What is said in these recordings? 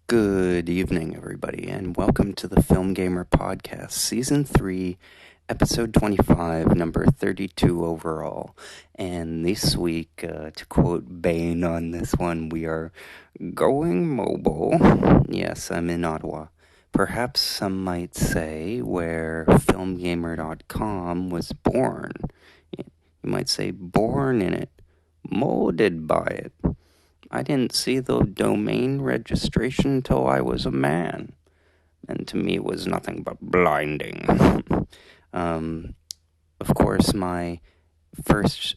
Good evening, everybody, and welcome to the FilmGamer podcast, Season 3, Episode 25, number 32 overall. And this week, to quote Bane on this one, we are going mobile. Yes, I'm in Ottawa. Perhaps some might say where FilmGamer.com was born. You might say born in it, molded by it. I didn't see the domain registration until I was a man, and to me it was nothing but blinding. Of course, my first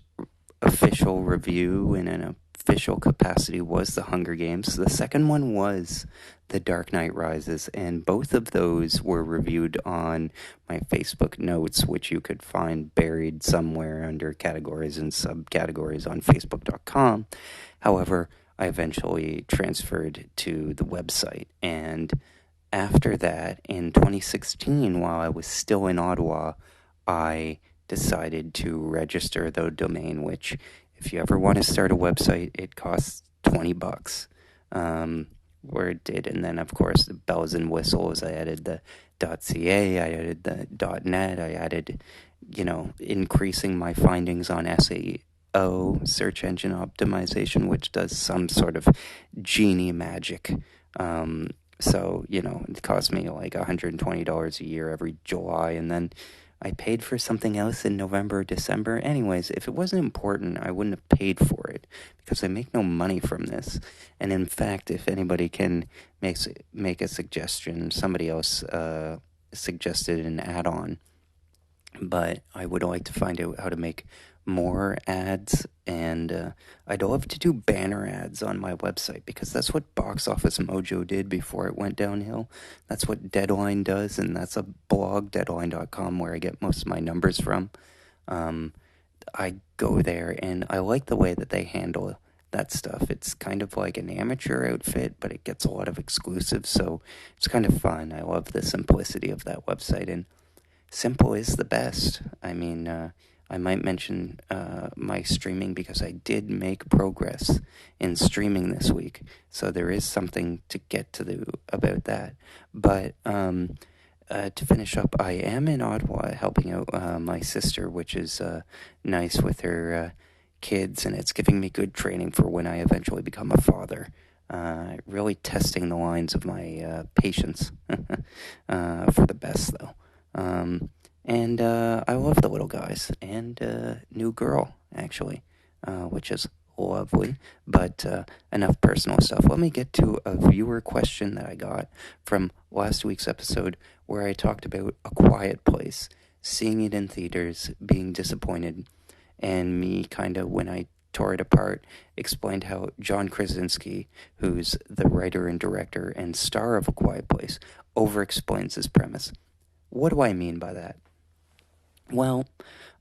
official review in an official capacity was The Hunger Games. The second one was The Dark Knight Rises, and both of those were reviewed on my Facebook notes, which you could find buried somewhere under categories and subcategories on Facebook.com. However, I eventually transferred to the website, and after that, in 2016, while I was still in Ottawa, I decided to register the domain, which, if you ever want to start a website, it costs $20. Where it did, and then of course the bells and whistles. I added the .ca, I added the .net, I added, increasing my findings on SEO, search engine optimization, which does some sort of genie magic. So, it cost me like $120 a year every July, and then I paid for something else in November, December. Anyways, if it wasn't important, I wouldn't have paid for it because I make no money from this. And in fact, if anybody can make a suggestion, somebody else suggested an add-on, but I would like to find out how to make more ads, and I'd love to do banner ads on my website, because that's what Box Office Mojo did before it went downhill. That's what Deadline does, and that's a blog, deadline.com, where I get most of my numbers from. I go there, and I like the way that they handle that stuff. It's kind of like an amateur outfit, but it gets a lot of exclusives, so it's kind of fun. I love the simplicity of that website, and simple is the best. I mean, I might mention my streaming, because I did make progress in streaming this week, so there is something to get to about that. But to finish up, I am in Ottawa helping out my sister, which is nice with her kids, and it's giving me good training for when I eventually become a father. Really testing the lines of my patience for the best, though. And I love the little guys, and new girl, actually, which is lovely. But enough personal stuff. Let me get to a viewer question that I got from last week's episode, where I talked about A Quiet Place, seeing it in theaters, being disappointed, and me kind of, when I tore it apart, explained how John Krasinski, who's the writer and director and star of A Quiet Place, over-explains his premise. What do I mean by that? Well,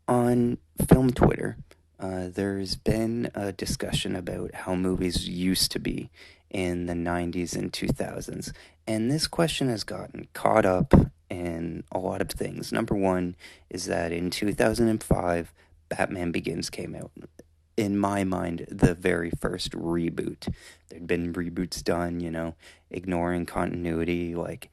on film Twitter, there's been a discussion about how movies used to be in the 90s and 2000s, and this question has gotten caught up in a lot of things. Number one is that in 2005, Batman Begins came out. In my mind, the very first reboot. There'd been reboots done, ignoring continuity, like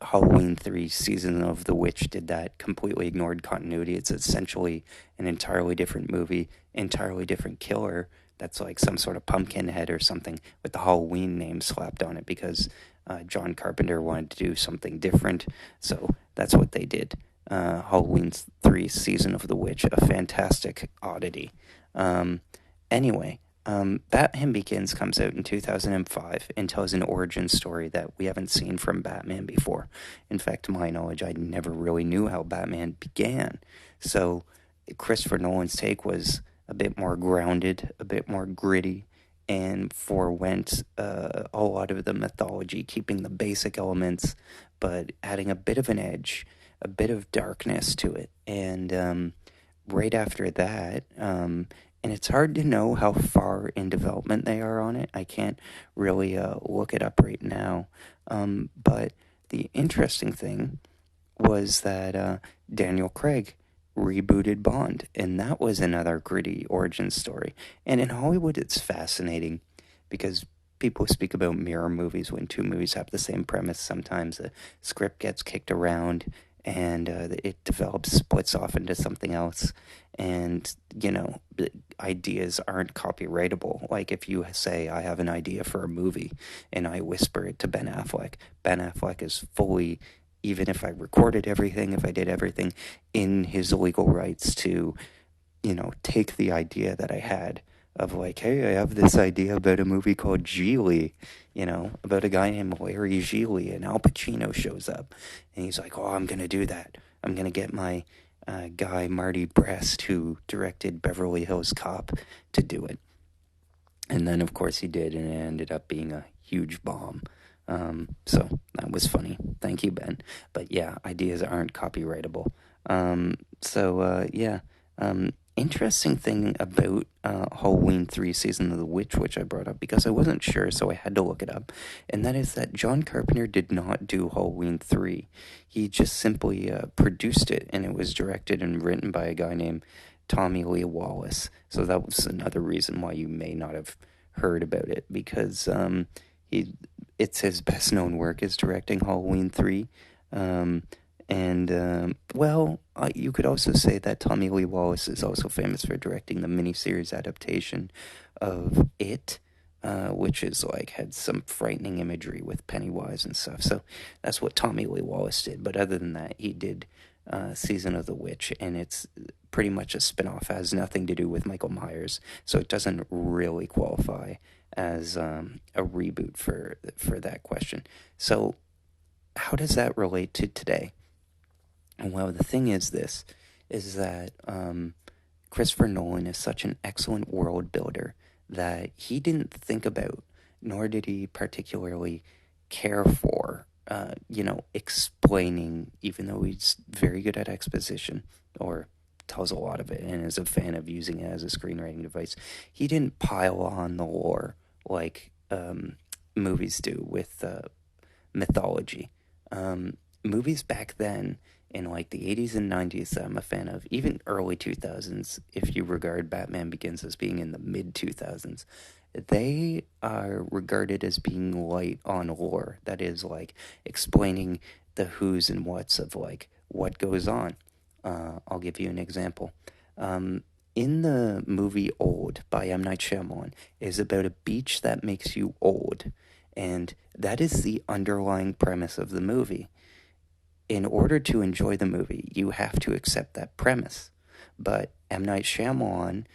Halloween 3 Season of the Witch did that, completely ignored continuity. It's essentially an entirely different movie, entirely different killer that's like some sort of pumpkin head or something with the Halloween name slapped on it, because John Carpenter wanted to do something different, so that's what they did. Halloween 3 Season of the Witch, a fantastic oddity. Anyway, Batman Begins comes out in 2005 and tells an origin story that we haven't seen from Batman before. In fact, to my knowledge, I never really knew how Batman began. So Christopher Nolan's take was a bit more grounded, a bit more gritty, and forewent a lot of the mythology, keeping the basic elements, but adding a bit of an edge, a bit of darkness to it. And right after that, and it's hard to know how far in development they are on it. I can't really look it up right now. But the interesting thing was that Daniel Craig rebooted Bond, and that was another gritty origin story. And in Hollywood, it's fascinating, because people speak about mirror movies when two movies have the same premise. Sometimes a script gets kicked around and it develops, splits off into something else. And, the ideas aren't copyrightable. Like if you say, I have an idea for a movie and I whisper it to Ben Affleck is fully, even if I recorded everything, if I did everything, in his legal rights to take the idea that I had of like, hey, I have this idea about a movie called Geely, about a guy named Larry Geely, and Al Pacino shows up, and he's like, oh, I'm going to do that. I'm going to get my guy, Marty Brest, who directed Beverly Hills Cop, to do it. And then, of course, he did, and it ended up being a huge bomb. So that was funny. Thank you, Ben. But yeah, ideas aren't copyrightable. Yeah. Interesting thing about Halloween 3 Season of the Witch, which I brought up because I wasn't sure, so I had to look it up, and that is that John Carpenter did not do Halloween 3. He just simply produced it, and it was directed and written by a guy named Tommy Lee Wallace. So that was another reason why you may not have heard about it, because it's his best known work is directing Halloween 3. You could also say that Tommy Lee Wallace is also famous for directing the miniseries adaptation of It, which is like had some frightening imagery with Pennywise and stuff. So that's what Tommy Lee Wallace did. But other than that, he did Season of the Witch, and it's pretty much a spinoff. It has nothing to do with Michael Myers, so it doesn't really qualify as a reboot for that question. So how does that relate to today? Well, the thing is that Christopher Nolan is such an excellent world builder that he didn't think about, nor did he particularly care for, explaining, even though he's very good at exposition, or tells a lot of it, and is a fan of using it as a screenwriting device. He didn't pile on the lore like movies do with mythology. Movies back then, in like the 80s and 90s, that I'm a fan of, even early 2000s, if you regard Batman Begins as being in the mid 2000s, they are regarded as being light on lore. That is, like, explaining the who's and what's of, like, what goes on. I'll give you an example. In the movie Old by M. Night Shyamalan is about a beach that makes you old, and that is the underlying premise of the movie. In order to enjoy the movie, you have to accept that premise. But M. Night Shyamalan,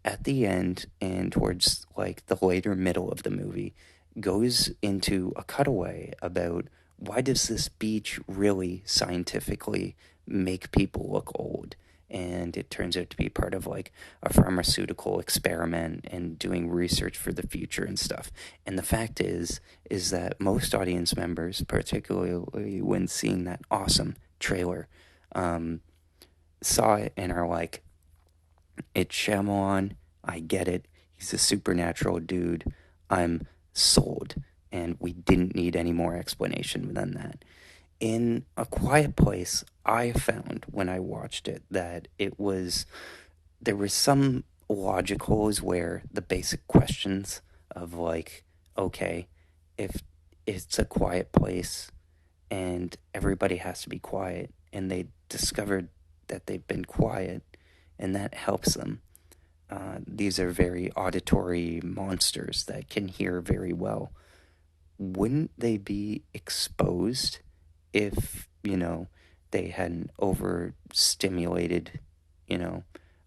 at the end and towards like the later middle of the movie, goes into a cutaway about why does this beach really scientifically make people look old? And it turns out to be part of like a pharmaceutical experiment and doing research for the future and stuff. And the fact is that most audience members, particularly when seeing that awesome trailer, saw it and are like, it's Shyamalan, I get it, he's a supernatural dude, I'm sold. And we didn't need any more explanation than that. In A Quiet Place, I found when I watched it that there were some logic holes where the basic questions of like, okay, if it's a quiet place and everybody has to be quiet, and they discovered that they've been quiet and that helps them. These are very auditory monsters that can hear very well. Wouldn't they be exposed if, they had an overstimulated,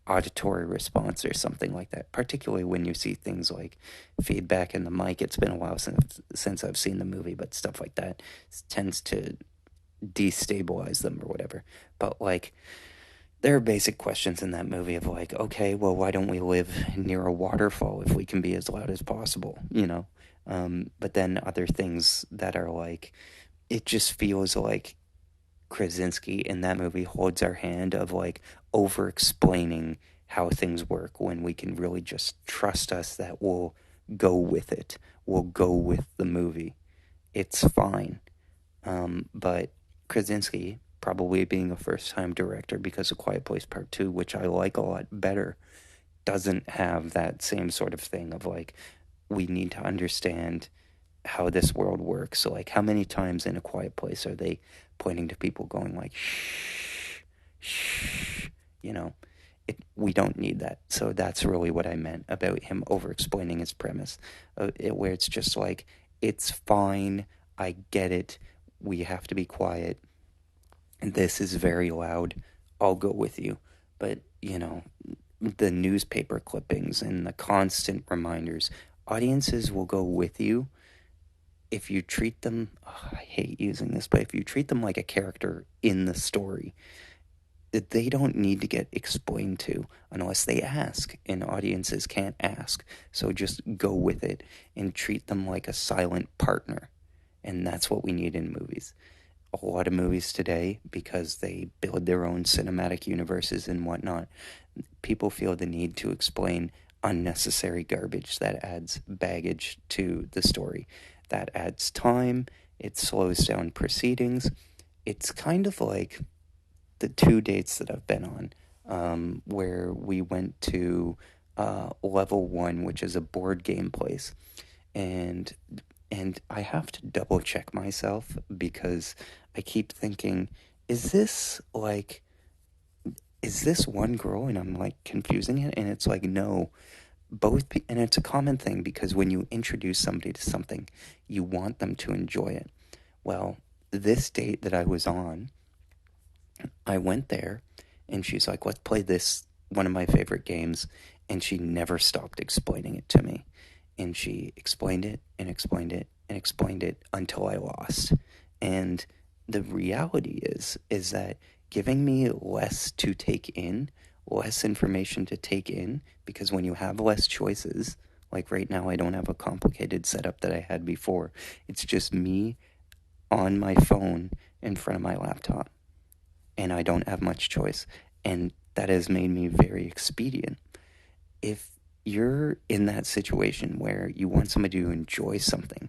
auditory response or something like that? Particularly when you see things like feedback in the mic. It's been a while since I've seen the movie, but stuff like that tends to destabilize them or whatever. But like, there are basic questions in that movie of like, okay, well, why don't we live near a waterfall if we can be as loud as possible, But then other things that are like, it just feels like Krasinski in that movie holds our hand of like over-explaining how things work when we can really just trust us that we'll go with it. We'll go with the movie. It's fine. But Krasinski, probably being a first-time director because of Quiet Place Part 2, which I like a lot better, doesn't have that same sort of thing of like, we need to understand how this world works. So, like, how many times in A Quiet Place are they pointing to people going like, shh, shh, you know? We don't need that. So that's really what I meant about him over-explaining his premise, where it's just like, it's fine, I get it, we have to be quiet, and this is very loud, I'll go with you. But, the newspaper clippings and the constant reminders, audiences will go with you if you treat them, I hate using this, but if you treat them like a character in the story, that they don't need to get explained to unless they ask, and audiences can't ask. So just go with it and treat them like a silent partner. And that's what we need in movies. A lot of movies today, because they build their own cinematic universes and whatnot, people feel the need to explain unnecessary garbage that adds baggage to the story. That adds time, it slows down proceedings. It's kind of like the 2 dates that I've been on, where we went to Level 1, which is a board game place, and I have to double check myself because I keep thinking, is this like, is this one girl? And I'm like confusing it, and it's like, no, and it's a common thing because when you introduce somebody to something, you want them to enjoy it. Well, this date that I was on, I went there, and she's like, let's play this, one of my favorite games, and she never stopped explaining it to me. And she explained it and explained it and explained it until I lost. And the reality is that giving me less to take in, less information to take in, because when you have less choices, like right now I don't have a complicated setup that I had before. It's just me on my phone in front of my laptop, and I don't have much choice. And that has made me very expedient. If you're in that situation where you want somebody to enjoy something,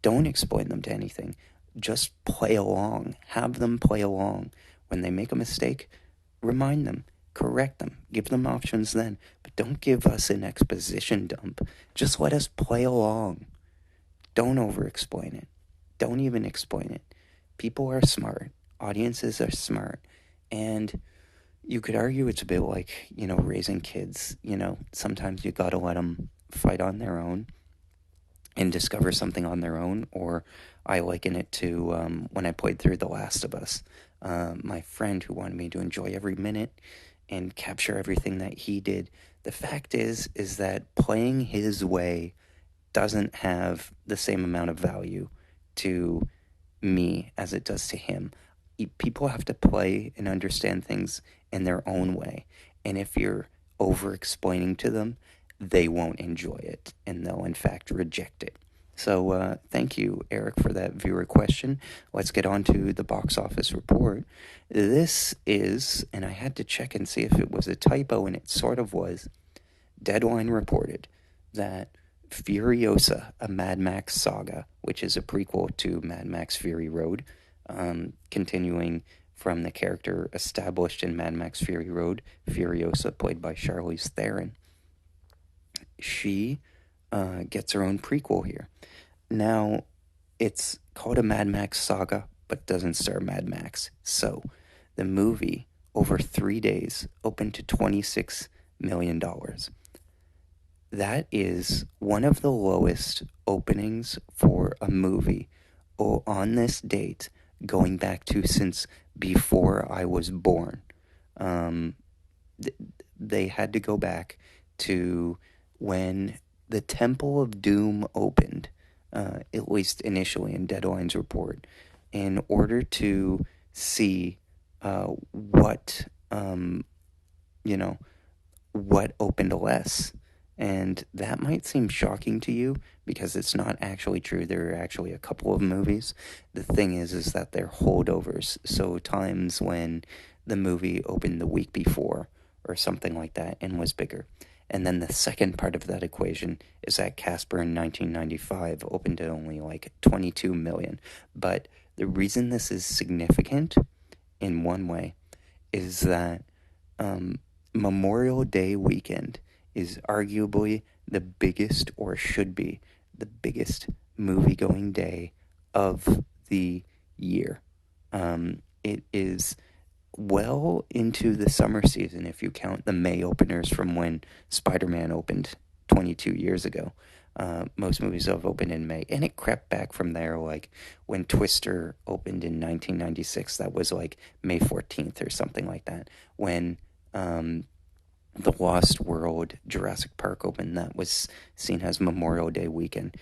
don't explain them to anything. Just play along. Have them play along. When they make a mistake, remind them, correct them, give them options then. But don't give us an exposition dump. Just let us play along. Don't over-explain it. Don't even explain it. People are smart. Audiences are smart. And you could argue it's a bit like, raising kids. Sometimes you gotta let them fight on their own and discover something on their own. Or I liken it to when I played through The Last of Us. My friend who wanted me to enjoy every minute and capture everything that he did. The fact is that playing his way doesn't have the same amount of value to me as it does to him. People have to play and understand things in their own way. And if you're over explaining to them, they won't enjoy it, and they'll in fact reject it. So thank you, Eric, for that viewer question. Let's get on to the box office report. This is, and I had to check and see if it was a typo, and it sort of was. Deadline reported that Furiosa, a Mad Max Saga, which is a prequel to Mad Max Fury Road, continuing from the character established in Mad Max Fury Road, Furiosa, played by Charlize Theron. She gets her own prequel here. Now, it's called a Mad Max Saga, but doesn't star Mad Max. So, the movie, over 3 days, opened to $26 million. That is one of the lowest openings for a movie on this date, going back to since before I was born. They had to go back to when the Temple of Doom opened, at least initially in Deadline's report, in order to see what opened less. And that might seem shocking to you because it's not actually true. There are actually a couple of movies. The thing is that they're holdovers. So times when the movie opened the week before or something like that and was bigger. And then the second part of that equation is that Casper in 1995 opened to only like 22 million. But the reason this is significant in one way is that Memorial Day weekend is arguably the biggest, or should be the biggest, movie-going day of the year. It is well into the summer season if you count the May openers from when Spider-Man opened 22 years ago. Most movies have opened in May, and it crept back from there. Like when Twister opened in 1996, that was like May 14th or something like that. When The Lost World, Jurassic Park opened, that was seen as Memorial Day weekend.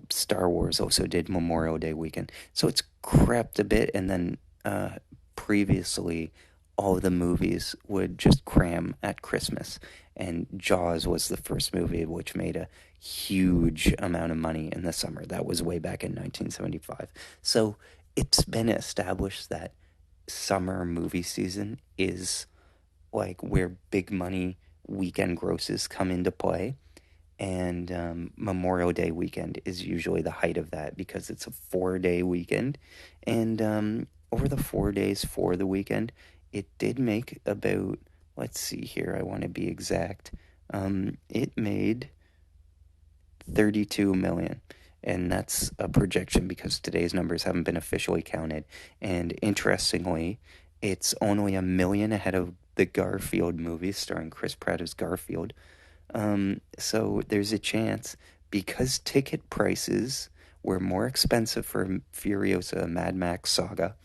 Star Wars also did Memorial Day weekend. So it's crept a bit, and then previously all the movies would just cram at Christmas. And Jaws was the first movie which made a huge amount of money in the summer. That was way back in 1975. So it's been established that summer movie season is like where big money weekend grosses come into play. And Memorial Day weekend is usually the height of that because it's a 4-day weekend. And over the 4 days for the weekend, it did make about, let's see here, I want to be exact. It made 32 million. And that's a projection because today's numbers haven't been officially counted. And interestingly, it's only $1 million ahead of the Garfield movie starring Chris Pratt as Garfield. So there's a chance, because ticket prices were more expensive for Furiosa, Mad Max Saga,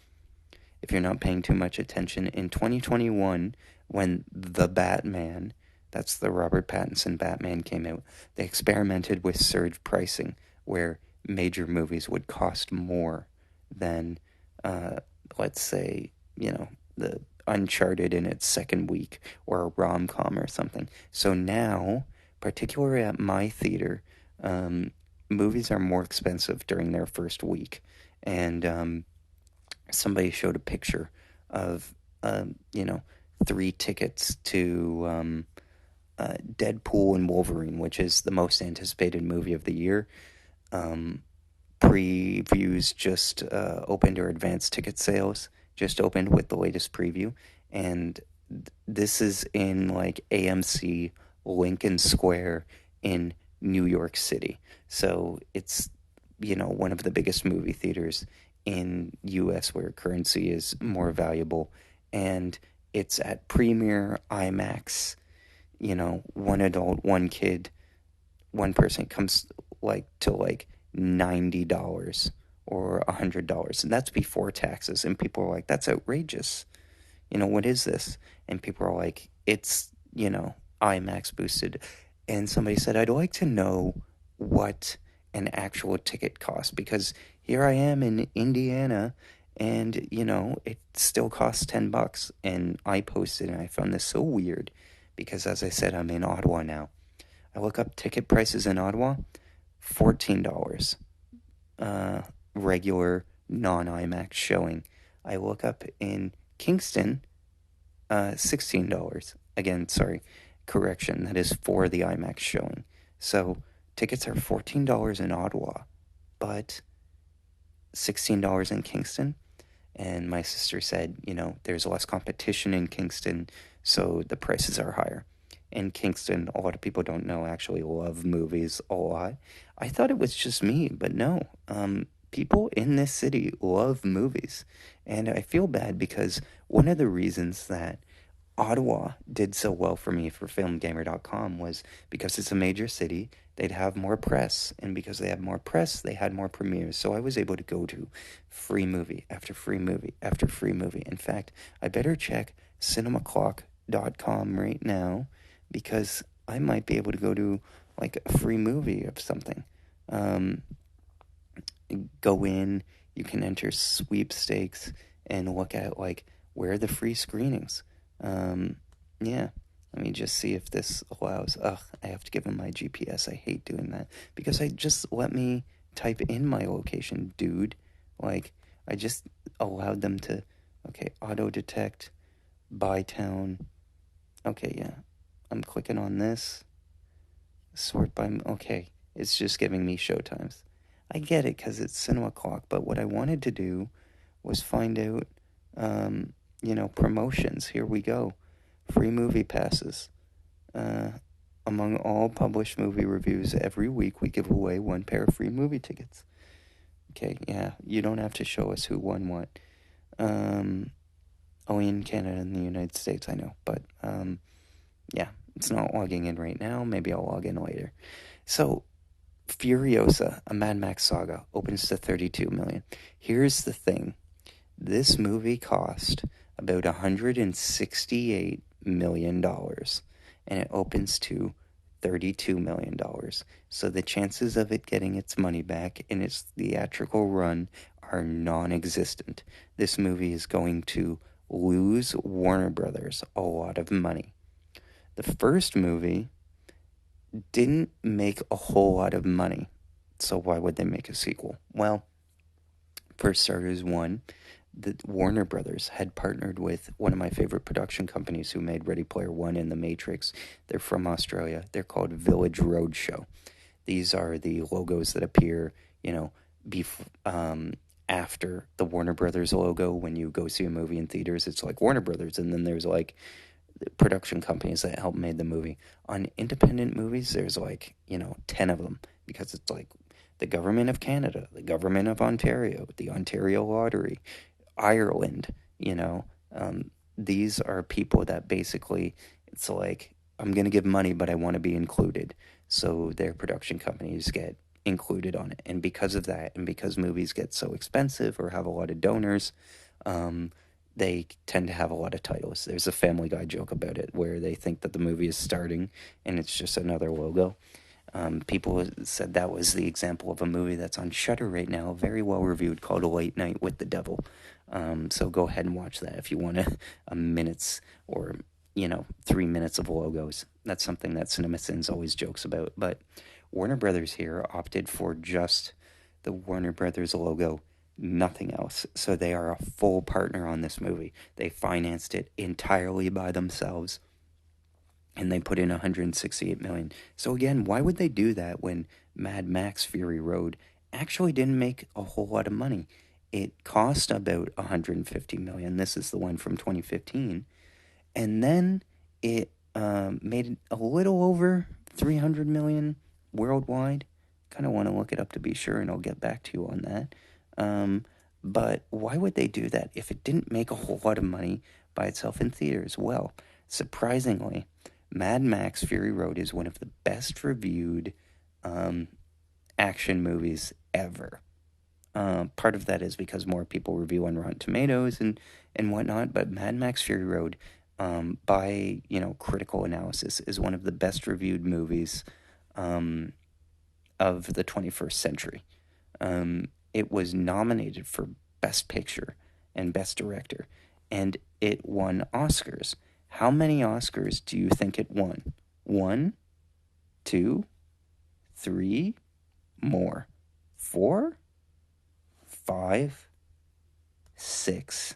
if you're not paying too much attention, in 2021, when The Batman, that's the Robert Pattinson Batman, came out, they experimented with surge pricing, where major movies would cost more than, let's say, the Uncharted in its second week, or a rom-com or something. So now, particularly at my theater, movies are more expensive during their first week. And somebody showed a picture of, 3 tickets to Deadpool and Wolverine, which is the most anticipated movie of the year. Previews just opened, or advanced ticket sales just opened with the latest preview, and this is in like AMC Lincoln Square in New York City. So it's, one of the biggest movie theaters in US where currency is more valuable, and it's at Premier IMAX. One adult, one kid, one person comes to $90 or $100, and that's before taxes. And people are like, that's outrageous. What is this? And people are like, it's, IMAX boosted. And somebody said, I'd like to know what an actual ticket costs, because here I am in Indiana, and it still costs $10. And I posted, and I found this so weird, because as I said, I'm in Ottawa now. I look up ticket prices in Ottawa, $14. Regular non-IMAX showing. I look up in Kingston, $16. Again, sorry, correction, that is for the IMAX showing. So tickets are $14 in Ottawa, but $16 in Kingston. And my sister said, there's less competition in Kingston, so the prices are higher. In Kingston, a lot of people don't know, actually love movies a lot. I thought it was just me, but no. People in this city love movies. And I feel bad because one of the reasons that Ottawa did so well for me for FilmGamer.com was because it's a major city, they'd have more press. And because they had more press, they had more premieres. So I was able to go to free movie after free movie after free movie. In fact, I better check cinemaclock.com right now, because I might be able to go to like a free movie of something. Go in, you can enter sweepstakes and look at like where are the free screenings. Yeah, let me just see if this allows. I have to give them my GPS. I hate doing that, because let me type in my location, dude. Like, I just allowed them to, okay, auto detect, by town. Okay, yeah, I'm clicking on this, sort by, okay, it's just giving me showtimes. I get it because it's Cinema Clock, but what I wanted to do was find out, promotions. Here we go. Free movie passes. among all published movie reviews, every week we give away one pair of free movie tickets. Okay, yeah, you don't have to show us who won what. Only in Canada and the United States, I know. But, yeah, it's not logging in right now. Maybe I'll log in later. So, Furiosa, a Mad Max Saga, opens to $32 million. Here's the thing. This movie cost about $168 million, and it opens to $32 million. So the chances of it getting its money back in its theatrical run are non-existent. This movie is going to lose Warner Brothers a lot of money. The first movie didn't make a whole lot of money, so why would they make a sequel? Well, for starters, one, the Warner Brothers had partnered with one of my favorite production companies who made Ready Player One and The Matrix. They're from Australia. They're called Village Roadshow. These are the logos that appear, after the Warner Brothers logo. When you go see a movie in theaters, it's like Warner Brothers, and then there's like production companies that help made the movie. On independent movies, there's 10 of them, because it's like the government of Canada, the government of Ontario, the Ontario Lottery, Ireland, these are people that basically, it's like, I'm going to give money, but I want to be included. So their production companies get included on it. And because of that, and because movies get so expensive or have a lot of donors, they tend to have a lot of titles. There's a Family Guy joke about it where they think that the movie is starting and it's just another logo. People said that was the example of a movie that's on Shudder right now, very well reviewed, called A Late Night with the Devil. So go ahead and watch that if you want a minute's or 3 minutes of logos. That's something that CinemaSins always jokes about. But Warner Brothers here opted for just the Warner Brothers logo, nothing else. So they are a full partner on this movie. They financed it entirely by themselves, and they put in $168 million. So again, why would they do that when Mad Max Fury Road actually didn't make a whole lot of money? It cost about $150 million. This is the one from 2015. And then it made a little over $300 million worldwide. Kind of want to look it up to be sure, and I'll get back to you on that. But why would they do that if it didn't make a whole lot of money by itself in theaters? Well, surprisingly, Mad Max Fury Road is one of the best reviewed action movies ever. Part of that is because more people review on Rotten Tomatoes and whatnot, but Mad Max Fury Road, by critical analysis, is one of the best reviewed movies of the 21st century. It was nominated for Best Picture and Best Director, and it won Oscars. How many Oscars do you think it won? 1, 2, 3, more. 4, 5, 6.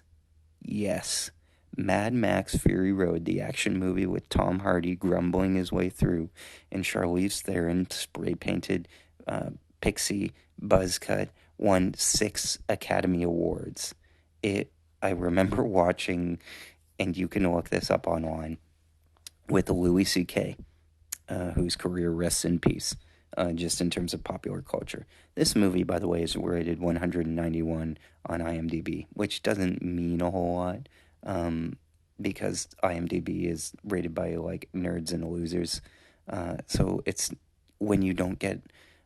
Yes. Mad Max Fury Road, the action movie with Tom Hardy grumbling his way through, and Charlize Theron spray-painted pixie buzz cut, won 6 Academy Awards. I remember watching, and you can look this up online, with Louis C.K., whose career rests in peace, just in terms of popular culture. This movie, by the way, is rated 191 on IMDb, which doesn't mean a whole lot, because IMDb is rated by, nerds and losers. So it's when you don't get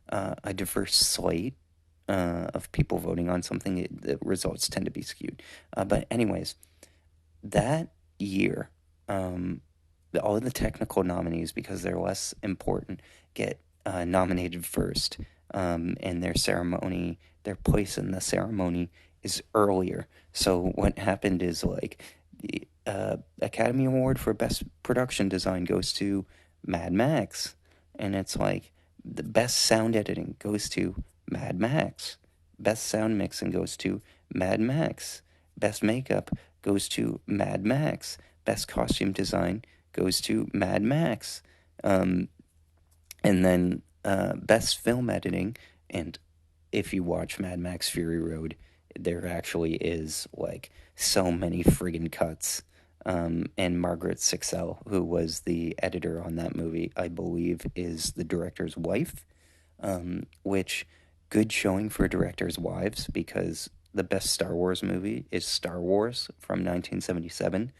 a diverse slate of people voting on something, the results tend to be skewed. But anyways, that year, all of the technical nominees, because they're less important, get nominated first, and their place in the ceremony is earlier. So what happened is, the Academy Award for Best Production Design goes to Mad Max, and it's the Best Sound Editing goes to Mad Max, Best Sound Mixing goes to Mad Max, Best Makeup goes to Mad Max, Best Costume Design goes to Mad Max, and then Best Film Editing. And if you watch Mad Max Fury Road, there actually is so many friggin' cuts And Margaret Sixel, who was the editor on that movie, I believe is the director's wife, which good showing for directors' wives because the best Star Wars movie is Star Wars from 1977.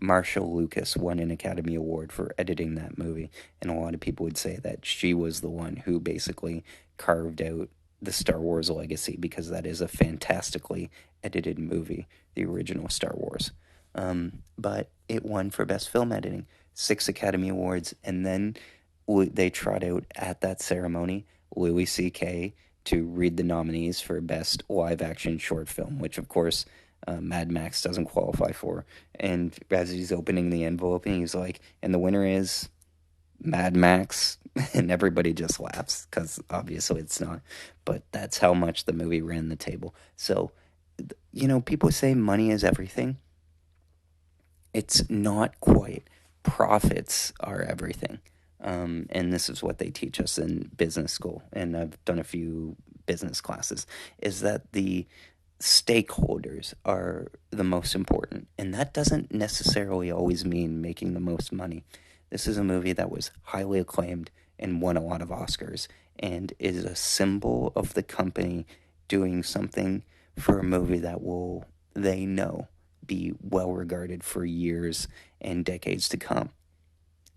Marshall Lucas won an Academy Award for editing that movie, and a lot of people would say that she was the one who basically carved out the Star Wars legacy because that is a fantastically edited movie, the original Star Wars. But it won for Best Film Editing, 6 Academy Awards, and then they trot out at that ceremony Louis C.K. to read the nominees for Best Live Action Short Film, which of course Mad Max doesn't qualify for. And as he's opening the envelope, he's like, and the winner is Mad Max. And everybody just laughs because obviously it's not. But that's how much the movie ran the table. So, people say money is everything. It's not quite. Profits are everything. And this is what they teach us in business school. And I've done a few business classes, is that the stakeholders are the most important. And that doesn't necessarily always mean making the most money. This is a movie that was highly acclaimed and won a lot of Oscars and is a symbol of the company doing something for a movie that will, they know, be well regarded for years and decades to come.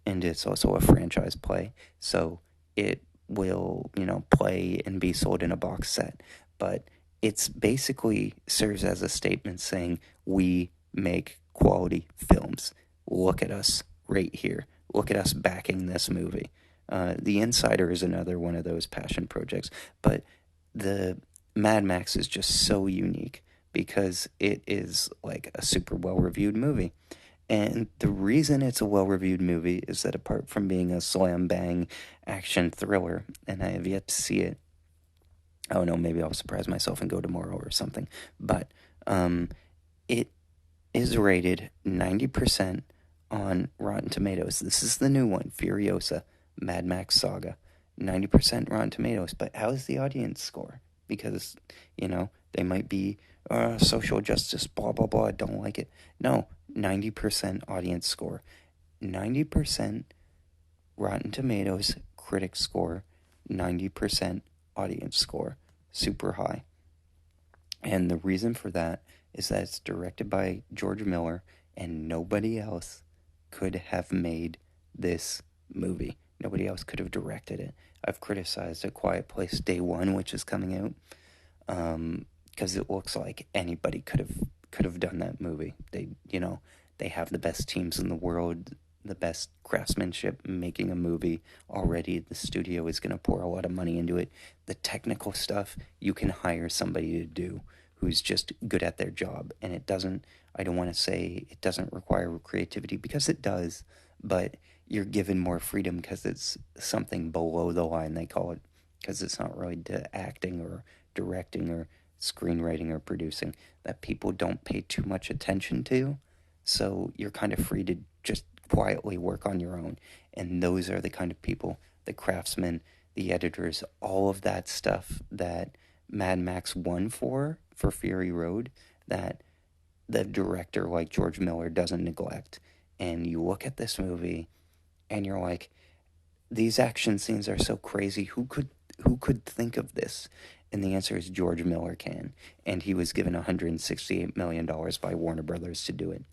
And it's also a franchise play, so it will, play and be sold in a box set. But it's basically serves as a statement saying, we make quality films. Look at us right here. Look at us backing this movie. The Insider is another one of those passion projects, but the Mad Max is just so unique because it is like a super well-reviewed movie. And the reason it's a well-reviewed movie is that apart from being a slam-bang action thriller, and I have yet to see it, oh no, maybe I'll surprise myself and go tomorrow or something, but it is rated 90% on Rotten Tomatoes. This is the new one, Furiosa, Mad Max Saga. 90% Rotten Tomatoes, but how's the audience score? Because, they might be social justice, blah, blah, blah, don't like it. No, 90% audience score. 90% Rotten Tomatoes critic score, 90% audience score. Super high. And the reason for that is that it's directed by George Miller, and nobody else could have made this movie. Nobody else could have directed it. I've criticized A Quiet Place Day One, which is coming out, because it looks like anybody could have done that movie. They have the best teams in the world, the best craftsmanship making a movie already. The studio is going to pour a lot of money into it. The technical stuff you can hire somebody to do who's just good at their job, and I don't want to say it doesn't require creativity, because it does, but you're given more freedom because it's something below the line, they call it, because it's not really acting or directing or screenwriting or producing that people don't pay too much attention to. So you're kind of free to just quietly work on your own. And those are the kind of people, the craftsmen, the editors, all of that stuff that Mad Max won for Fury Road, that the director like George Miller doesn't neglect. And you look at this movie and you're like, these action scenes are so crazy. Who could think of this? And the answer is George Miller can. And he was given $168 million by Warner Brothers to do it.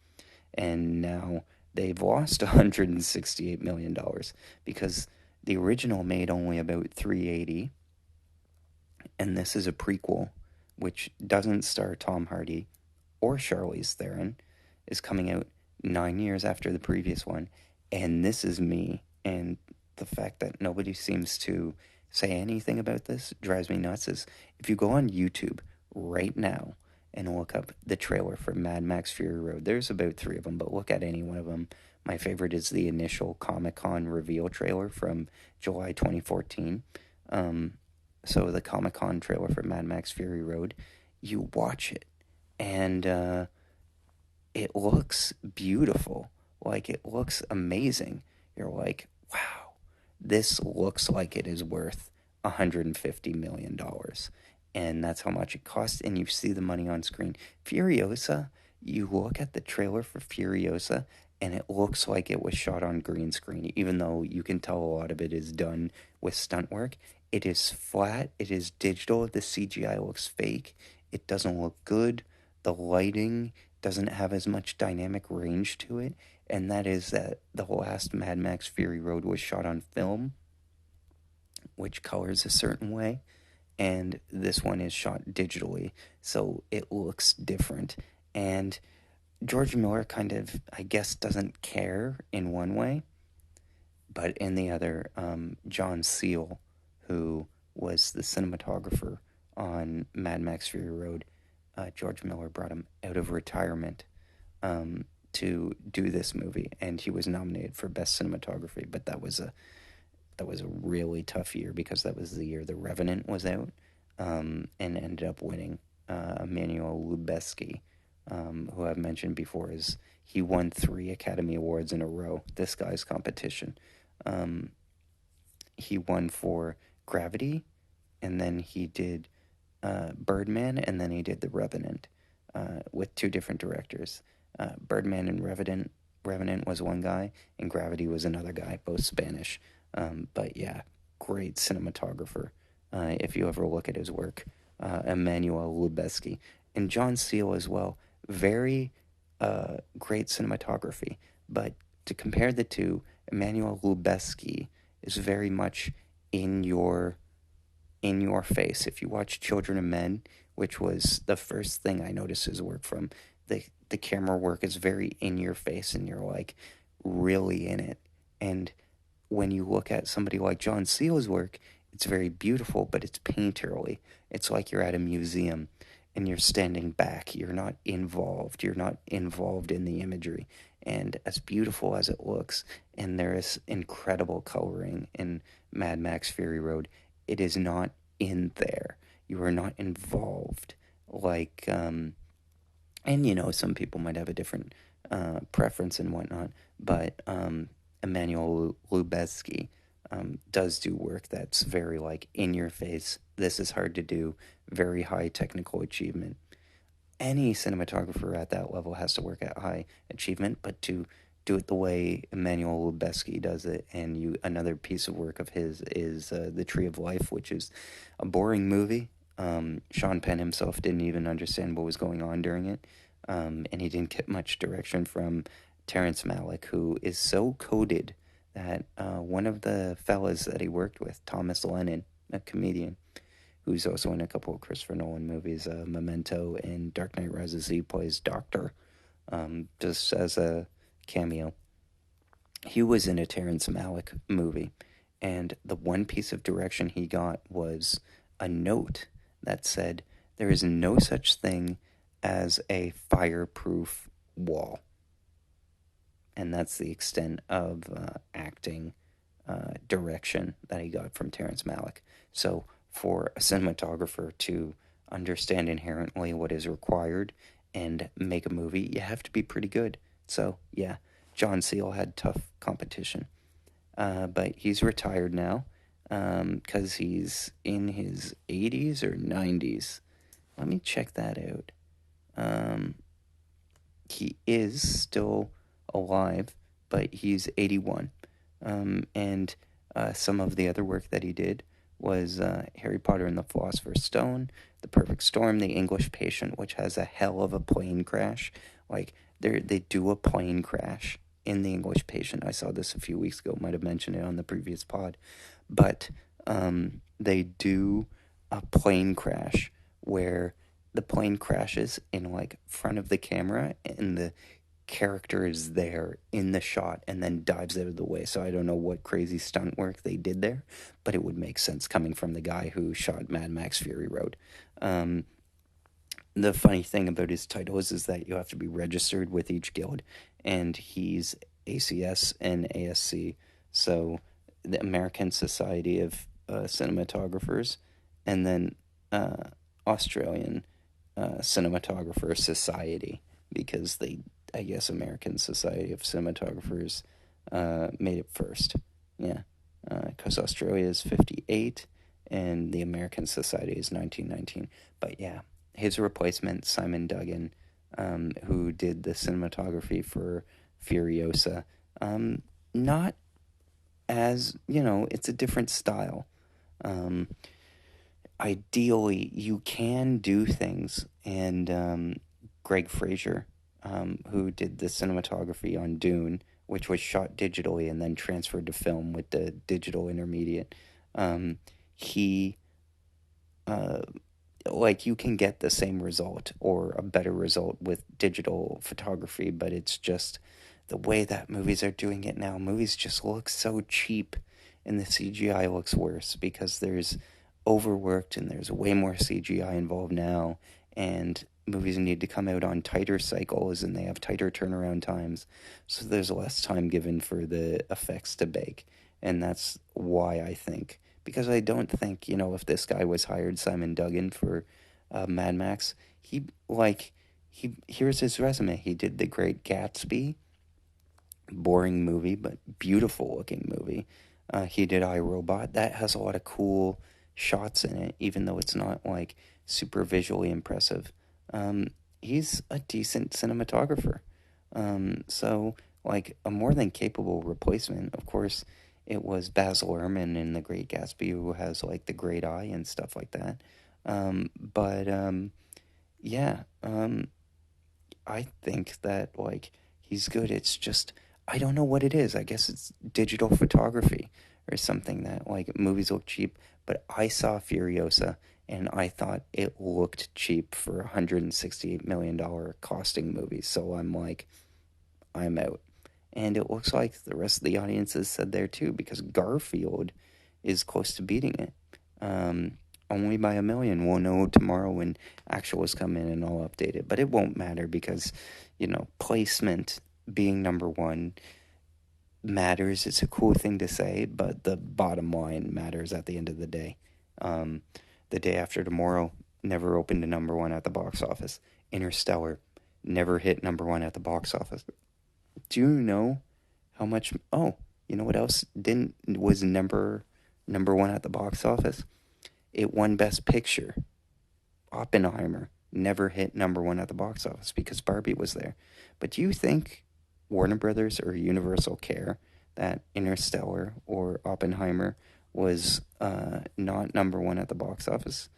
And now they've lost $168 million because the original made only about $380, and this is a prequel, which doesn't star Tom Hardy or Charlize Theron, is coming out 9 years after the previous one. And this is me, and the fact that nobody seems to say anything about this drives me nuts. Is if you go on YouTube right now and look up the trailer for Mad Max Fury Road, there's about 3 of them, but look at any one of them. My favorite is the initial Comic-Con reveal trailer from July 2014. So the Comic-Con trailer for Mad Max Fury Road, you watch it, and it looks beautiful. Like, it looks amazing. You're like, wow, this looks like it is worth $150 million. And that's how much it costs, and you see the money on screen. Furiosa you look at the trailer for Furiosa, and it looks like it was shot on green screen, even though you can tell a lot of it is done with stunt work. It is flat, it is digital, the CGI looks fake, it doesn't look good, the lighting doesn't have as much dynamic range to it, and that is that the last Mad Max Fury Road was shot on film, which colors a certain way, and this one is shot digitally, so it looks different. And George Miller kind of, I guess, doesn't care in one way, but in the other, John Seal, who was the cinematographer on Mad Max Fury Road, George Miller brought him out of retirement to do this movie, and he was nominated for Best Cinematography. But that was a really tough year because that was the year The Revenant was out, and ended up winning. Emmanuel Lubezki, who I've mentioned before, is he won 3 Academy Awards in a row. This guy's competition. He won for Gravity, and then he did Birdman, and then he did The Revenant with 2 different directors. Birdman and Revenant was one guy, and Gravity was another guy, both Spanish. But yeah, great cinematographer. If you ever look at his work, Emmanuel Lubezki. And John Seal as well. Very great cinematography. But to compare the two, Emmanuel Lubezki is very much in your face. If you watch Children of Men, which was the first thing I noticed his work from, the camera work is very in your face, and you're like really in it. And when you look at somebody like John Seale's work, it's very beautiful, but it's painterly. It's like you're at a museum and you're standing back. You're not involved. You're not involved in the imagery. And as beautiful as it looks, and there is incredible coloring in Mad Max Fury Road, it is not in there. You are not involved. Like, and some people might have a different preference and whatnot, but Emmanuel Lubezki does do work that's very like in your face. This is hard to do. Very high technical achievement. Any cinematographer at that level has to work at high achievement, but to do it the way Emmanuel Lubezki does it, and another piece of work of his is The Tree of Life, which is a boring movie. Sean Penn himself didn't even understand what was going on during it, and he didn't get much direction from Terrence Malick, who is so coded that one of the fellas that he worked with, Thomas Lennon, a comedian, who's also in a couple of Christopher Nolan movies, Memento and Dark Knight Rises, he plays Doctor, just as a cameo. He was in a Terrence Malick movie, and the one piece of direction he got was a note that said, "There is no such thing as a fireproof wall." And that's the extent of acting direction that he got from Terrence Malick. So for a cinematographer to understand inherently what is required and make a movie, you have to be pretty good. So yeah, John Seal had tough competition. But he's retired now because he's in his 80s or 90s. Let me check that out. He is still alive, but he's 81. And some of the other work that he did was Harry Potter and the Philosopher's Stone, The Perfect Storm, The English Patient, which has a hell of a plane crash. Like, they do a plane crash in The English Patient. I saw this a few weeks ago, might have mentioned it on the previous pod. But they do a plane crash where the plane crashes in, like, front of the camera, and the character is there in the shot and then dives out of the way. So I don't know what crazy stunt work they did there, but it would make sense coming from the guy who shot Mad Max Fury Road. The funny thing about his titles is that you have to be registered with each guild, and he's ACS and ASC, so the American Society of Cinematographers, and then Australian Cinematographer Society, because I guess American Society of Cinematographers made it first. Yeah, because Australia is 58 and the American Society is 1919. But yeah, his replacement, Simon Duggan, who did the cinematography for Furiosa. Not as, it's a different style. Um, Ideally, you can do things, and Greg Fraser, who did the cinematography on Dune, which was shot digitally and then transferred to film with the digital intermediate, he like you can get the same result or a better result with digital photography, but it's just the way that movies are doing it now. Movies just look so cheap, and the CGI looks worse because there's overworked and there's way more CGI involved now, and movies need to come out on tighter cycles and they have tighter turnaround times, so there's less time given for the effects to bake. And that's why I think, because I don't think, if this guy was hired, Simon Duggan, for Mad Max, here's his resume. He did The Great Gatsby, boring movie, but beautiful looking movie. He did iRobot. That has a lot of cool shots in it, even though it's not like super visually impressive. He's a decent cinematographer. So, like, a more than capable replacement. Of course, it was Baz Luhrmann in The Great Gatsby, who has like the great eye and stuff like that. But yeah, I think that like he's good. It's just I don't know what it is. I guess it's digital photography or something that like movies look cheap. But I saw Furiosa and I thought it looked cheap for $168 million costing movie. So I'm like, I'm out. And it looks like the rest of the audience has said there too, because Garfield is close to beating it. Um, Only by a million. We'll know tomorrow when actuals come in and I'll update it. But it won't matter because, placement being number one matters. It's a cool thing to say, but the bottom line matters at the end of the day. Um, the Day After Tomorrow never opened to number one at the box office. Interstellar never hit number one at the box office. Do you know how much? Oh, you know what else didn't was number one at the box office? It won Best Picture. Oppenheimer never hit number one at the box office because Barbie was there. But do you think Warner Brothers or Universal care that Interstellar or Oppenheimer was not number one at the box office?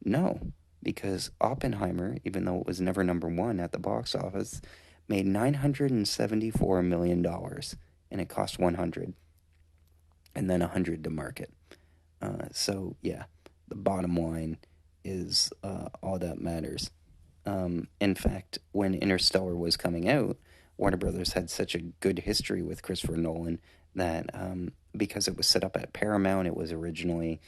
No, because Oppenheimer, even though it was never number one at the box office, made $974 million, and it cost 100, and then 100 to market. So yeah, the bottom line is all that matters. In fact, when Interstellar was coming out, Warner Brothers had such a good history with Christopher Nolan that because it was set up at Paramount, it was originally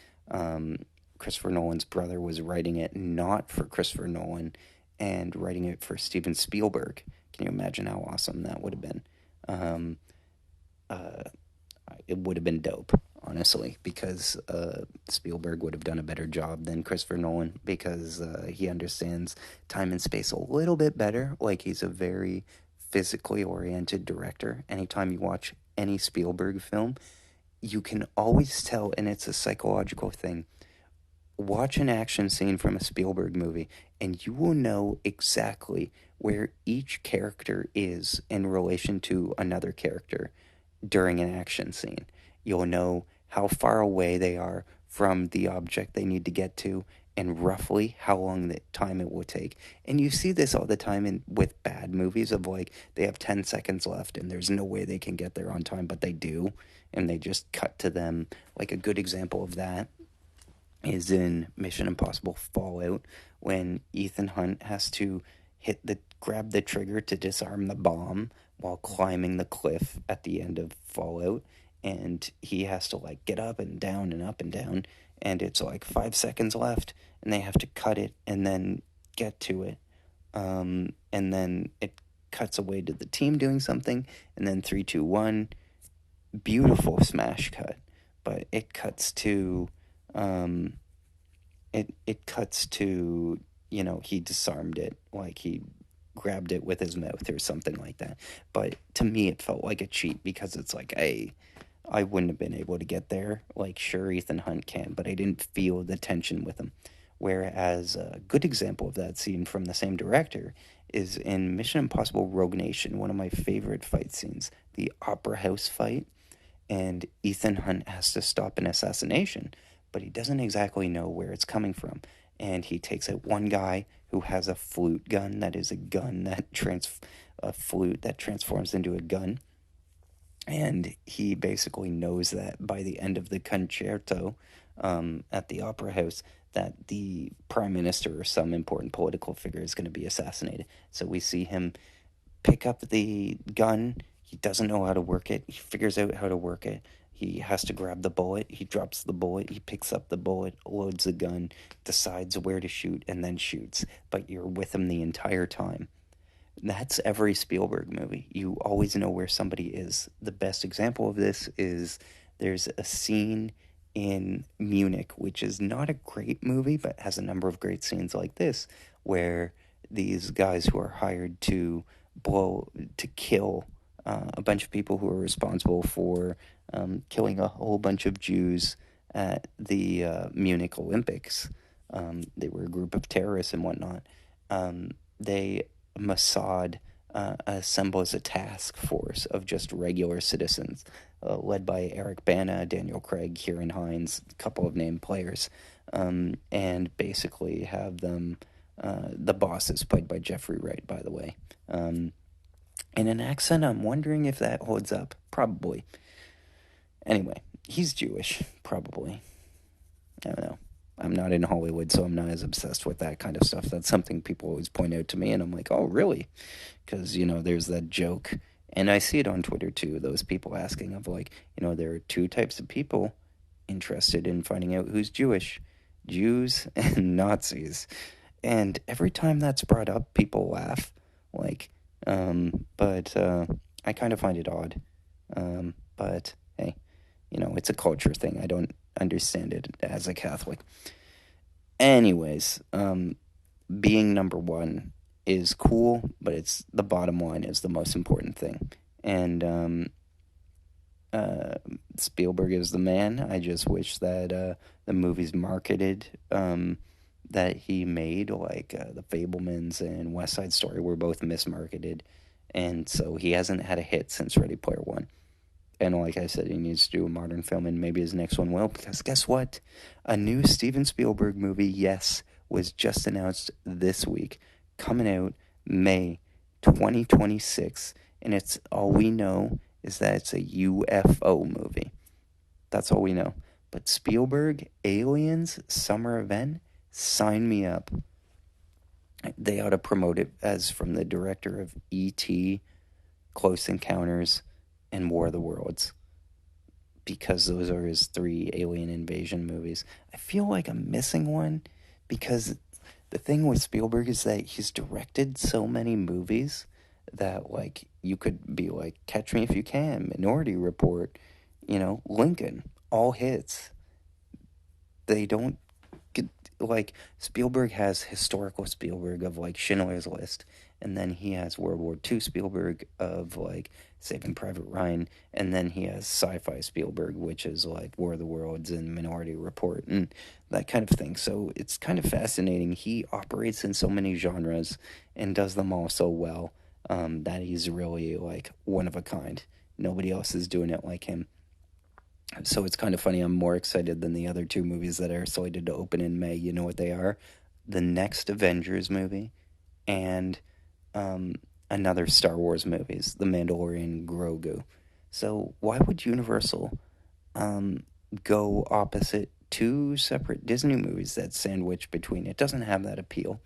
Christopher Nolan's brother was writing it not for Christopher Nolan and writing it for Steven Spielberg. Can you imagine how awesome that would have been? Um, uh, it would have been dope, honestly, because Spielberg would have done a better job than Christopher Nolan because he understands time and space a little bit better. Like, he's a very physically oriented director. Anytime you watch any Spielberg film, you can always tell, and it's a psychological thing. Watch an action scene from a Spielberg movie, and you will know exactly where each character is in relation to another character during an action scene. You'll know how far away they are from the object they need to get to and roughly how long the time it will take. And you see this all the time with bad movies of like they have 10 seconds left and there's no way they can get there on time, but they do, and they just cut to them. Like a good example of that is in Mission Impossible Fallout when Ethan Hunt has to grab the trigger to disarm the bomb while climbing the cliff at the end of Fallout, and he has to like get up and down and up and down, and it's like 5 seconds left and they have to cut it and then get to it, and then it cuts away to the team doing something, and then 3, 2, 1, beautiful smash cut, but it cuts to it cuts to, he disarmed it, like he grabbed it with his mouth or something like that. But to me it felt like a cheat because it's like, hey, I wouldn't have been able to get there. Like, sure, Ethan Hunt can, but I didn't feel the tension with him. Whereas a good example of that scene from the same director is in Mission Impossible Rogue Nation, one of my favorite fight scenes, the Opera House fight. And Ethan Hunt has to stop an assassination, but he doesn't exactly know where it's coming from. And he takes out one guy who has a flute gun that is a gun that a flute that transforms into a gun, and he basically knows that by the end of the concerto at the opera house that the prime minister or some important political figure is going to be assassinated. So we see him pick up the gun. He doesn't know how to work it. He figures out how to work it. He has to grab the bullet. He drops the bullet. He picks up the bullet, loads the gun, decides where to shoot, and then shoots. But you're with him the entire time. That's every Spielberg movie. You always know where somebody is. The best example of this is there's a scene in Munich, which is not a great movie, but has a number of great scenes like this, where these guys who are hired to kill a bunch of people who are responsible for killing a whole bunch of Jews at the Munich Olympics. They were a group of terrorists and whatnot. They Mossad assembles a task force of just regular citizens, led by Eric Bana, Daniel Craig, Kieran Hines, a couple of named players, and basically have them. The boss is played by Jeffrey Wright, by the way. In an accent, I'm wondering if that holds up. Probably. Anyway, he's Jewish, probably. I don't know. I'm not in Hollywood, so I'm not as obsessed with that kind of stuff. That's something people always point out to me, and I'm like, oh, really? Because, there's that joke. And I see it on Twitter, too, those people asking of, like, there are two types of people interested in finding out who's Jewish. Jews and Nazis. And every time that's brought up, people laugh. Like, but I kind of find it odd. But, hey, it's a culture thing. I don't understand it as a Catholic. Anyways, being number one is cool, but it's the bottom line is the most important thing. And Spielberg is the man. I just wish that the movies marketed that he made, like The Fabelmans and West Side Story, were both mismarketed. And so he hasn't had a hit since Ready Player One. And like I said, he needs to do a modern film, and maybe his next one will, because guess what? A new Steven Spielberg movie, yes, was just announced this week, coming out May 2026, and it's all we know is that it's a UFO movie. That's all we know. But Spielberg, Aliens, Summer Event, sign me up. They ought to promote it as from the director of E.T., Close Encounters, and War of the Worlds, because those are his 3 alien invasion movies. I feel like I'm missing one, because the thing with Spielberg is that he's directed so many movies that, like, you could be like, Catch Me If You Can, Minority Report, Lincoln, all hits. They don't get, like, Spielberg has historical Spielberg of, like, Schindler's List, and then he has World War II Spielberg of, like, Saving Private Ryan, and then he has sci-fi Spielberg, which is, like, War of the Worlds and Minority Report, and that kind of thing. So it's kind of fascinating. He operates in so many genres and does them all so well that he's really, like, one of a kind. Nobody else is doing it like him. So it's kind of funny. I'm more excited than the other 2 movies that are slated to open in May. You know what they are? The next Avengers movie and another Star Wars movies, The Mandalorian, Grogu. So why would Universal go opposite 2 separate Disney movies that sandwich between? It doesn't have that appeal.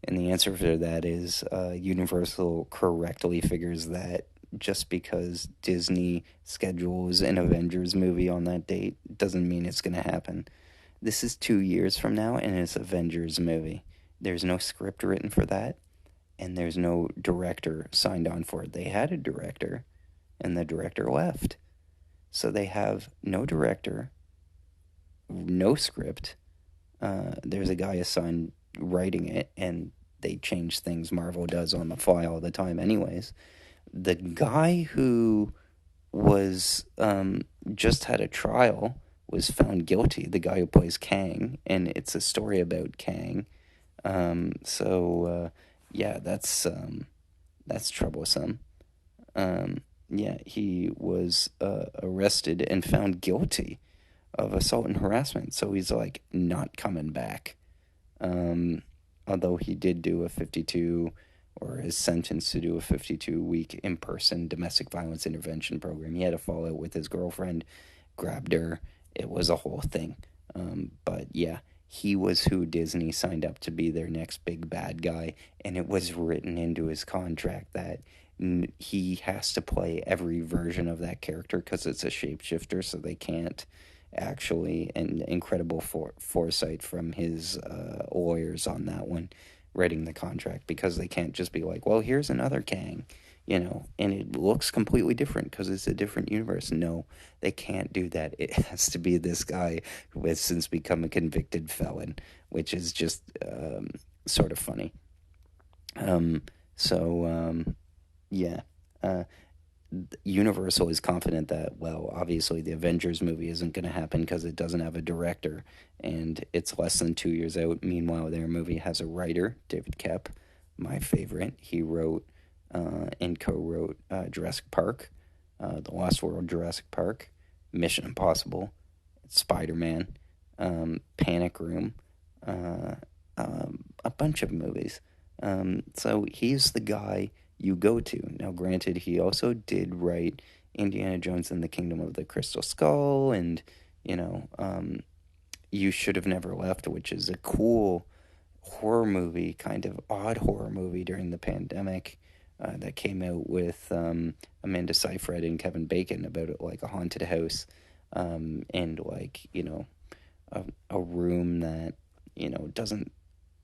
And the answer for that is Universal correctly figures that just because Disney schedules an Avengers movie on that date doesn't mean it's going to happen. This is 2 years from now, and it's Avengers movie. There's no script written for that, and there's no director signed on for it. They had a director, and the director left. So they have no director, no script. There's a guy assigned writing it, and they change things. Marvel does on the fly all the time anyways. The guy who was just had a trial was found guilty, the guy who plays Kang, and it's a story about Kang. Yeah, that's troublesome. Um, yeah, he was arrested and found guilty of assault and harassment, so he's like not coming back. Um, Although he did do a 52, or is sentenced to do a 52-week in person domestic violence intervention program. He had a fallout with his girlfriend, grabbed her. It was a whole thing. But yeah, he was who Disney signed up to be their next big bad guy, and it was written into his contract that he has to play every version of that character because it's a shapeshifter, so they can't actually, and incredible foresight from his lawyers on that one, writing the contract, because they can't just be like, well, here's another Kang, and it looks completely different because it's a different universe. No, they can't do that. It has to be this guy who has since become a convicted felon, which is just sort of funny. Um, so, yeah. Uh, Universal is confident that, well, obviously the Avengers movie isn't going to happen because it doesn't have a director, and it's less than 2 years out. Meanwhile, their movie has a writer, David Koepp, my favorite. He wrote and co-wrote Jurassic Park, The Lost World, Jurassic Park, Mission Impossible, Spider-Man, Panic Room, uh, a bunch of movies. So he's the guy you go to. Now, granted, he also did write Indiana Jones and the Kingdom of the Crystal Skull, and You Should Have Never Left, which is a cool horror movie, kind of odd horror movie during the pandemic. That came out with Amanda Seyfried and Kevin Bacon, about it like a haunted house, and like a room that doesn't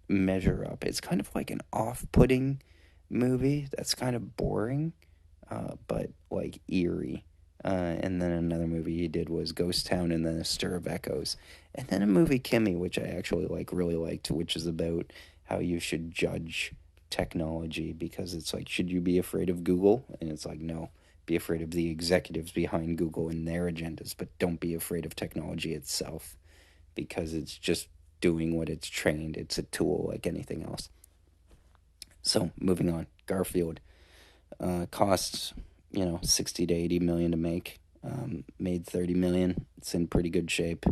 measure up. It's kind of like an off-putting movie that's kind of boring, but like eerie. And then another movie he did was Ghost Town, and then A Stir of Echoes, and then a movie Kimmy, which I actually really liked, which is about how you should judge technology, because it's like, should you be afraid of Google? And it's like, no, be afraid of the executives behind Google and their agendas, but don't be afraid of technology itself, because it's just doing what it's trained. It's a tool like anything else. So moving on, Garfield costs 60 to 80 million to make. Made 30 million. It's in pretty good shape.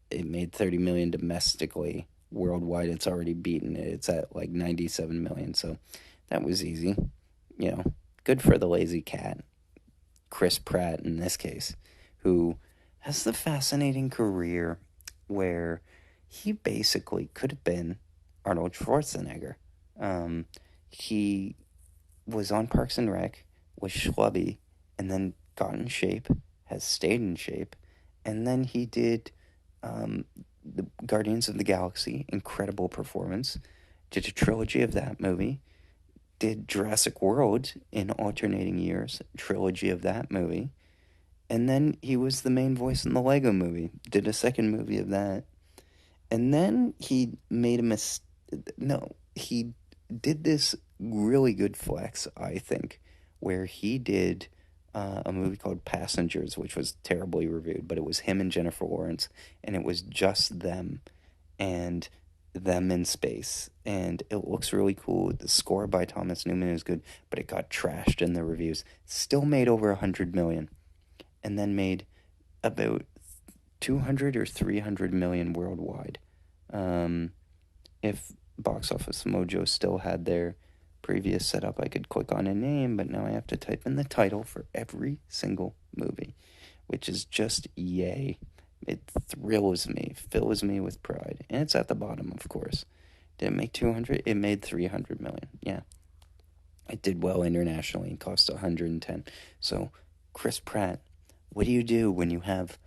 It made 30 million domestically. Worldwide, it's already beaten it. It's at like 97 million. So that was easy. Good for the lazy cat. Chris Pratt in this case, who has the fascinating career where he basically could have been Arnold Schwarzenegger. He was on Parks and Rec, was schlubby, and then got in shape, has stayed in shape, and then he did the Guardians of the Galaxy, incredible performance, did a trilogy of that movie, did Jurassic World in alternating years, trilogy of that movie, and then he was the main voice in the Lego movie, did a second movie of that, and then he made a mistake. No, he did this really good flex, I think, where he did a movie called Passengers, which was terribly reviewed, but it was him and Jennifer Lawrence, and it was just them and them in space, and it looks really cool. The score by Thomas Newman is good, but it got trashed in the reviews. Still made over 100 million, and then made about 200 or 300 million worldwide. If Box Office Mojo still had their previous setup, I could click on a name, but now I have to type in the title for every single movie, which is just yay. It thrills me, fills me with pride, and it's at the bottom, of course. Did it make 200? It made 300 million. Yeah. It did well internationally. It cost 110. So, Chris Pratt, what do you do when you have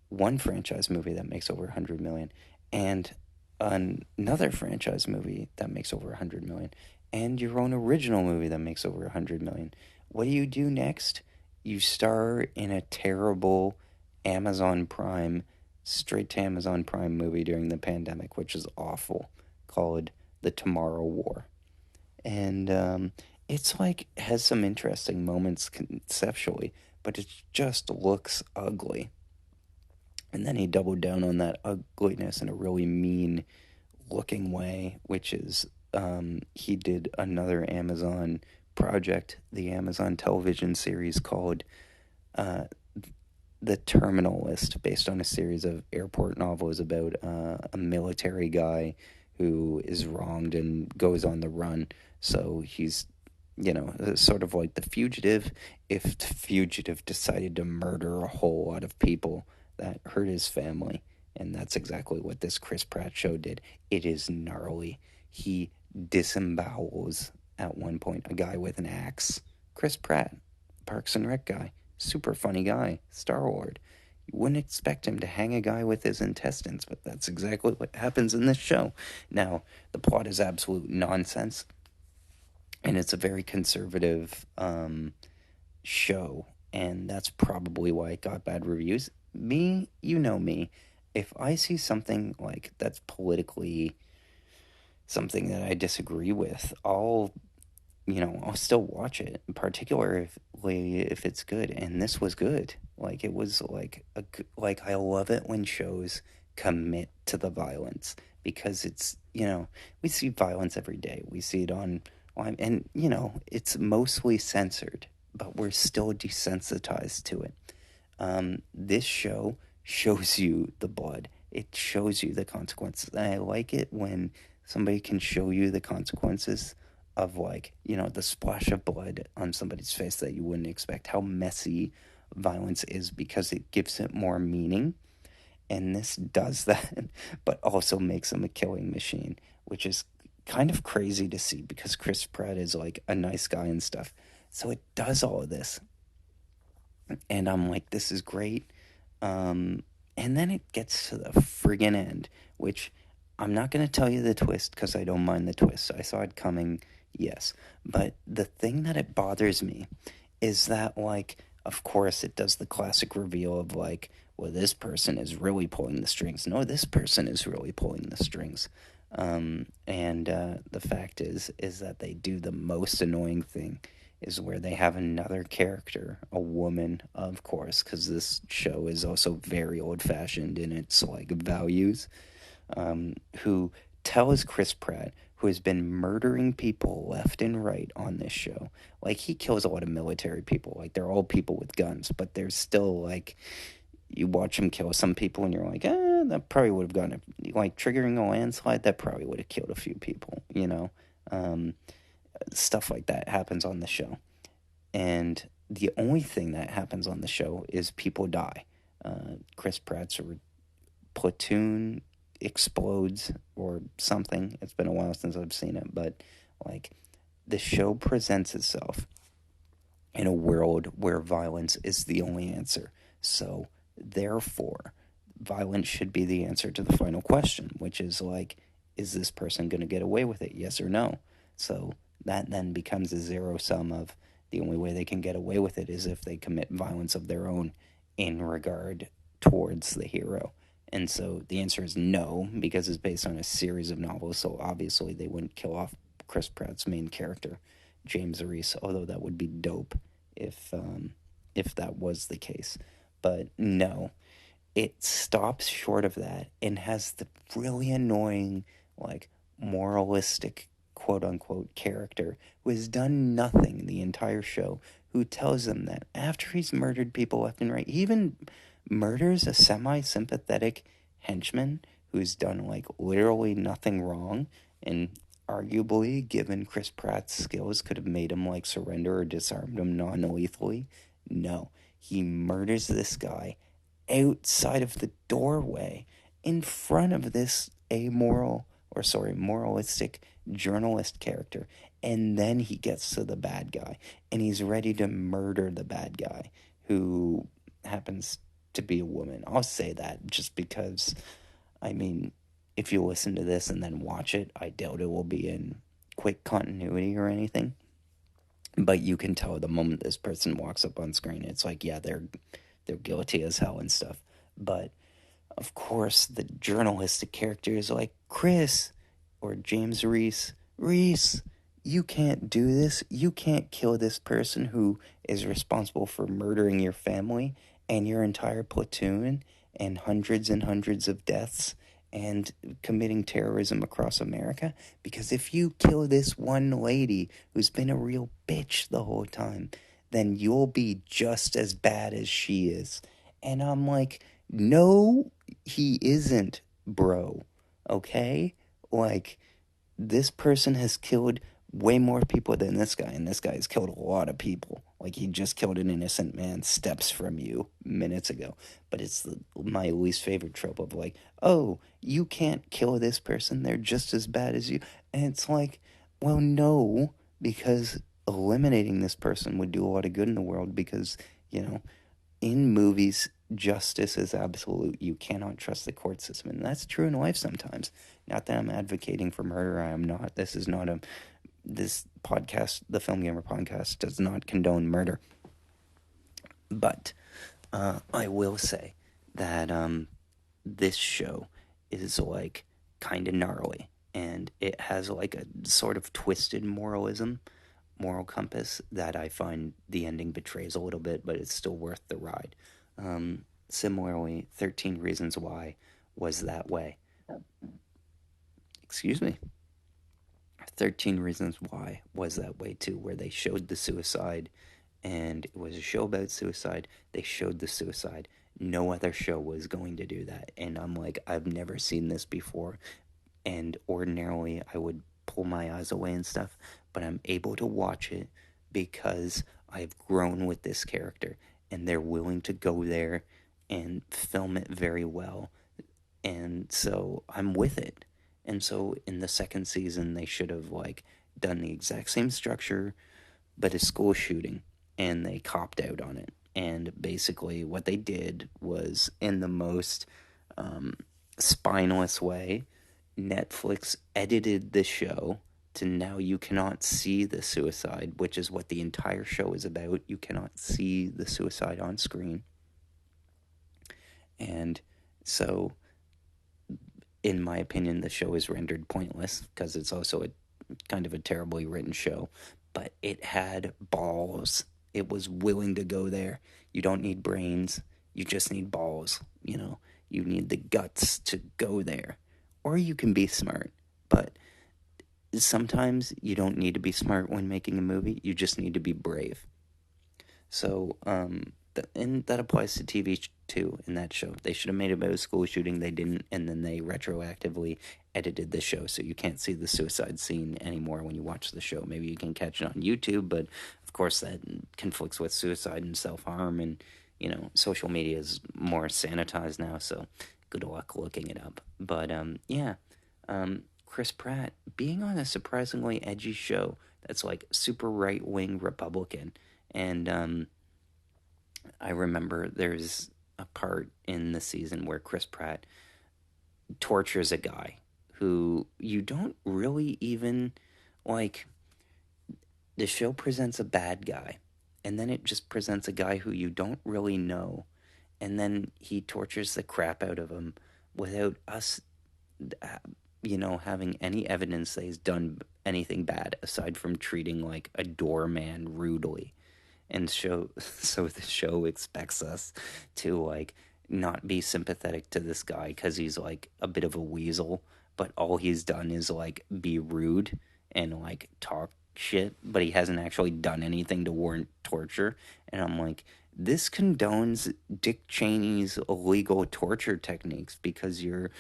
one franchise movie that makes over 100 million and another franchise movie that makes over 100 million and your own original movie that makes over 100 million? What do you do next? You star in a terrible Amazon Prime, straight to Amazon Prime movie during the pandemic, which is awful, called The Tomorrow War. And it's like, has some interesting moments conceptually, but it just looks ugly. And then he doubled down on that ugliness in a really mean looking way, which is he did another Amazon project, the Amazon television series called uh, The Terminal List, based on a series of airport novels about a military guy who is wronged and goes on the run. So he's, sort of like The Fugitive, if The Fugitive decided to murder a whole lot of people that hurt his family. And that's exactly what this Chris Pratt show did. It is gnarly. He disembowels at one point a guy with an axe. Chris Pratt, Parks and Rec guy, super funny guy, Star Lord. You wouldn't expect him to hang a guy with his intestines, but that's exactly what happens in this show. Now, the plot is absolute nonsense, and it's a very conservative show, and that's probably why it got bad reviews. Me, you know me. If I see something like that's politically something that I disagree with, I'll still watch it, particularly if it's good. And this was good. Like it was like I love it when shows commit to the violence because we see violence every day. We see it and it's mostly censored, but we're still desensitized to it. This show shows you the blood. It shows you the consequences. And I like it when somebody can show you the consequences of the splash of blood on somebody's face that you wouldn't expect. How messy violence is because it gives it more meaning. And this does that, but also makes him a killing machine, which is kind of crazy to see because Chris Pratt is like a nice guy and stuff. So it does all of this and I'm like, this is great. And then it gets to the friggin' end, which I'm not going to tell you the twist because I don't mind the twist. I saw it coming, yes. But the thing that it bothers me is that, of course, it does the classic reveal of, well, this person is really pulling the strings. No, this person is really pulling the strings. And the fact is that they do the most annoying thing is where they have another character, a woman, of course, because this show is also very old-fashioned in its values, who tells Chris Pratt, who has been murdering people left and right on this show. He kills a lot of military people. They're all people with guns, but there's still, you watch him kill some people and you're like, that probably would have gotten triggering a landslide, that probably would have killed a few people, stuff like that happens on the show. And the only thing that happens on the show is people die. Chris Pratt's platoon explodes or something. It's been a while since I've seen it, but the show presents itself in a world where violence is the only answer. So therefore, violence should be the answer to the final question, which is is this person going to get away with it? Yes or no? So that then becomes a zero sum of the only way they can get away with it is if they commit violence of their own in regard towards the hero. And so the answer is no, because it's based on a series of novels, so obviously they wouldn't kill off Chris Pratt's main character, James Reese, although that would be dope if that was the case. But no, it stops short of that and has the really annoying, moralistic, quote unquote, character who has done nothing the entire show, who tells them that after he's murdered people left and right, he even murders a semi sympathetic henchman who's done, literally nothing wrong, and arguably, given Chris Pratt's skills, could have made him, surrender or disarmed him non lethally. No, he murders this guy outside of the doorway in front of this moralistic journalist character. And then he gets to the bad guy and he's ready to murder the bad guy who happens to be a woman. I'll say that just because, if you listen to this and then watch it, I doubt it will be in quick continuity or anything. But you can tell the moment this person walks up on screen, it's yeah, they're guilty as hell and stuff. But of course, the journalistic character is Chris or James Reese, you can't do this. You can't kill this person who is responsible for murdering your family and your entire platoon and hundreds of deaths and committing terrorism across America? Because if you kill this one lady who's been a real bitch the whole time, then you'll be just as bad as she is. And I'm like, no, he isn't, bro. Okay? Like, this person has killed way more people than this guy, and this guy has killed a lot of people. Like, he just killed an innocent man steps from you minutes ago. But it's my least favorite trope of like, oh, you can't kill this person, they're just as bad as you. And it's like, well, no, because eliminating this person would do a lot of good in the world because, in movies, justice is absolute. You cannot trust the court system. And that's true in life sometimes. Not that I'm advocating for murder. I am not. This podcast, the FilmGamer podcast, does not condone murder. But I will say that this show is like kind of gnarly. And it has like a sort of twisted moral compass that I find the ending betrays a little bit, but it's still worth the ride. Similarly, 13 Reasons Why was that way. Excuse me. 13 Reasons Why was that way too, where they showed the suicide, and it was a show about suicide. They showed the suicide. No other show was going to do that. And I'm like, I've never seen this before. And ordinarily, I would pull my eyes away and stuff, but I'm able to watch it because I've grown with this character, and they're willing to go there and film it very well. And so I'm with it. And so in the second season, they should have like done the exact same structure, but a school shooting, and they copped out on it. And basically, what they did was, in the most spineless way, Netflix edited the show to now you cannot see the suicide, which is what the entire show is about. You cannot see the suicide on screen. And so, in my opinion, the show is rendered pointless because it's also a kind of a terribly written show. But it had balls. It was willing to go there. You don't need brains. You just need balls. You need the guts to go there. Or you can be smart. But sometimes you don't need to be smart when making a movie. You just need to be brave. So, and that applies to TV too. In that show, they should have made it about a school shooting. They didn't, and then they retroactively edited the show, so you can't see the suicide scene anymore when you watch the show. Maybe you can catch it on YouTube, but of course that conflicts with suicide and self-harm, and social media is more sanitized now. So, good luck looking it up. But Chris Pratt being on a surprisingly edgy show that's like super right-wing Republican, and I remember there's a part in the season where Chris Pratt tortures a guy who you don't really even like. The show presents a bad guy, and then it just presents a guy who you don't really know, and then he tortures the crap out of him without us, having any evidence that he's done anything bad aside from treating like a doorman rudely. And so the show expects us to like not be sympathetic to this guy because he's like a bit of a weasel, but all he's done is like be rude and like talk shit, but he hasn't actually done anything to warrant torture. And I'm like, this condones Dick Cheney's illegal torture techniques because you're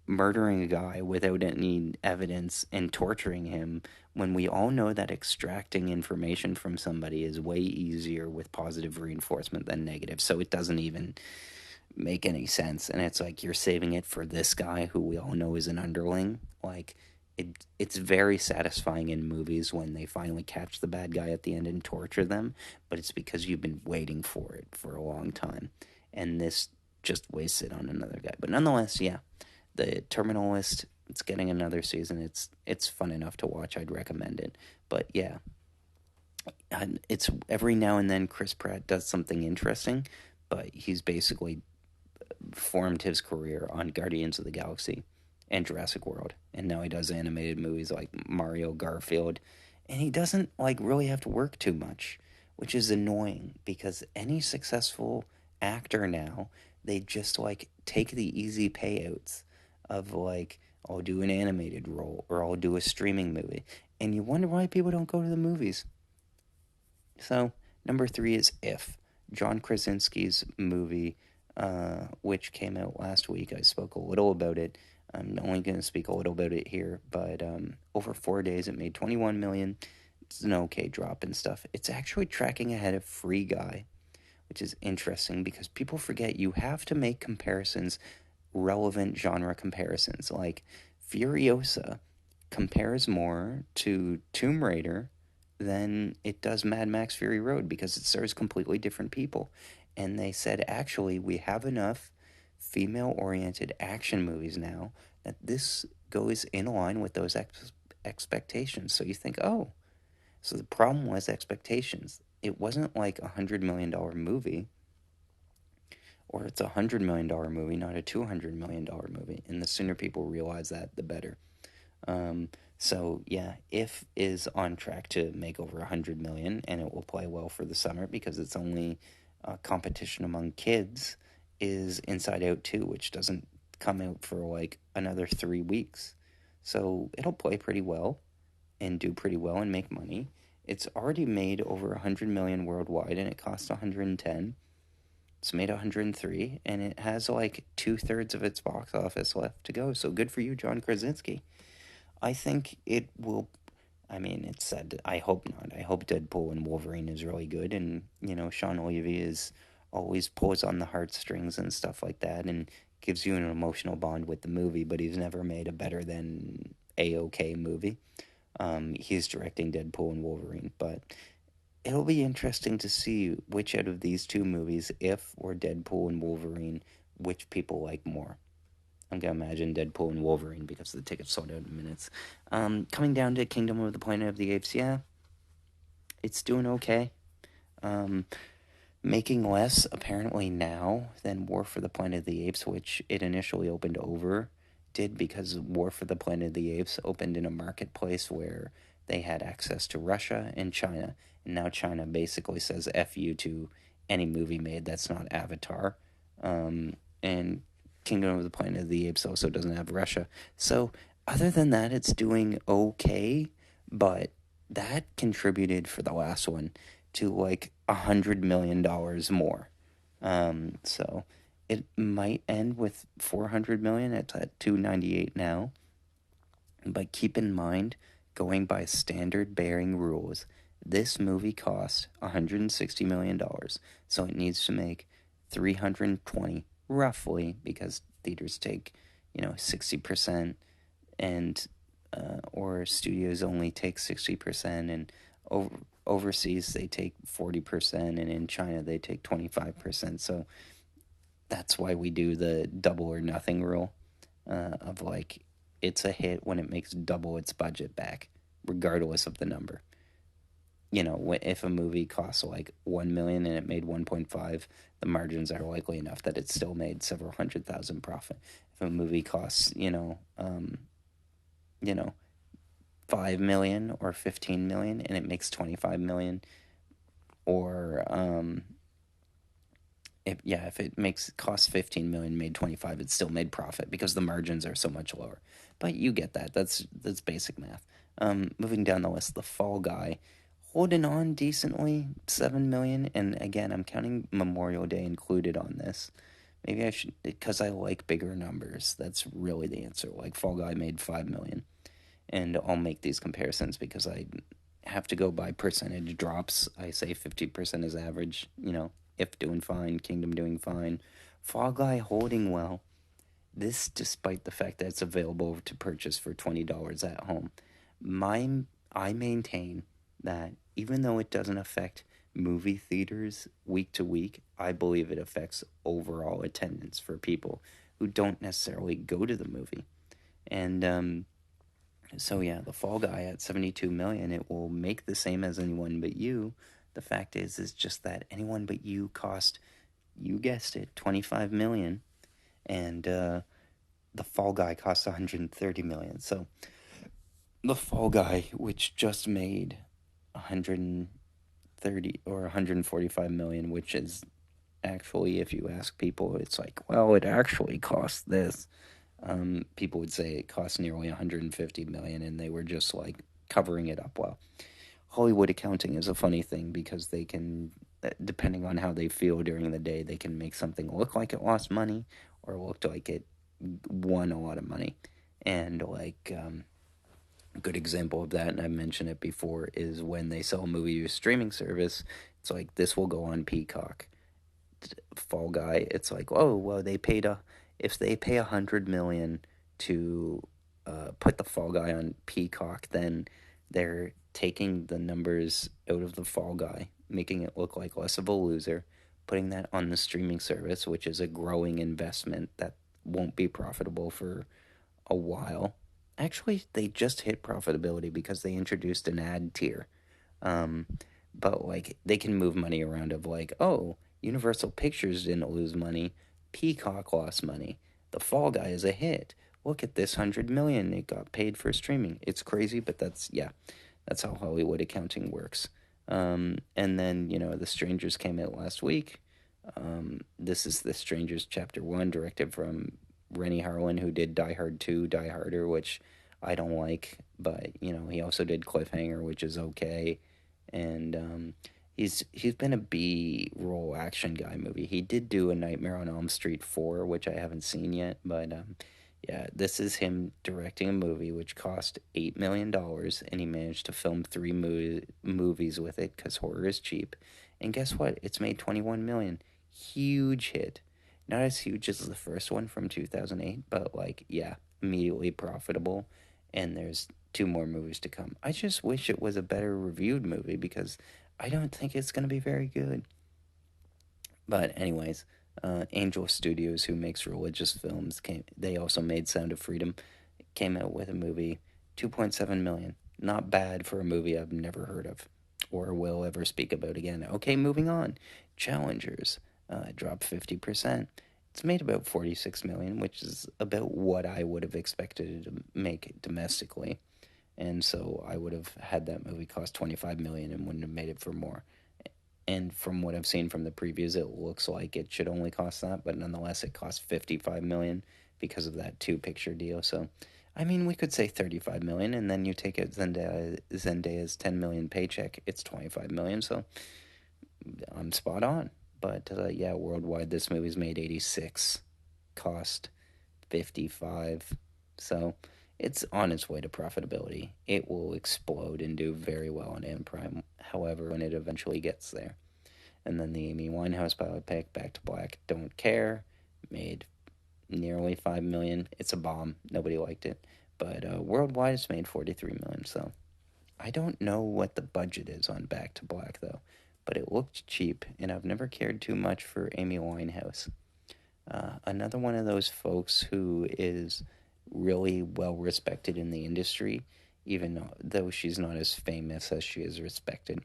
murdering a guy without any evidence and torturing him, when we all know that extracting information from somebody is way easier with positive reinforcement than negative. So it doesn't even make any sense. And it's like, you're saving it for this guy who we all know is an underling. Like, it's very satisfying in movies when they finally catch the bad guy at the end and torture them, but it's because you've been waiting for it for a long time. And this just wastes it on another guy. But nonetheless, yeah, the Terminal List, it's getting another season. It's fun enough to watch. I'd recommend it. But yeah, it's every now and then Chris Pratt does something interesting, but he's basically formed his career on Guardians of the Galaxy and Jurassic World, and now he does animated movies like Mario, Garfield, and he doesn't like really have to work too much, which is annoying because any successful actor now they just like take the easy payouts of like, I'll do an animated role or I'll do a streaming movie. And you wonder why people don't go to the movies. So, number three is If, John Krasinski's movie, which came out last week. I spoke a little about it. I'm only going to speak a little about it here, but over 4 days, it made 21 million. It's an okay drop and stuff. It's actually tracking ahead of Free Guy, which is interesting because people forget you have to make comparisons, relevant genre comparisons. Like Furiosa compares more to Tomb Raider than it does Mad Max Fury Road because it stars completely different people. And they said, actually, we have enough female oriented action movies now that this goes in line with those expectations. So you think, oh, so the problem was expectations. It wasn't like $100 million movie, or it's $100 million movie, not a $200 million movie. And the sooner people realize that, the better. So yeah, If is on track to make over 100 million, and it will play well for the summer because its only competition among kids is Inside Out 2, which doesn't come out for like another 3 weeks. So it'll play pretty well and do pretty well and make money. It's already made over 100 million worldwide, and it cost 110. It's made 103, and it has like 2/3 of its box office left to go. So good for you, John Krasinski. I think it will. I mean, it's said. I hope not. I hope Deadpool and Wolverine is really good, and Sean Levy is always pulls on the heartstrings and stuff like that, and gives you an emotional bond with the movie. But he's never made a better than A-OK movie. He's directing Deadpool and Wolverine, but it'll be interesting to see which out of these two movies, If or Deadpool and Wolverine, which people like more. I'm gonna imagine Deadpool and Wolverine because the tickets sold out in minutes. Coming down to Kingdom of the Planet of the Apes, yeah, it's doing okay. Making less apparently now than War for the Planet of the Apes, which it initially opened over, did because War for the Planet of the Apes opened in a marketplace where they had access to Russia and China, and now China basically says "F you" to any movie made that's not Avatar. And Kingdom of the Planet of the Apes also doesn't have Russia. So, other than that, it's doing okay, but that contributed for the last one to like $100 million more. So it might end with 400 million. It's at 298 now. But keep in mind, going by standard bearing rules, this movie cost $160 million. So it needs to make 320 roughly, because theaters take 60%, and or studios only take 60%, and overseas they take 40%, and in China they take 25%. So that's why we do the double or nothing rule, of like, it's a hit when it makes double its budget back, regardless of the number. If a movie costs like 1 million and it made 1.5, the margins are likely enough that it still made several hundred thousand profit. If a movie costs, you know, 5 million or 15 million and it makes 25 million, or if it costs 15 million, made 25, it still made profit because the margins are so much lower. But you get that. That's basic math. Moving down the list, The Fall Guy, holding on decently, 7 million, and again, I'm counting Memorial Day included on this. Maybe I should, because I like bigger numbers. That's really the answer. Like, Fall Guy made 5 million, and I'll make these comparisons because I have to go by percentage drops. I say 50% is average, If doing fine, Kingdom doing fine, Fall Guy holding well. This despite the fact that it's available to purchase for $20 at home. I maintain that even though it doesn't affect movie theaters week to week, I believe it affects overall attendance for people who don't necessarily go to the movie. And so yeah, The Fall Guy at 72 million, it will make the same as Anyone But You. The fact is just that Anyone But You cost, you guessed it, 25 million, and The Fall Guy cost 130 million. So The Fall Guy, which just made 130 or 145 million, which is Actually, if you ask people, it's like, well, it actually costs this. People would say it cost nearly 150 million, and they were just like covering it up well. Hollywood accounting is a funny thing because they can, depending on how they feel during the day, they can make something look like it lost money or looked like it won a lot of money. And like a good example of that, and I've mentioned it before, is when they sell a movie to a streaming service. It's like this will go on Peacock. Fall Guy. It's like, oh well, they paid a if they pay 100 million to put the Fall Guy on Peacock, then they're taking the numbers out of the Fall Guy, making it look like less of a loser, putting that on the streaming service, which is a growing investment that won't be profitable for a while. Actually, they just hit profitability because they introduced an ad tier. Um, but like they can move money around of like, oh, Universal Pictures didn't lose money, Peacock lost money. The Fall Guy is a hit. Look at this 100 million it got paid for streaming. It's crazy, but that's how Hollywood accounting works. And then The Strangers came out last week. This is The Strangers Chapter One, directed from Rennie Harlan, who did Die Hard 2, Die Harder, which I don't like, but he also did Cliffhanger, which is okay. And he's been a B roll action guy movie. He did do A Nightmare on Elm Street 4, which I haven't seen yet, but yeah, this is him directing a movie which cost $8 million, and he managed to film three movies with it because horror is cheap. And guess what? It's made 21 million. Huge hit. Not as huge as the first one from 2008, but like, yeah, immediately profitable. And there's two more movies to come. I just wish it was a better reviewed movie because I don't think it's going to be very good. But anyways, Angel Studios, who makes religious films, they also made Sound of Freedom, came out with a movie, 2.7 million. Not bad for a movie I've never heard of or will ever speak about again. Okay, moving on. Challengers dropped 50%. It's made about 46 million, which is about what I would have expected to make domestically. And so I would have had that movie cost 25 million and wouldn't have made it for more. And from what I've seen from the previews, it looks like it should only cost that, but nonetheless, it cost 55 million because of that two-picture deal. So, I mean, we could say 35 million, and then you take out Zendaya's 10 million paycheck, it's 25 million. So, I'm spot on. But yeah, worldwide, this movie's made 86, cost 55. So, it's on its way to profitability. It will explode and do very well on Amazon Prime, however, when it eventually gets there. And then the Amy Winehouse biopic, Back to Black, Don't Care, made nearly 5 million. It's a bomb. Nobody liked it. But worldwide, it's made 43 million. So I don't know what the budget is on Back to Black, though. But it looked cheap, and I've never cared too much for Amy Winehouse. Another one of those folks who is really well respected in the industry, even though she's not as famous as she is respected.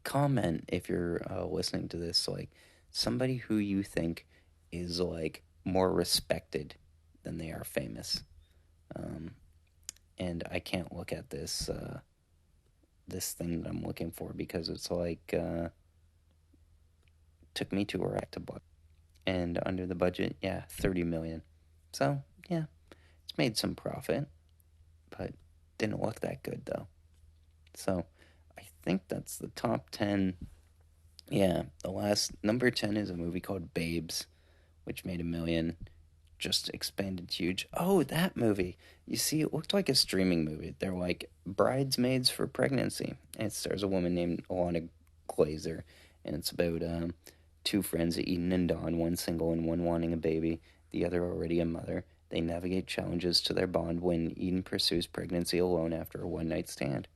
Comment if you're listening to this, like somebody who you think is like more respected than they are famous. And I can't look at this thing that I'm looking for because it's like took me to a to book. And under the budget, yeah, 30 million. So yeah, it's made some profit, but didn't look that good though. So I think that's the top 10. Yeah, the last number 10 is a movie called Babes, which made 1 million. Just expanded huge. Oh, that movie. You see, it looked like a streaming movie. They're like bridesmaids for pregnancy. And it stars a woman named Alana Glazer. And it's about two friends, Eden and Dawn, one single and one wanting a baby, the other already a mother. They navigate challenges to their bond when Eden pursues pregnancy alone after a one night stand.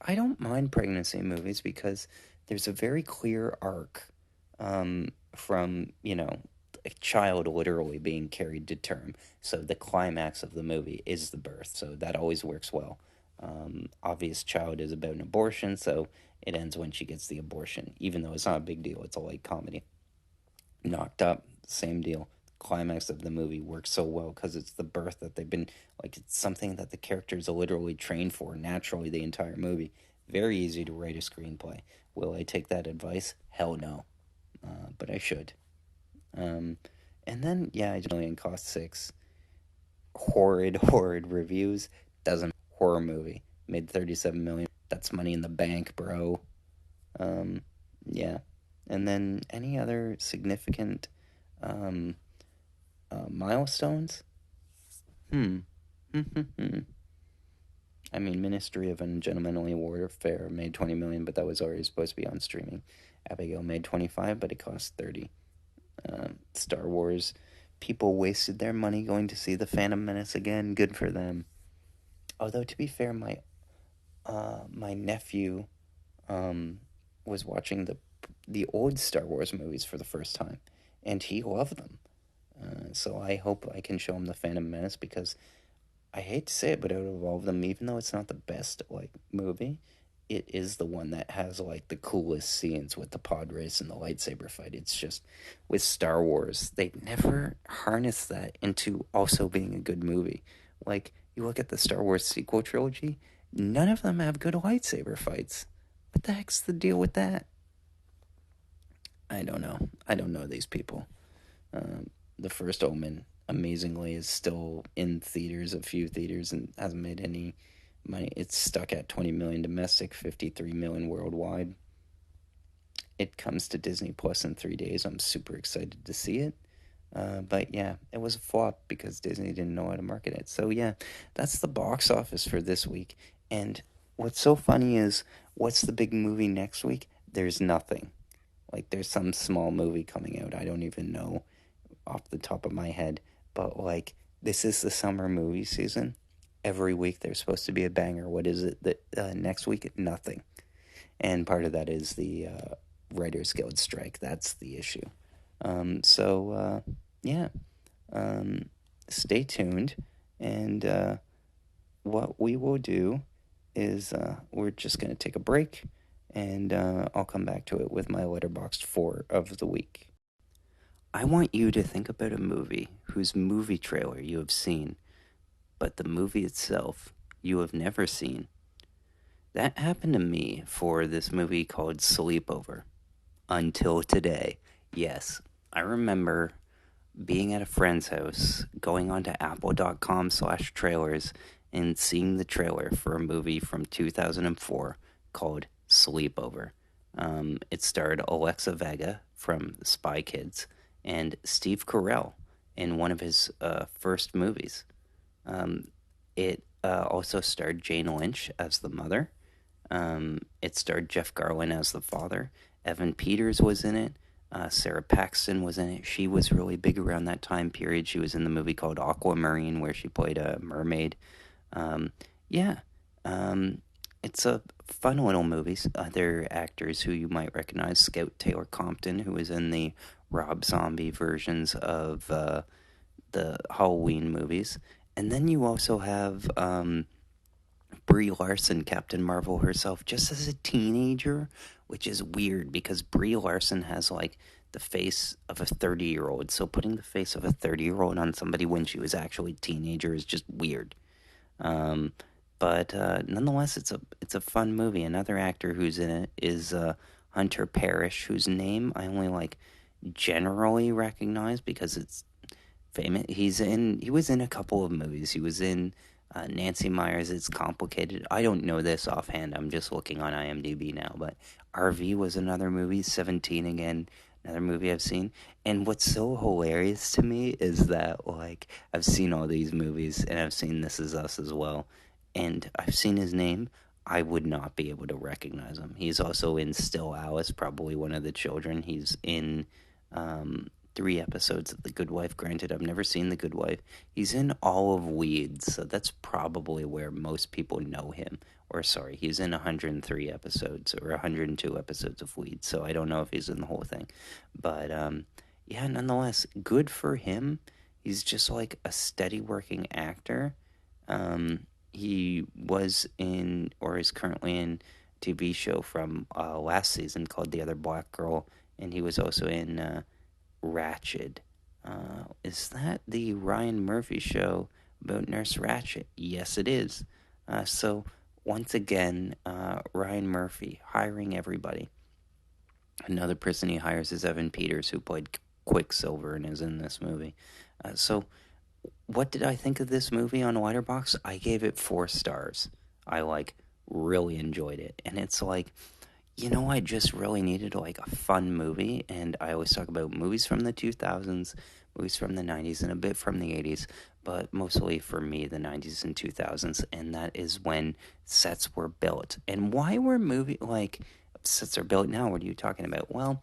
I don't mind pregnancy movies because there's a very clear arc from, a child literally being carried to term. So the climax of the movie is the birth. So that always works well. Obvious Child is about an abortion, so it ends when she gets the abortion, even though it's not a big deal. It's a light comedy. Knocked Up, same deal. Climax of the movie works so well because it's the birth that they've been like. It's something that the characters are literally trained for naturally the entire movie. Very easy to write a screenplay. Will I take that advice? Hell no. but I should. Um, and then, yeah, I just million cost 6. Horrid reviews. Doesn't horror movie made 37 million. That's money in the bank, bro. Um, yeah. And then any other significant um, milestones? Hmm. I mean, Ministry of Ungentlemanly Warfare made 20 million, but that was already supposed to be on streaming. Abigail made 25, but it cost 30. Star Wars, people wasted their money going to see the Phantom Menace again. Good for them. Although to be fair, my nephew was watching the old Star Wars movies for the first time, and he loved them. So I hope I can show him the Phantom Menace, because I hate to say it, but out of all of them, even though it's not the best movie, it is the one that has the coolest scenes with the pod race and the lightsaber fight. It's just, with Star Wars, they never harness that into also being a good movie. You look at the Star Wars sequel trilogy, none of them have good lightsaber fights. What the heck's the deal with that? I don't know. I don't know these people. The First Omen, amazingly, is still in theaters, a few theaters, and hasn't made any money. It's stuck at 20 million domestic, 53 million worldwide. It comes to Disney Plus in 3 days. I'm super excited to see it. But yeah, it was a flop because Disney didn't know how to market it. So yeah, that's the box office for this week. And what's so funny is, what's the big movie next week? There's nothing. There's some small movie coming out. I don't even know off the top of my head. But this is the summer movie season. Every week there's supposed to be a banger. What is it that next week? Nothing. And part of that is the Writers Guild strike. That's the issue. Yeah. Stay tuned. And what we will do is we're just going to take a break, and I'll come back to it with my Letterboxd 4 of the week. I want you to think about a movie whose movie trailer you have seen, but the movie itself you have never seen. That happened to me for this movie called Sleepover. Until today. Yes, I remember being at a friend's house, going onto apple.com/trailers, and seeing the trailer for a movie from 2004 called Sleepover. It starred Alexa Vega from Spy Kids and Steve Carell in one of his first movies. It also starred Jane Lynch as the mother. It starred Jeff Garlin as the father. Evan Peters was in it. Sarah Paxton was in it. She was really big around that time period. She was in the movie called Aquamarine, where she played a mermaid. Yeah, it's a fun little movie. Other actors who you might recognize: Scout Taylor Compton, who was in the Rob Zombie versions of the Halloween movies. And then you also have Brie Larson, Captain Marvel herself, just as a teenager, which is weird because Brie Larson has the face of a 30-year-old. So putting the face of a 30-year-old on somebody when she was actually a teenager is just weird. But nonetheless, it's a fun movie. Another actor who's in it is Hunter Parrish, whose name I only generally recognize because it's famous. He was in a couple of movies. He was in Nancy Meyers' It's Complicated. I don't know this offhand. I'm just looking on IMDb now. But RV was another movie. 17 again, another movie I've seen. And what's so hilarious to me is that I've seen all these movies, and I've seen This Is Us as well, and I've seen his name. I would not be able to recognize him. He's also in Still Alice, probably one of the children. He's in 3 episodes of The Good Wife. Granted, I've never seen The Good Wife. He's in all of Weeds, so that's probably where most people know him. Or sorry, he's in 103 episodes or 102 episodes of Weeds, so I don't know if he's in the whole thing. But yeah, nonetheless, good for him. He's just a steady working actor. He was in, or is currently in, a TV show from last season called The Other Black Girl, and he was also in Ratched. Is that the Ryan Murphy show about Nurse Ratched? Yes, it is. So, once again, Ryan Murphy hiring everybody. Another person he hires is Evan Peters, who played Quicksilver and is in this movie. So, what did I think of this movie on Letterboxd? I gave it 4 stars. I really enjoyed it, and it's I just really needed a fun movie, and I always talk about movies from the 2000s, movies from the 90s, and a bit from the 80s, but mostly for me, the 90s and 2000s, and that is when sets were built. And why were sets are built now? What are you talking about? Well,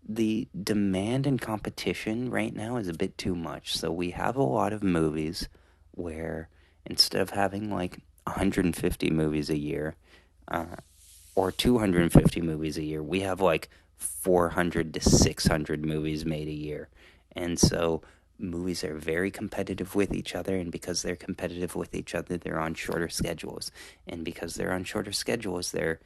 the demand and competition right now is a bit too much. So we have a lot of movies where instead of having 150 movies a year, or 250 movies a year, we have 400 to 600 movies made a year. And so movies are very competitive with each other, and because they're competitive with each other, they're on shorter schedules. And because they're on shorter schedules, they're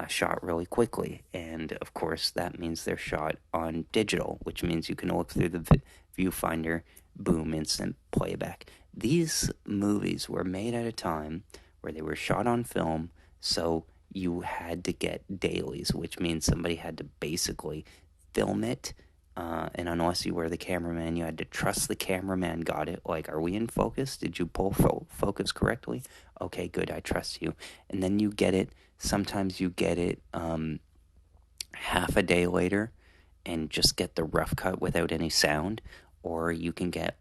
shot really quickly. And of course, that means they're shot on digital, which means you can look through the viewfinder, boom, instant playback. These movies were made at a time where they were shot on film, so you had to get dailies, which means somebody had to basically film it. And unless you were the cameraman, you had to trust the cameraman got it. Are we in focus? Did you pull focus correctly? Okay, good, I trust you. And then you get it. Sometimes you get it half a day later and just get the rough cut without any sound. Or you can get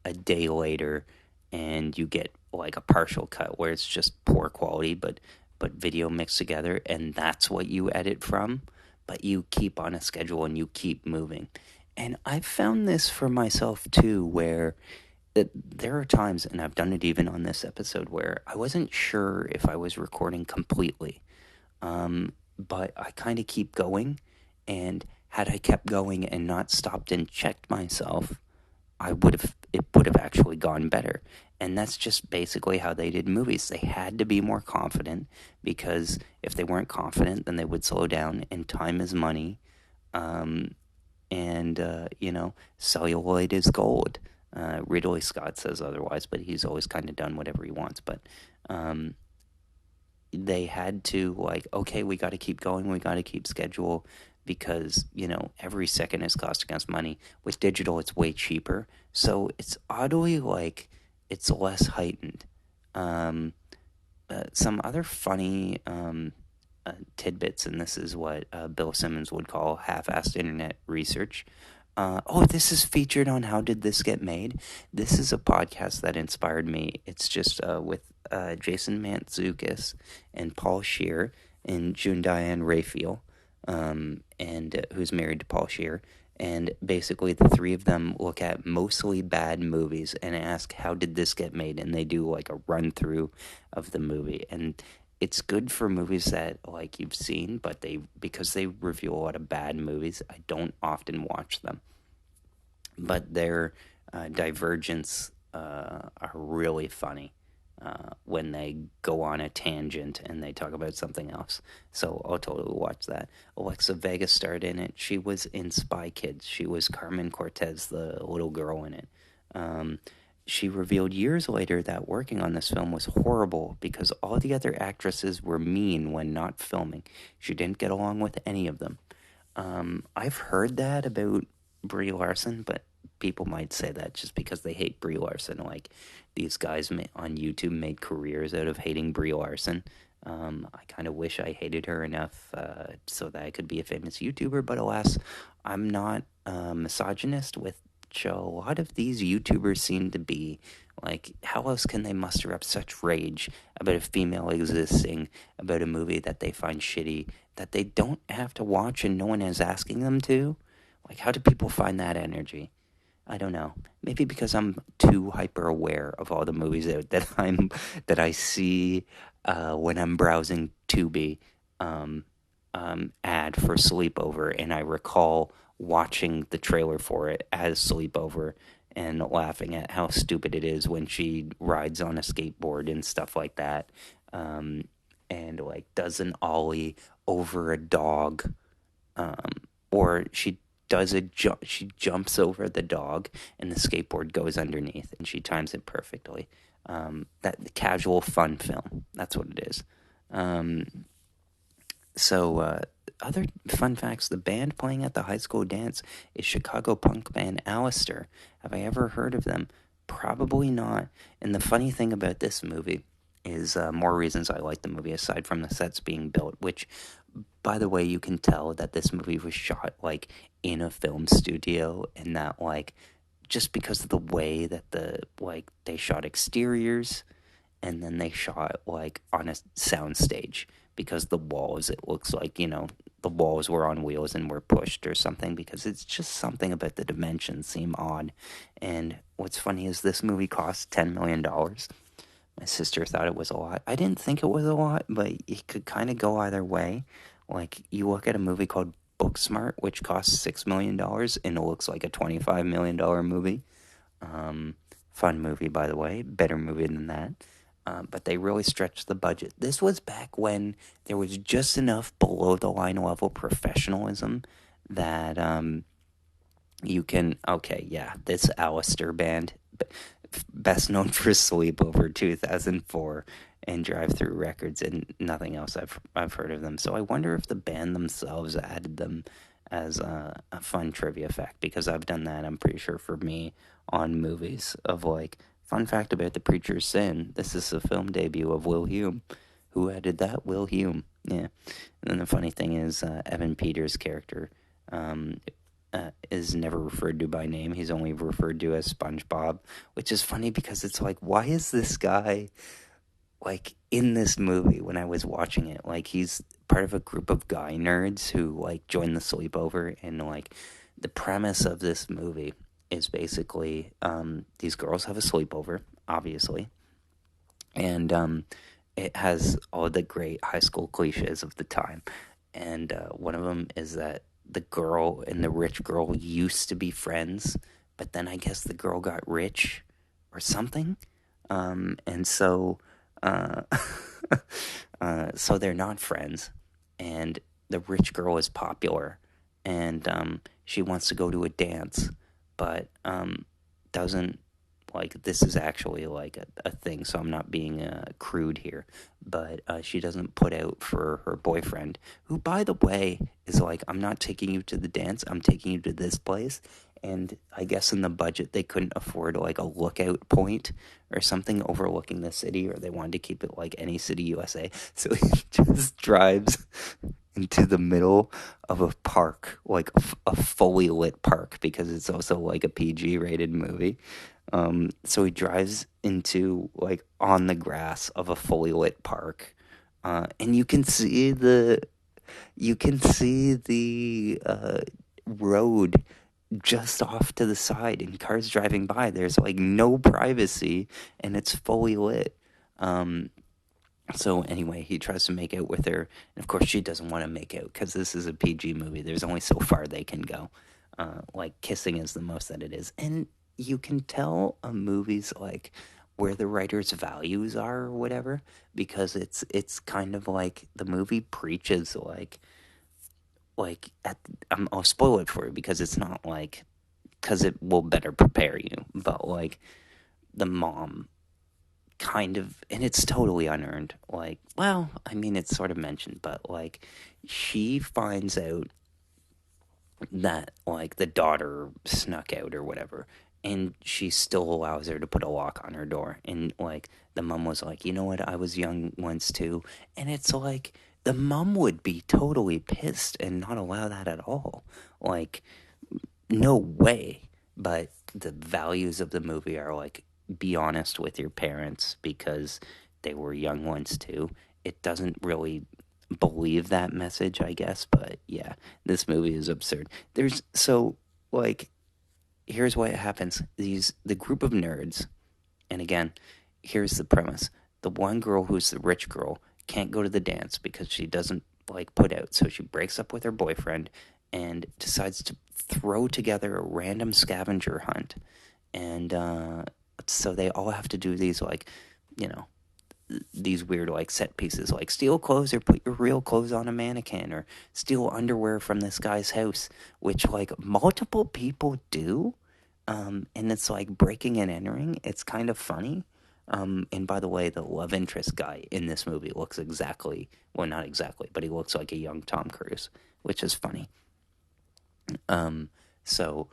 a day later and you get a partial cut where it's just poor quality but video mixed together, and that's what you edit from, but you keep on a schedule and you keep moving. And I've found this for myself too, where there are times, and I've done it even on this episode, where I wasn't sure if I was recording completely, but I kind of keep going, and had I kept going and not stopped and checked myself, it would have actually gone better. And that's just basically how they did movies. They had to be more confident, because if they weren't confident, then they would slow down, and time is money. Celluloid is gold. Ridley Scott says otherwise, but he's always kind of done whatever he wants. But they had to, okay, we got to keep going, we got to keep schedule, because every second is costing us money. With digital, it's way cheaper, so it's oddly it's less heightened. Some other funny tidbits, and this is what Bill Simmons would call half-assed internet research. This is featured on How Did This Get Made? This is a podcast that inspired me. It's just with Jason Mantzoukas and Paul Scheer and June Diane Raphael, and who's married to Paul Scheer. And basically, the three of them look at mostly bad movies and ask, how did this get made? And they do a run through of the movie. And it's good for movies that you've seen, but because they review a lot of bad movies, I don't often watch them. But their divergence are really funny when they go on a tangent and they talk about something else. So I'll totally watch that. Alexa Vega starred in it. She was in Spy Kids. She was Carmen Cortez, the little girl in it. She revealed years later that working on this film was horrible because all the other actresses were mean when not filming. She didn't get along with any of them. I've heard that about Brie Larson, but people might say that just because they hate Brie Larson. These guys on YouTube made careers out of hating Brie Larson. I kind of wish I hated her enough so that I could be a famous YouTuber, but alas, I'm not a misogynist, which a lot of these YouTubers seem to be. How else can they muster up such rage about a female existing, about a movie that they find shitty, that they don't have to watch and no one is asking them to? How do people find that energy? I don't know. Maybe because I'm too hyper aware of all the movies that I see when I'm browsing Tubi ad for Sleepover, and I recall watching the trailer for it as Sleepover and laughing at how stupid it is when she rides on a skateboard and stuff like that, and does an ollie over a dog, or she jumps over the dog and the skateboard goes underneath, and she times it perfectly. That casual fun film, that's what it is. So other fun facts, the band playing at the high school dance is Chicago punk band Alistair. Have I ever heard of them? Probably not. And the funny thing about this movie is more reasons I like the movie aside from the sets being built, which, by the way, you can tell that this movie was shot like in a film studio, and that like just because of the way that they shot exteriors, and then they shot like on a sound stage, because the walls, it looks like, the walls were on wheels and were pushed or something, because it's just something about the dimensions seem odd. And what's funny is this movie cost $10 million. My sister thought it was a lot. I didn't think it was a lot, but it could kind of go either way. Like, you look at a movie called Booksmart, which costs $6 million, and it looks like a $25 million movie. Fun movie, by the way. Better movie than that. But they really stretched the budget. This was back when there was just enough below the line level professionalism that you can. Okay, yeah, this Alistair band, best known for Sleepover 2004 and Drive Through Records, and nothing else I've heard of them. So I wonder if the band themselves added them as a fun trivia fact, because I've done that, I'm pretty sure, for me on movies, of like, fun fact about The Preacher's Sin, this is the film debut of Will Hume. Who added that? Will Hume. Yeah. And then the funny thing is, Evan Peters' character is never referred to by name. He's only referred to as SpongeBob, which is funny because it's like, why is this guy like in this movie when I was watching it? Like, he's part of a group of guy nerds who like join the sleepover, and like the premise of this movie is basically these girls have a sleepover, obviously, and it has all the great high school cliches of the time. And one of them is that the girl and the rich girl used to be friends, but then I guess the girl got rich or something. And so, uh, so they're not friends. And the rich girl is popular, and she wants to go to a dance, but doesn't, like, this is actually like a thing, so I'm not being crude here, but she doesn't put out for her boyfriend, who, by the way, is like, I'm not taking you to the dance, I'm taking you to this place. And I guess in the budget they couldn't afford like a lookout point or something overlooking the city, or they wanted to keep it like any city USA, so he just drives into the middle of a park, like a fully lit park, because it's also like a PG rated movie. So he drives into like on the grass of a fully lit park, and you can see the road just off to the side, and cars driving by. There's like no privacy, and it's fully lit. So anyway, he tries to make out with her, and of course she doesn't want to make out, because this is a PG movie. There's only so far they can go. Like, kissing is the most that it is. And you can tell a movie's like where the writer's values are or whatever, because it's kind of like the movie preaches like I'll spoil it for you, because it's not like, because it will better prepare you, but like the mom kind of, and it's totally unearned, like, well, I mean, it's sort of mentioned, but like she finds out that like the daughter snuck out or whatever, and she still allows her to put a lock on her door. And like the mom was like, you know what, I was young once too. And it's like the mom would be totally pissed and not allow that at all. Like, no way. But the values of the movie are like, be honest with your parents, because they were young once too. It doesn't really believe that message, I guess, but yeah, this movie is absurd. Like, here's what happens. The group of nerds, and again, here's the premise. The one girl who's the rich girl can't go to the dance because she doesn't like put out, so she breaks up with her boyfriend and decides to throw together a random scavenger hunt. And so they all have to do these, like, you know, these weird like set pieces, like steal clothes or put your real clothes on a mannequin, or steal underwear from this guy's house, which like multiple people do. And it's like breaking and entering. It's kind of funny. And by the way, the love interest guy in this movie looks exactly, well, not exactly, but he looks like a young Tom Cruise, which is funny. So,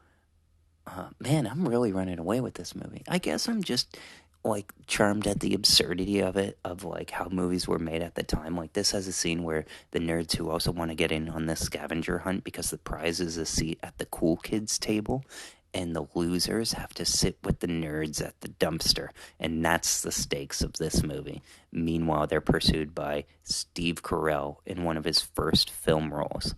man, I'm really running away with this movie. I guess I'm just like charmed at the absurdity of it, of like how movies were made at the time. Like this has a scene where the nerds who also want to get in on this scavenger hunt because the prize is a seat at the cool kids table, and the losers have to sit with the nerds at the dumpster, and that's the stakes of this movie. Meanwhile, they're pursued by Steve Carell in one of his first film roles.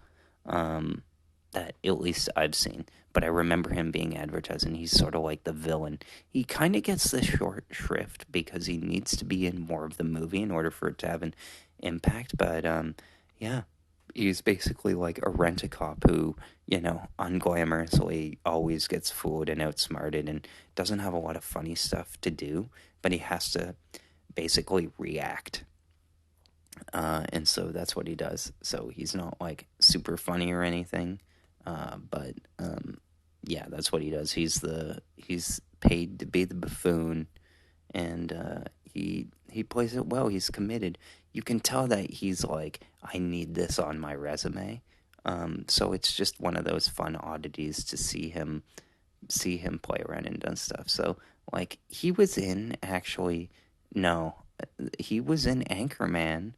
That at least I've seen. But I remember him being advertised, and he's sort of like the villain. He kind of gets the short shrift because he needs to be in more of the movie in order for it to have an impact. But yeah, he's basically like a rent-a-cop who, unglamorously always gets fooled and outsmarted and doesn't have a lot of funny stuff to do, but he has to basically react. And so that's what he does. So he's not like super funny or anything, but yeah, that's what he does. He's paid to be the buffoon, and he plays it well. He's committed. You can tell that he's like, I need this on my resume. So it's just one of those fun oddities to see him play around and done stuff. So like he was in actually no, he was in Anchorman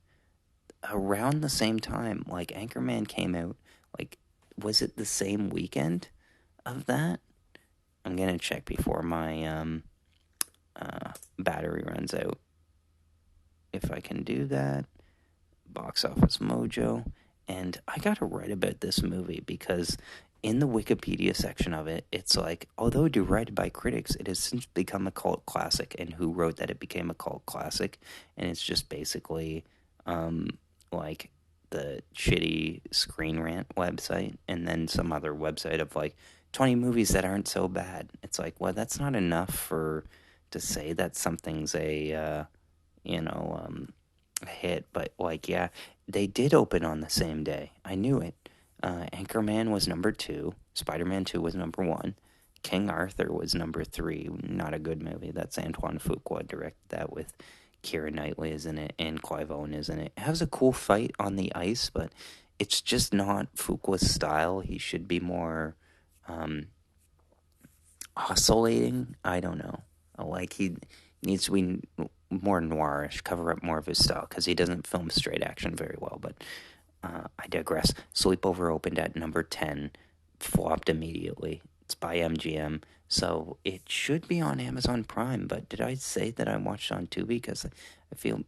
around the same time. Like Anchorman came out, like was it the same weekend of that? I'm gonna check before my battery runs out. If I can do that, Box Office Mojo, and I gotta write about this movie because in the Wikipedia section of it, it's like, although derided by critics, it has since become a cult classic. And who wrote that it became a cult classic? And it's just basically like the shitty Screen Rant website, and then some other website of like 20 movies that aren't so bad. It's like, well, that's not enough to say that something's you know, a hit. But like, yeah, they did open on the same day. I knew it. Anchorman was number 2. Spider-Man 2 was number 1. King Arthur was number 3. Not a good movie. That's Antoine Fuqua directed that with Keira Knightley is in it and Clive Owen is in it. It has a cool fight on the ice, but it's just not Fuqua's style. He should be more oscillating. I don't know. Like he needs to be more noirish, cover up more of his style because he doesn't film straight action very well. But I digress. Sleepover opened at number 10, flopped immediately. It's by MGM, so it should be on Amazon Prime. But did I say that I watched it on Tubi? Because I feel,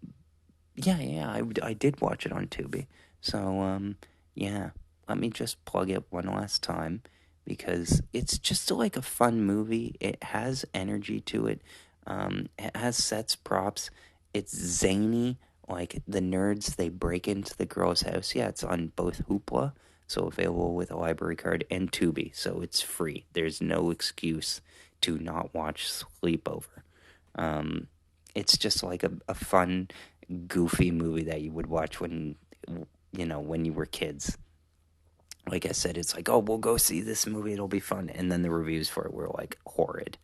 yeah, I did watch it on Tubi. So yeah, let me just plug it one last time because it's just like a fun movie. It has energy to it. It has sets, props. It's zany. Like the nerds, they break into the girl's house. Yeah, it's on both Hoopla, so available with a library card, and Tubi, so it's free. There's no excuse to not watch Sleepover. It's just like a fun, goofy movie that you would watch when you were kids. Like I said, it's like, oh, we'll go see this movie, it'll be fun, and then the reviews for it were like horrid.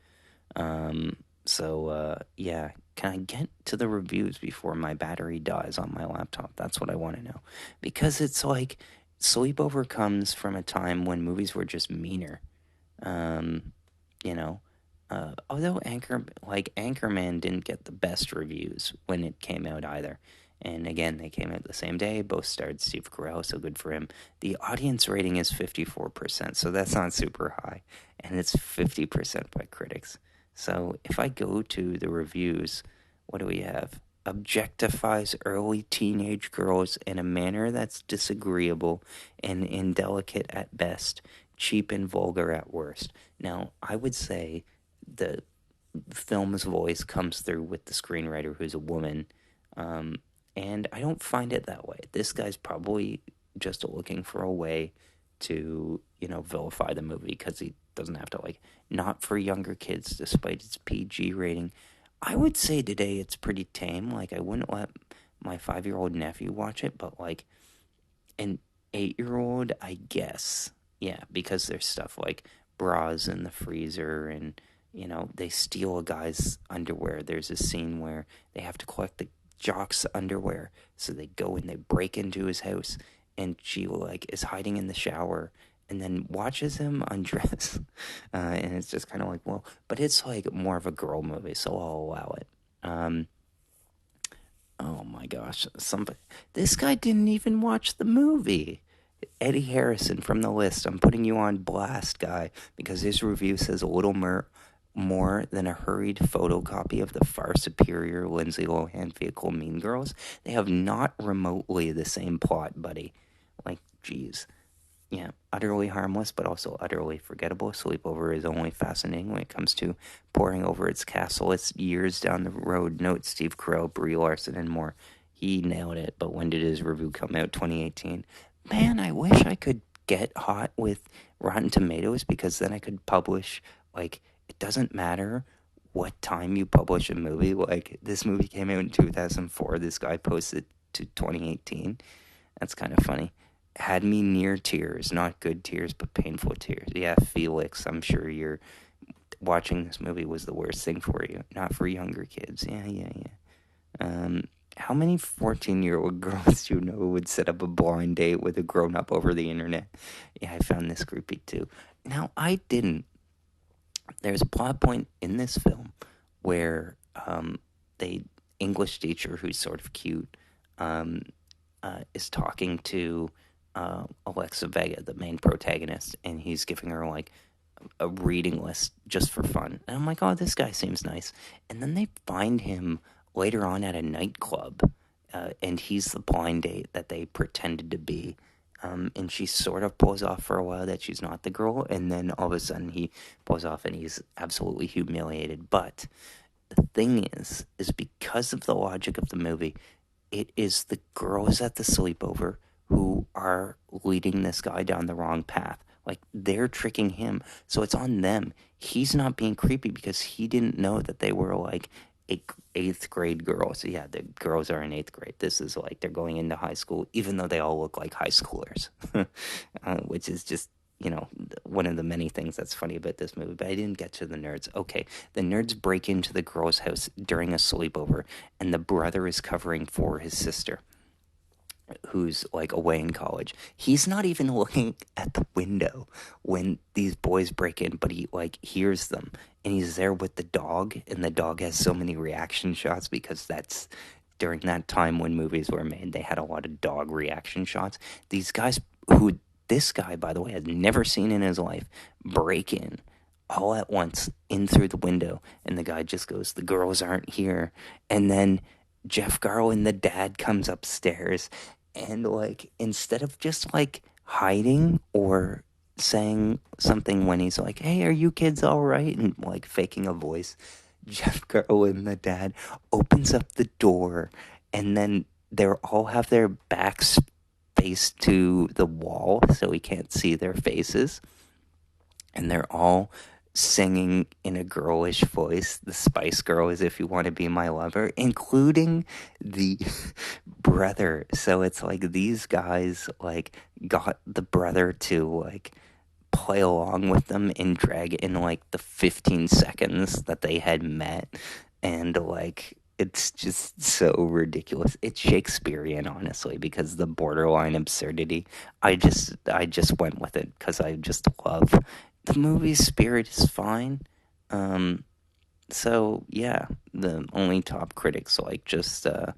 So yeah, can I get to the reviews before my battery dies on my laptop? That's what I want to know. Because it's like Sleepover comes from a time when movies were just meaner. Um, you know, although Anchorman didn't get the best reviews when it came out either. And again, they came out the same day. Both starred Steve Carell, so good for him. The audience rating is 54%, so that's not super high. And it's 50% by critics. So if I go to the reviews, what do we have? Objectifies early teenage girls in a manner that's disagreeable and indelicate at best, cheap and vulgar at worst. Now, I would say the film's voice comes through with the screenwriter, who's a woman, and I don't find it that way. This guy's probably just looking for a way to, vilify the movie because he doesn't have to, not for younger kids despite its PG rating. I would say today it's pretty tame. Like, I wouldn't let my 5-year-old nephew watch it, but, an 8-year-old, I guess. Yeah, because there's stuff like bras in the freezer and they steal a guy's underwear. There's a scene where they have to collect the jock's underwear, so they go and they break into his house, and she is hiding in the shower and then watches him undress. And it's just kind of like, well, but it's more of a girl movie, so I'll allow it. Oh my gosh, this guy didn't even watch the movie. Eddie Harrison from the list. I'm putting you on blast, guy, because his review says a little more than a hurried photocopy of the far superior Lindsay Lohan vehicle Mean Girls. They have not remotely the same plot, buddy. Geez. Yeah, utterly harmless, but also utterly forgettable. Sleepover is only fascinating when it comes to poring over its castle. It's years down the road. Note Steve Carell, Brie Larson, and more. He nailed it, but when did his review come out? 2018. Man, I wish I could get hot with Rotten Tomatoes, because then I could publish, it doesn't matter what time you publish a movie. This movie came out in 2004. This guy posted to 2018. That's kind of funny. Had me near tears, not good tears, but painful tears. Yeah, Felix, I'm sure you're watching this movie was the worst thing for you, not for younger kids. Yeah. How many 14-year-old girls do you know would set up a blind date with a grown-up over the internet? Yeah, I found this creepy too. Now, I didn't. There's a plot point in this film where the English teacher, who's sort of cute, is talking to Alexa Vega, the main protagonist, and he's giving her a reading list just for fun. And I'm like, oh, this guy seems nice. And then they find him later on at a nightclub, and he's the blind date that they pretended to be. And she sort of pulls off for a while that she's not the girl, and then all of a sudden he pulls off and he's absolutely humiliated. But the thing is because of the logic of the movie, it is the girls at the sleepover who are leading this guy down the wrong path. They're tricking him, so it's on them. He's not being creepy because he didn't know that they were eighth grade girls. Yeah, the girls are in eighth grade. This is they're going into high school, even though they all look like high schoolers, which is just one of the many things that's funny about this movie. But I didn't get to the nerds. Okay, the nerds break into the girl's house during a sleepover, and the brother is covering for his sister, who's away in college. He's not even looking at the window when these boys break in, but he hears them, and he's there with the dog, and the dog has so many reaction shots because that's during that time when movies were made. They had a lot of dog reaction shots. These guys, who this guy, by the way, has never seen in his life, break in all at once in through the window, and the guy just goes, the girls aren't here. And then Jeff Garlin, the dad, comes upstairs, and instead of just hiding or saying something when he's hey, are you kids all right, and faking a voice, Jeff Garlin, the dad, opens up the door, and then they all have their backs faced to the wall so he can't see their faces, and they're all singing in a girlish voice, the Spice Girls, If You Want to Be My Lover, including the brother. So it's these guys got the brother to play along with them and drag in the 15 seconds that they had met, and it's just so ridiculous. It's Shakespearean, honestly, because the borderline absurdity. I just went with it because I just love the movie's spirit is fine. So yeah, the only top critics just had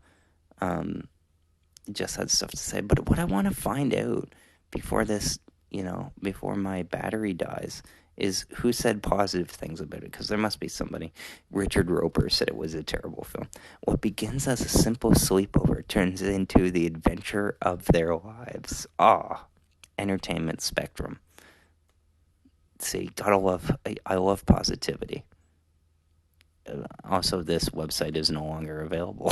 stuff to say. But what I want to find out before this, before my battery dies, is who said positive things about it, because there must be somebody. Richard Roper said it was a terrible film. What begins as a simple sleepover turns into the adventure of their lives. Entertainment spectrum. See, gotta love, I love positivity. Also, this website is no longer available.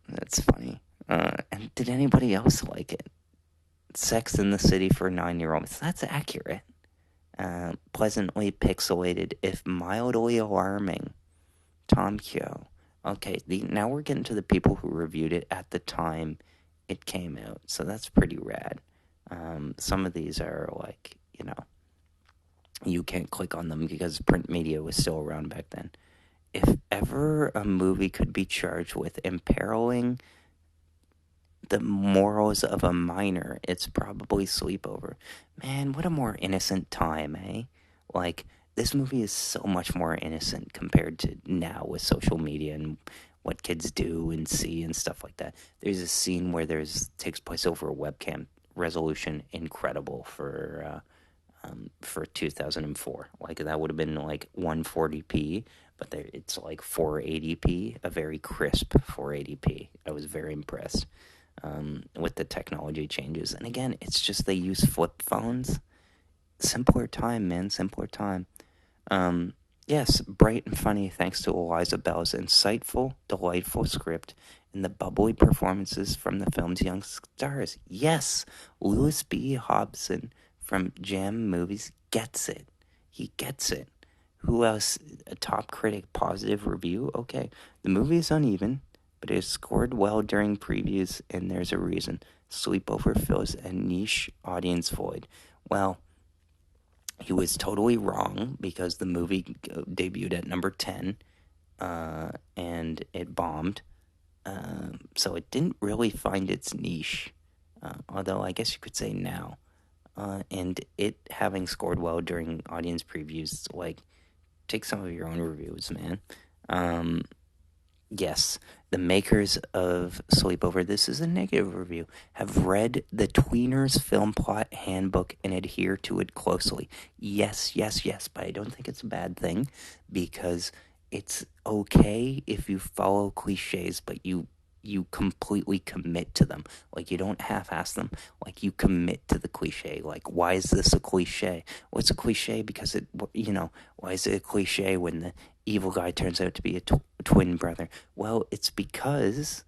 That's funny. And did anybody else like it? Sex in the City for 9-year-olds. That's accurate. Pleasantly pixelated, if mildly alarming. Tom Kyo. Okay, now we're getting to the people who reviewed it at the time it came out, so that's pretty rad. Some of these are you can't click on them because print media was still around back then. If ever a movie could be charged with imperiling the morals of a minor, it's probably Sleepover. Man, what a more innocent time, eh? Like, this movie is so much more innocent compared to now with social media and what kids do and see and stuff like that. There's a scene where takes place over a webcam resolution, incredible for 2004. Like, that would have been like 140p, but it's like 480p, a very crisp 480p. I was very impressed with the technology changes. And again, it's just they use flip phones. Simpler time, man, simpler time. Yes, bright and funny thanks to Eliza Bell's insightful, delightful script and the bubbly performances from the film's young stars. Yes, Louis B. Hobson from Jam Movies gets it. He gets it. Who else? A top critic, positive review? Okay. The movie is uneven, but it is scored well during previews, and there's a reason. Sleepover fills a niche audience void. Well, he was totally wrong because the movie debuted at number 10 and it bombed. So it didn't really find its niche, although I guess you could say now. And it having scored well during audience previews, like, take some of your own reviews, man. Yes, the makers of Sleepover, this is a negative review, have read the Tweeners Film Plot Handbook and adhere to it closely. Yes, yes, yes, but I don't think it's a bad thing because it's okay if you follow cliches, but you completely commit to them. Like, you don't half-ass them. Like, you commit to the cliche. Like, why is this a cliche? Well, it's a cliche because why is it a cliche when the evil guy turns out to be a twin brother? Well, it's because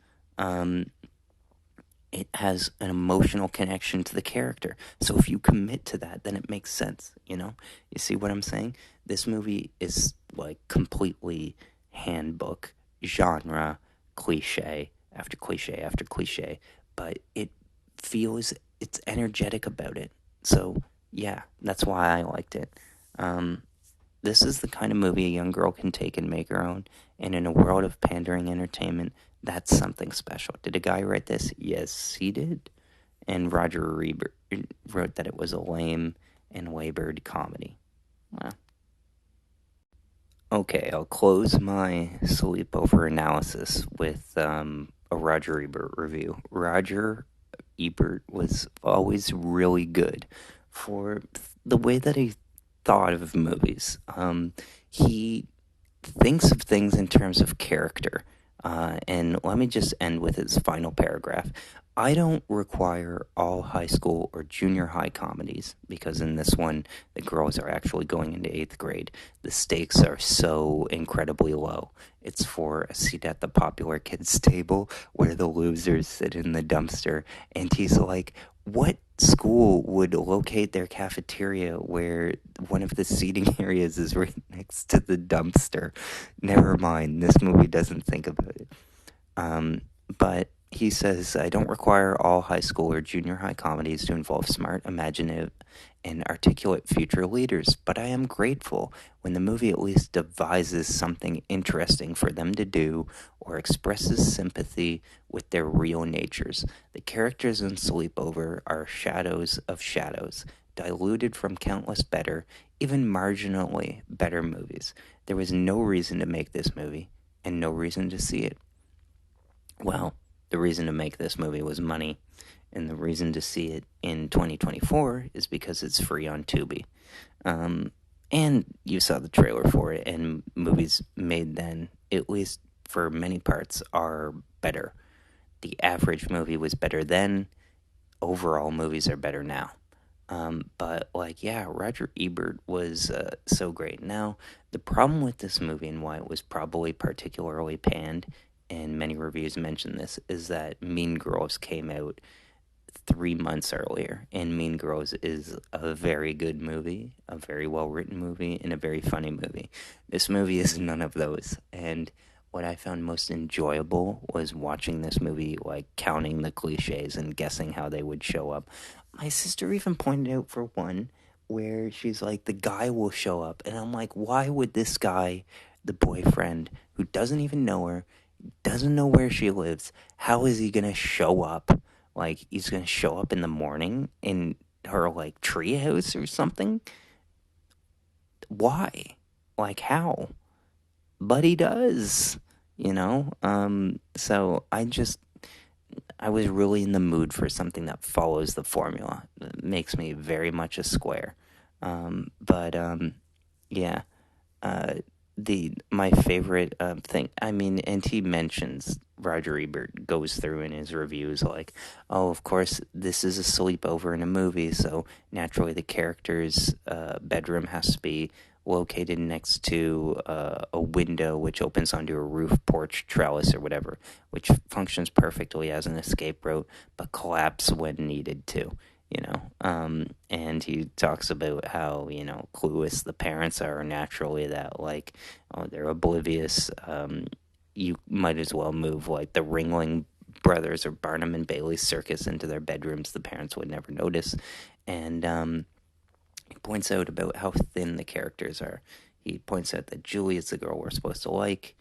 it has an emotional connection to the character. So if you commit to that, then it makes sense, You see what I'm saying? This movie is, like, completely handbook, genre, cliche after cliche after cliche, but it's energetic about it. So, yeah, that's why I liked it. This is the kind of movie a young girl can take and make her own, and in a world of pandering entertainment, that's something special. Did a guy write this? Yes, he did. And Roger Ebert wrote that it was a lame and labored comedy. Wow. Okay, I'll close my Sleepover analysis with a Roger Ebert review. Roger Ebert was always really good for the way that he thought of movies. He thinks of things in terms of character. And let me just end with his final paragraph. I don't require all high school or junior high comedies because in this one, the girls are actually going into 8th grade. The stakes are so incredibly low. It's for a seat at the popular kids' table where the losers sit in the dumpster. And he's like, what school would locate their cafeteria where one of the seating areas is right next to the dumpster? Never mind, this movie doesn't think about it. But he says, I don't require all high school or junior high comedies to involve smart, imaginative, and articulate future leaders, but I am grateful when the movie at least devises something interesting for them to do or expresses sympathy with their real natures. The characters in Sleepover are shadows of shadows, diluted from countless better, even marginally better movies. There was no reason to make this movie, and no reason to see it. Well, the reason to make this movie was money, and the reason to see it in 2024 is because it's free on Tubi. And you saw the trailer for it, and movies made then, at least for many parts, are better. The average movie was better then. Overall, movies are better now. But, Roger Ebert was so great. Now, the problem with this movie and why it was probably particularly panned, and many reviews mention this, is that Mean Girls came out 3 months earlier, and Mean Girls is a very good movie, a very well-written movie, and a very funny movie. This movie is none of those, and what I found most enjoyable was watching this movie, like, counting the cliches and guessing how they would show up. My sister even pointed out, for one, where she's like, the guy will show up. And I'm like, why would this guy, the boyfriend, who doesn't even know her, doesn't know where she lives, how is he going to show up? Like, he's going to show up in the morning in her, like, treehouse or something? Why? Like, how? But he does, you know? So I was really in the mood for something that follows the formula. It makes me very much a square. But yeah. My favorite thing, I mean, and he mentions, Roger Ebert goes through in his reviews like, oh, of course, this is a sleepover in a movie, so naturally the character's bedroom has to be located next to a window which opens onto a roof, porch, trellis, or whatever, which functions perfectly as an escape route, but collapse when needed to. And he talks about how, clueless the parents are naturally, that, like, they're oblivious. You might as well move, like, the Ringling Brothers or Barnum and Bailey Circus into their bedrooms. The parents would never notice. And he points out about how thin the characters are. He points out that Julie is the girl we're supposed to like,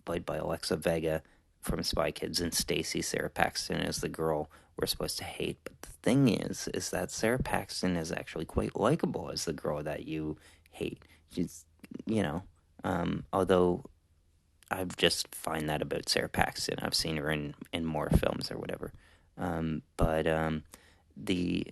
played by Alexa Vega from Spy Kids, and Stacy Sarah Paxton is the girl we're supposed to hate. But the thing is that Sarah Paxton is actually quite likable as the girl that you hate. She's, although I've just find that about Sarah Paxton. I've seen her in more films or whatever. But the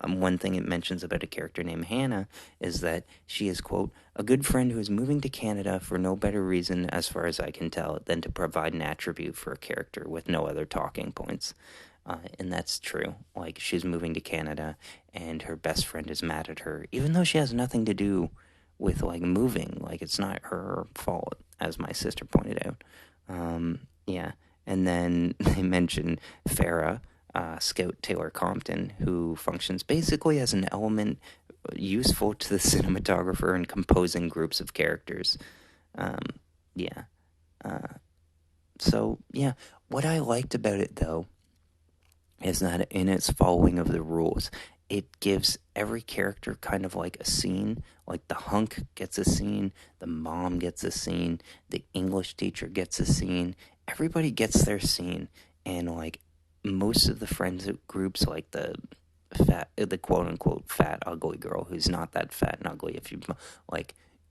one thing it mentions about a character named Hannah is that she is, quote, a good friend who is moving to Canada for no better reason, as far as I can tell, than to provide an attribute for a character with no other talking points. And that's true. Like, she's moving to Canada, and her best friend is mad at her, even though she has nothing to do with, like, moving. Like, it's not her fault, as my sister pointed out. Yeah. And then they mention Farah, Scout Taylor Compton, who functions basically as an element useful to the cinematographer in composing groups of characters. Yeah. So, yeah. What I liked about it, though, is that in its following of the rules, it gives every character kind of like a scene. Like, the hunk gets a scene, the mom gets a scene, the English teacher gets a scene. Everybody gets their scene, and, like, most of the friends groups, like the quote-unquote fat ugly girl who's not that fat and ugly.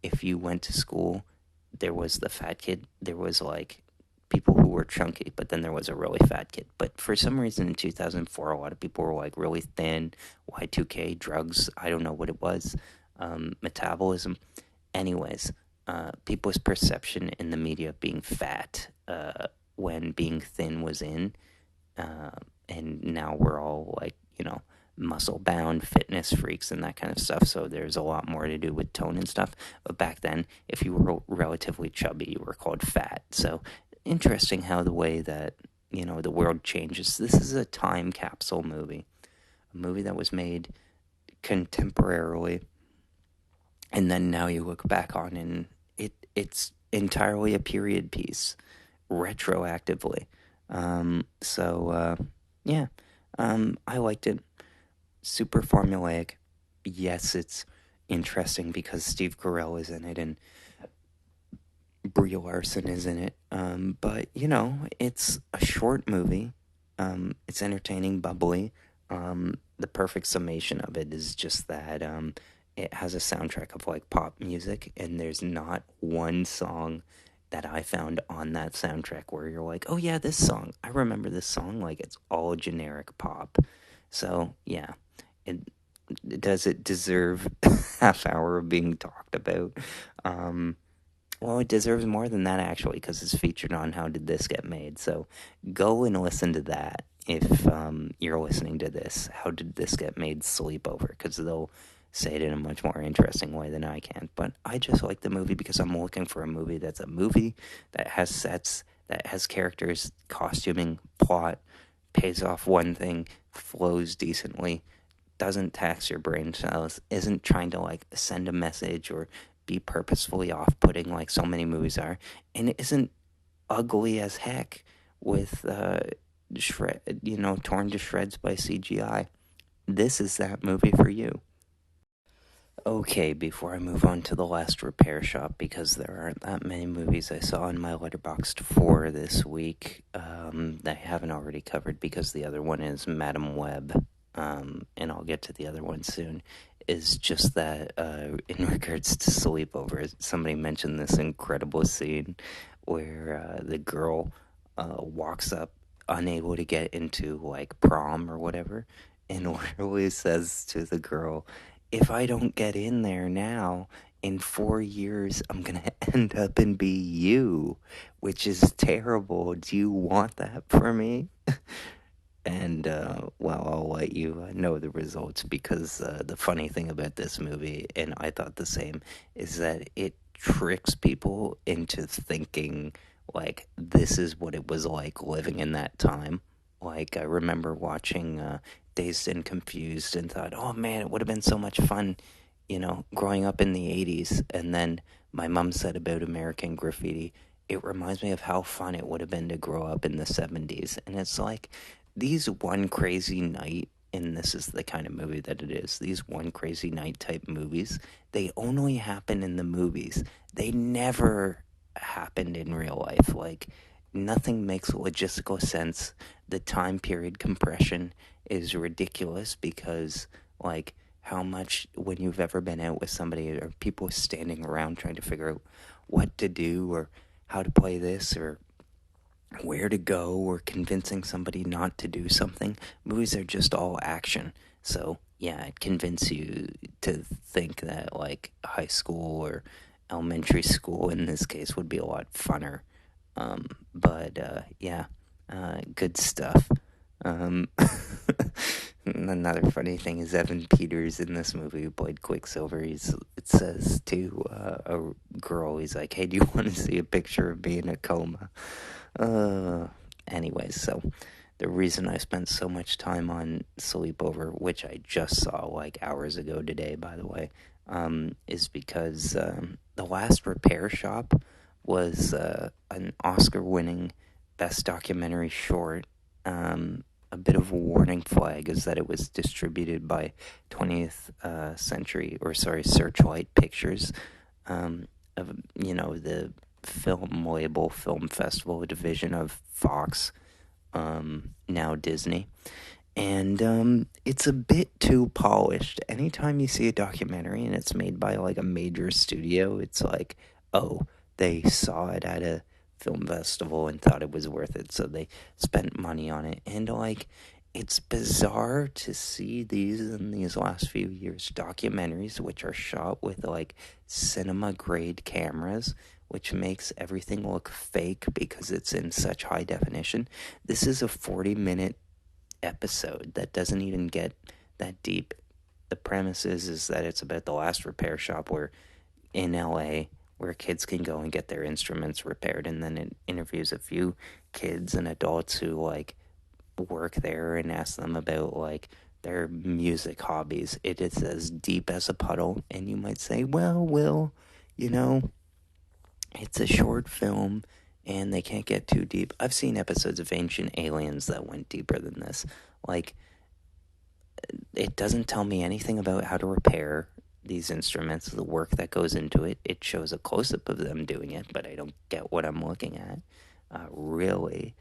If you went to school, there was the fat kid, there was, like, people who were chunky, but then there was a really fat kid. But for some reason in 2004, a lot of people were, like, really thin. Y2K, drugs, I don't know what it was, metabolism. Anyways, people's perception in the media of being fat when being thin was in, and now we're all, like, muscle bound fitness freaks and that kind of stuff, so there's a lot more to do with tone and stuff. But back then, if you were relatively chubby, you were called fat. So interesting how the way that, the world changes. This is a time capsule movie, a movie that was made contemporarily, and then now you look back on, and it's entirely a period piece, retroactively. Yeah, I liked it. Super formulaic. Yes, it's interesting because Steve Carell is in it and Brie Larson is in it. But, it's a short movie. It's entertaining, bubbly. The perfect summation of it is just that it has a soundtrack of, like, pop music, and there's not one song that I found on that soundtrack where you're like, oh yeah, this song, I remember this song. Like, it's all generic pop. So yeah, it does it deserve half hour of being talked about? Well, it deserves more than that, actually, because it's featured on How Did This Get Made. So go and listen to that if you're listening to this. How Did This Get Made Sleepover? Because they'll say it in a much more interesting way than I can. But I just like the movie because I'm looking for a movie that's a movie that has sets, that has characters, costuming, plot, pays off one thing, flows decently, doesn't tax your brain cells, isn't trying to, like, send a message or be purposefully off-putting like so many movies are, and it isn't ugly as heck with torn to shreds by CGI. This is that movie for you. Okay, before I move on to the last repair shop, because there aren't that many movies I saw in my Letterboxd for this week that I haven't already covered, because the other one is Madam Web, and I'll get to the other one soon, is just that in regards to Sleepover, somebody mentioned this incredible scene where the girl walks up unable to get into, like, prom or whatever, and literally says to the girl, if I don't get in there now, in 4 years, I'm going to end up and be you, which is terrible. Do you want that for me? And, well, I'll let you know the results, because the funny thing about this movie, and I thought the same, is that it tricks people into thinking, like, this is what it was like living in that time. Like, I remember watching Dazed and Confused and thought, oh man, it would have been so much fun, growing up in the 80s. And then my mom said about American Graffiti, it reminds me of how fun it would have been to grow up in the 70s. And it's like, these one crazy night, and this is the kind of movie that it is, these one crazy night type movies, they only happen in the movies. They never happened in real life. Like, nothing makes logistical sense. The time period compression is ridiculous, because, like, how much, when you've ever been out with somebody, or people standing around trying to figure out what to do, or how to play this, or where to go, or convincing somebody not to do something. Movies are just all action. So, yeah, it convinces you to think that, like, high school or elementary school, in this case, would be a lot funner. Good stuff. Another funny thing is Evan Peters in this movie, who played Quicksilver. It says to a girl, he's like, hey, do you want to see a picture of me in a coma? Anyways, so the reason I spent so much time on Sleepover, which I just saw like hours ago today, by the way, is because The Last Repair Shop was an Oscar-winning Best Documentary Short. A bit of a warning flag is that it was distributed by 20th Searchlight Pictures, of, the film label, film festival division of Fox, now Disney. And it's a bit too polished. Anytime you see a documentary and it's made by like a major studio, it's like, oh, they saw it at a film festival and thought it was worth it, so they spent money on it. And like, it's bizarre to see in these last few years, documentaries which are shot with like cinema grade cameras, which makes everything look fake because it's in such high definition. This is a 40-minute episode that doesn't even get that deep. The premise is that it's about the last repair shop where in LA, where kids can go and get their instruments repaired, and then it interviews a few kids and adults who like work there and ask them about like their music hobbies. It is as deep as a puddle, and you might say, well, Will, it's a short film and they can't get too deep. I've seen episodes of Ancient Aliens that went deeper than this. Like, it doesn't tell me anything about how to repair these instruments, the work that goes into it. It shows a close-up of them doing it, but I don't get what I'm looking at, really.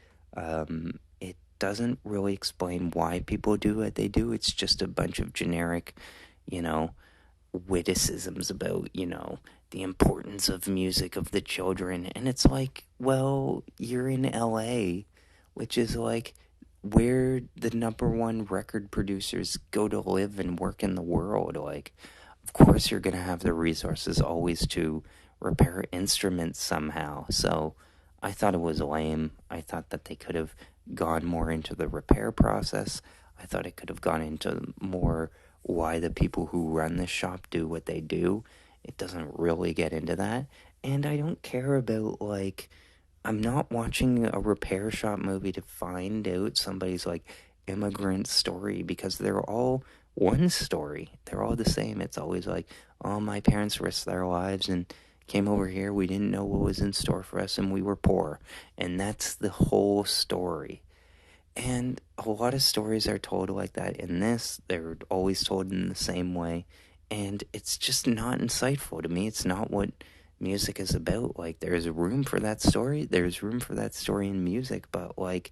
It doesn't really explain why people do what they do. It's just a bunch of generic, witticisms about, the importance of music of the children. And it's like, well, you're in LA, which is like where the number one record producers go to live and work in the world. Like, of course you're going to have the resources always to repair instruments somehow. So I thought it was lame. I thought that they could have gone more into the repair process. I thought it could have gone into more why the people who run this shop do what they do. It doesn't really get into that. And I don't care about, like, I'm not watching a repair shop movie to find out somebody's, like, immigrant story, because they're all one story. They're all the same. It's always like, oh, my parents risked their lives and came over here. We didn't know what was in store for us, and we were poor. And that's the whole story. And a lot of stories are told like that in this. They're always told in the same way. and it's just not insightful to me. It's not what music is about. Like, there's room for that story. There's room for that story in music, but like,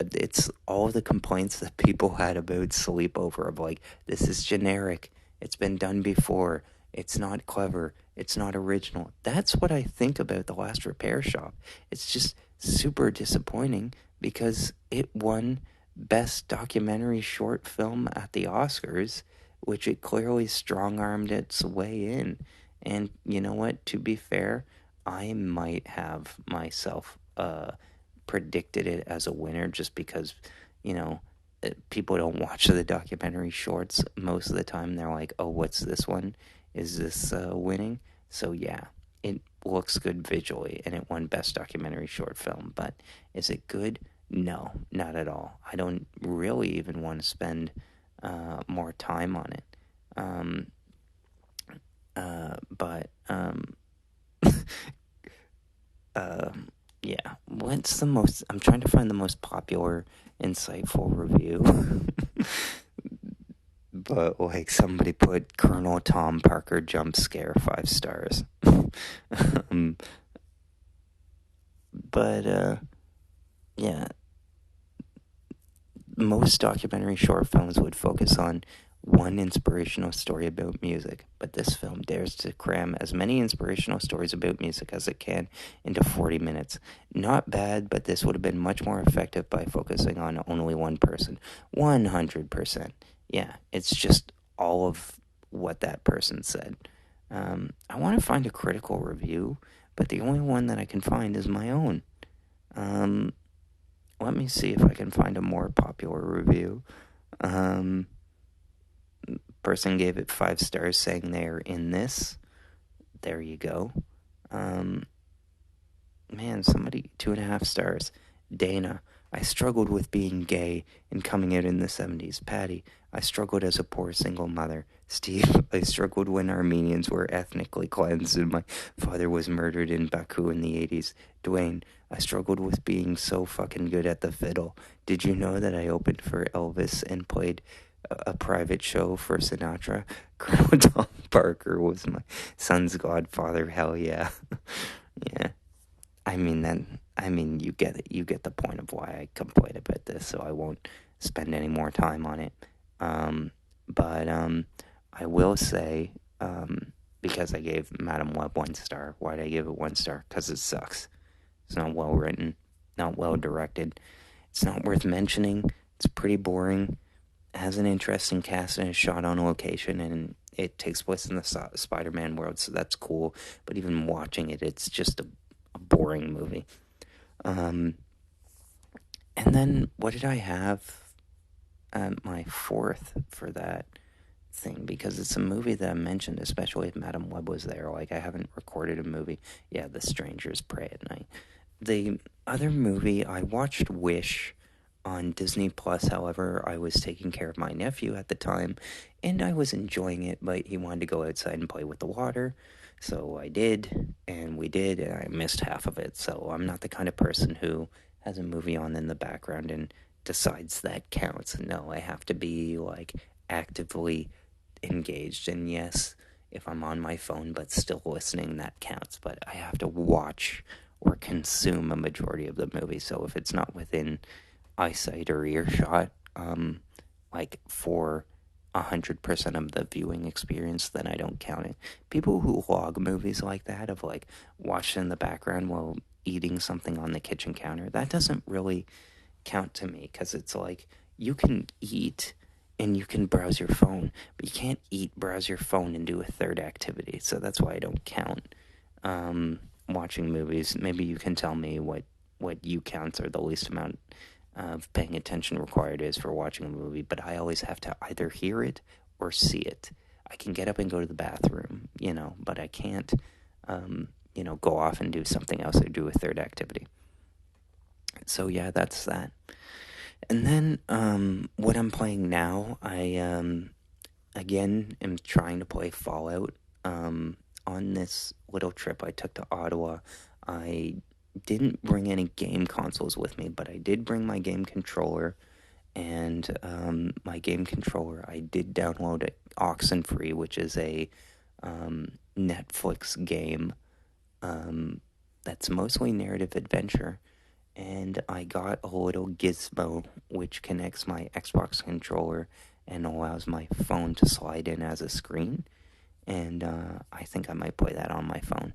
it's all the complaints that people had about Sleepover of like, this is generic. It's been done before. It's not clever. It's not original. That's what I think about The Last Repair Shop. It's just super disappointing because it won Best Documentary Short Film at the Oscars, which it clearly strong-armed its way in. And you know what? To be fair, I might have myself predicted it as a winner just because, you know, people don't watch the documentary shorts most of the time. They're like, oh, what's this one? Is this winning? So yeah, it looks good visually, and it won Best Documentary Short Film. But is it good? No, not at all. I don't really even want to spend more time on it. Yeah, what's the most, I'm trying to find the most popular, insightful review. But, like, somebody put Colonel Tom Parker jump scare 5 stars. Yeah, most documentary short films would focus on one inspirational story about music, but this film dares to cram as many inspirational stories about music as it can into 40 minutes. Not bad, but this would have been much more effective by focusing on only one person. 100%. Yeah, it's just all of what that person said. I want to find a critical review, but the only one that I can find is my own. Let me see if I can find a more popular review. Person gave it 5 stars saying they're in this. There you go. Man, somebody, 2.5 stars. Dana, I struggled with being gay and coming out in the 70s. Patty, I struggled as a poor single mother. Steve, I struggled when Armenians were ethnically cleansed and my father was murdered in Baku in the 80s. Dwayne, I struggled with being so fucking good at the fiddle. Did you know that I opened for Elvis and played a private show for Sinatra? Colonel Tom Parker was my son's godfather. Hell yeah. Yeah. I mean, you get it. You get the point of why I complain about this, so I won't spend any more time on it. But I will say, because I gave Madam Web 1 star, why'd I give it 1 star? Because it sucks. It's not well written, not well directed. It's not worth mentioning. It's pretty boring. It has an interesting cast and is shot on location, and it takes place in the Spider-Man world, so that's cool. But even watching it, it's just a boring movie. And then what did I have my 4th for that thing? Because it's a movie that I mentioned, especially if Madam Web was there. Like, I haven't recorded a movie. Yeah, The Strangers Pray at Night. The other movie, I watched Wish on Disney Plus. However, I was taking care of my nephew at the time, and I was enjoying it, but he wanted to go outside and play with the water. So I did, and we did, and I missed half of it. So I'm not the kind of person who has a movie on in the background and decides that counts. No, I have to be, like, actively engaged. And yes, if I'm on my phone but still listening, that counts. But I have to watch or consume a majority of the movie. So if it's not within eyesight or earshot, like, for 100% of the viewing experience, then I don't count it. People who log movies like that, of like watching in the background while eating something on the kitchen counter, that doesn't really count to me, because it's like, you can eat and you can browse your phone, but you can't eat, browse your phone, and do a third activity. So that's why I don't count watching movies. Maybe you can tell me what you count, or the least amount of paying attention required is for watching a movie, but I always have to either hear it or see it. I can get up and go to the bathroom, but I can't, go off and do something else or do a third activity. So yeah, that's that. And then what I'm playing now, I again am trying to play Fallout. On this little trip I took to Ottawa, I didn't bring any game consoles with me, but I did bring my game controller, and my game controller, I did download it Oxenfree, which is a Netflix game that's mostly narrative adventure, and I got a little gizmo which connects my Xbox controller and allows my phone to slide in as a screen, and I think I might play that on my phone,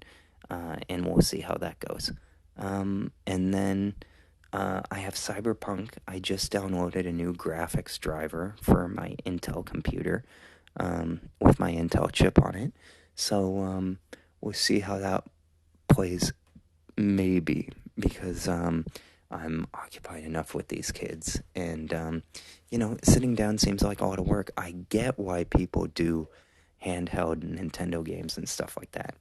and we'll see how that goes. And then I have Cyberpunk. I just downloaded a new graphics driver for my Intel computer with my Intel chip on it. So we'll see how that plays, maybe, because I'm occupied enough with these kids. And, sitting down seems like a lot of work. I get why people do handheld Nintendo games and stuff like that.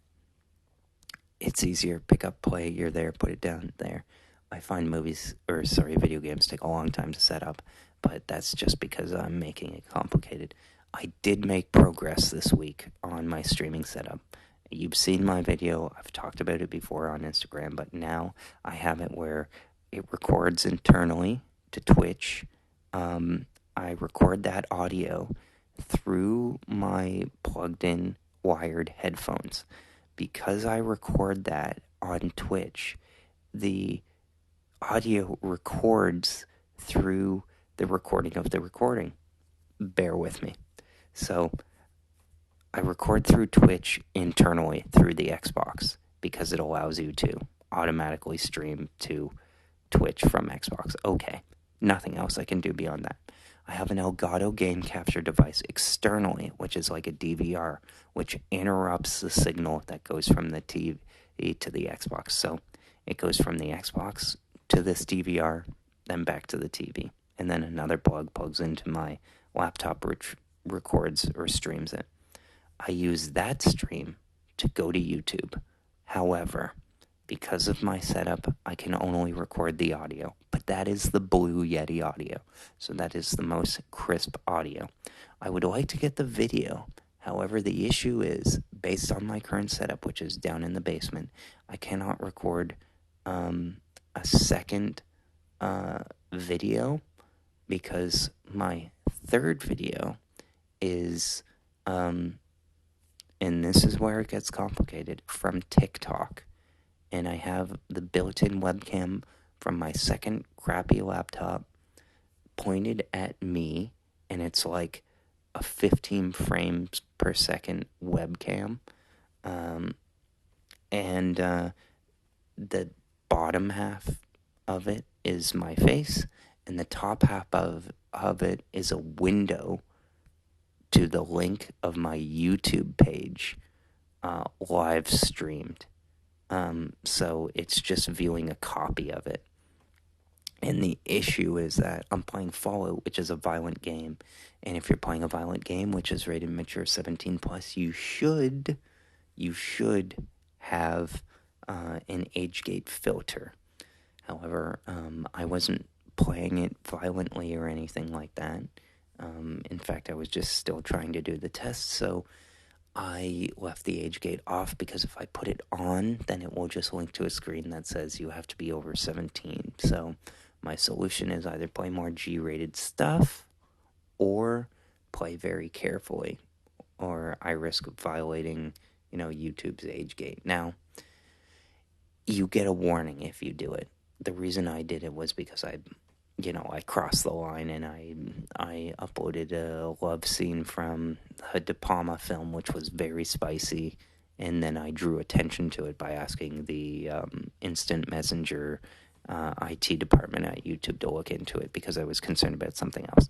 It's easier, pick up, play, you're there, put it down there. I find video games take a long time to set up, but that's just because I'm making it complicated. I did make progress this week on my streaming setup. You've seen my video, I've talked about it before on Instagram, but now I have it where it records internally to Twitch. I record that audio through my plugged-in wired headphones. Because I record that on Twitch, the audio records through the recording of the recording. Bear with me. So I record through Twitch internally through the Xbox because it allows you to automatically stream to Twitch from Xbox. Okay, nothing else I can do beyond that. I have an Elgato game capture device externally, which is like a DVR, which interrupts the signal that goes from the TV to the Xbox. So it goes from the Xbox to this DVR, then back to the TV. And then another plug plugs into my laptop, which records or streams it. I use that stream to go to YouTube. However, because of my setup, I can only record the audio. But that is the Blue Yeti audio. So that is the most crisp audio. I would like to get the video. However, the issue is, based on my current setup, which is down in the basement, I cannot record a second video because my third video is, and this is where it gets complicated, from TikTok. And I have the built-in webcam from my second crappy laptop pointed at me, and it's like a 15 frames per second webcam. And the bottom half of it is my face, and the top half of it is a window to the link of my YouTube page, live streamed. So it's just viewing a copy of it. And the issue is that I'm playing Fallout, which is a violent game. And if you're playing a violent game, which is rated mature 17+, you should have an age gate filter. However, I wasn't playing it violently or anything like that. In fact, I was just still trying to do the test, so I left the age gate off because if I put it on, then it will just link to a screen that says you have to be over 17. So my solution is either play more G-rated stuff or play very carefully, or I risk violating, YouTube's age gate. Now, you get a warning if you do it. The reason I did it was because I crossed the line and I uploaded a love scene from a De Palma film, which was very spicy, and then I drew attention to it by asking the instant messenger IT department at YouTube to look into it because I was concerned about something else.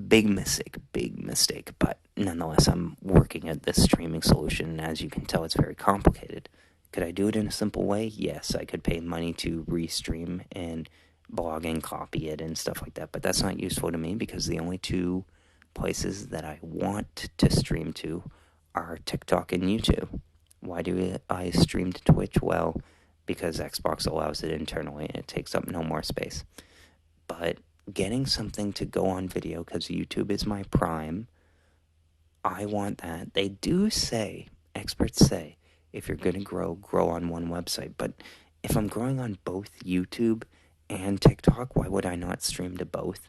Big mistake, but nonetheless, I'm working at this streaming solution, and as you can tell, it's very complicated. Could I do it in a simple way? Yes, I could pay money to restream and blog and copy it and stuff like that, but that's not useful to me because the only two places that I want to stream to are TikTok and YouTube. Why do I stream to Twitch? Well, because Xbox allows it internally and it takes up no more space. But getting something to go on video, because YouTube is my prime, I want that. They do say, experts say, if you're going to grow on one website. But if I'm growing on both YouTube and TikTok, why would I not stream to both?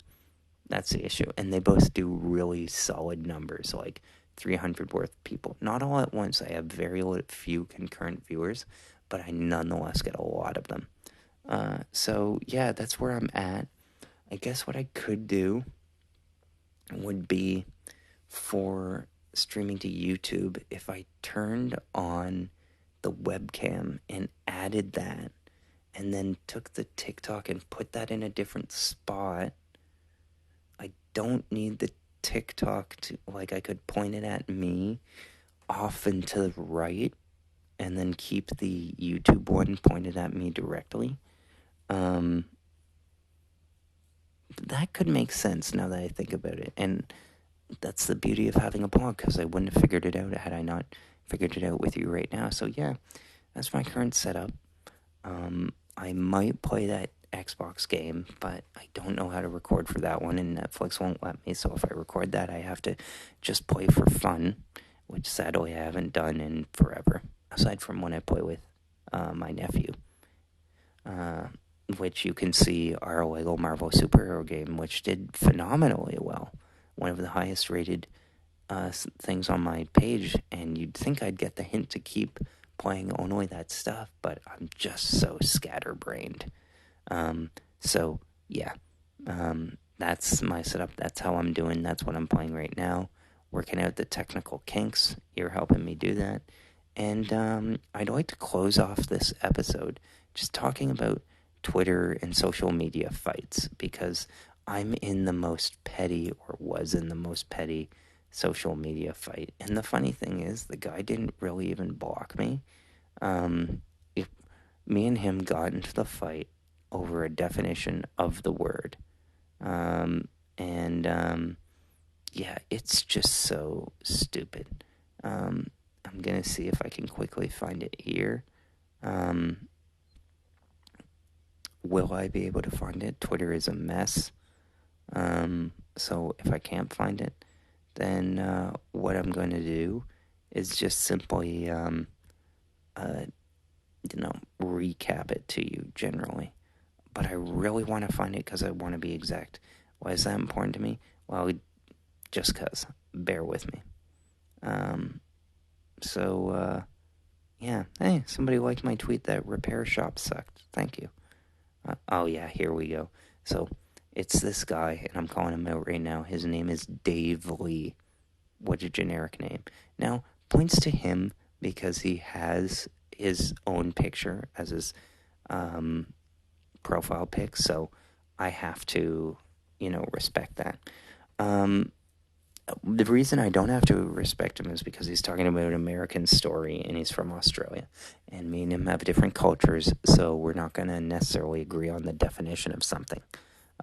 That's the issue. And they both do really solid numbers, like 300 worth of people. Not all at once. I have very few concurrent viewers, but I nonetheless get a lot of them. So, yeah, that's where I'm at. I guess what I could do would be for streaming to YouTube if I turned on the webcam and added that and then took the TikTok and put that in a different spot. I don't need the TikTok to, like, I could point it at me off and to the right and then keep the YouTube one pointed at me directly. That could make sense now that I think about it. And that's the beauty of having a blog, because I wouldn't have figured it out had I not figured it out with you right now. So yeah, that's my current setup. I might play that Xbox game, but I don't know how to record for that one, and Netflix won't let me. So if I record that, I have to just play for fun, which sadly I haven't done in forever, aside from when I play with my nephew, which you can see our Lego Marvel superhero game, which did phenomenally well. One of the highest rated things on my page, and you'd think I'd get the hint to keep playing only that stuff, but I'm just so scatterbrained. So yeah, that's my setup. That's how I'm doing. That's what I'm playing right now. Working out the technical kinks. You're helping me do that. And I'd like to close off this episode just talking about Twitter and social media fights, because I'm in the most petty, or was in the most petty, social media fight. And the funny thing is, the guy didn't really even block me. Me and him got into the fight over a definition of the word. Yeah, it's just so stupid. I'm going to see if I can quickly find it here. Will I be able to find it? Twitter is a mess. So if I can't find it, then what I'm going to do is just simply, recap it to you generally. But I really want to find it because I want to be exact. Why is that important to me? Well, just because. Bear with me. Yeah. Hey, somebody liked my tweet that repair shop sucked. Thank you. Oh, yeah, here we go. So, it's this guy, and I'm calling him out right now. His name is Dave Lee. What a generic name. Now, points to him because he has his own picture as his profile pic, so I have to, respect that. The reason I don't have to respect him is because he's talking about an American story, and he's from Australia, and me and him have different cultures, so we're not going to necessarily agree on the definition of something.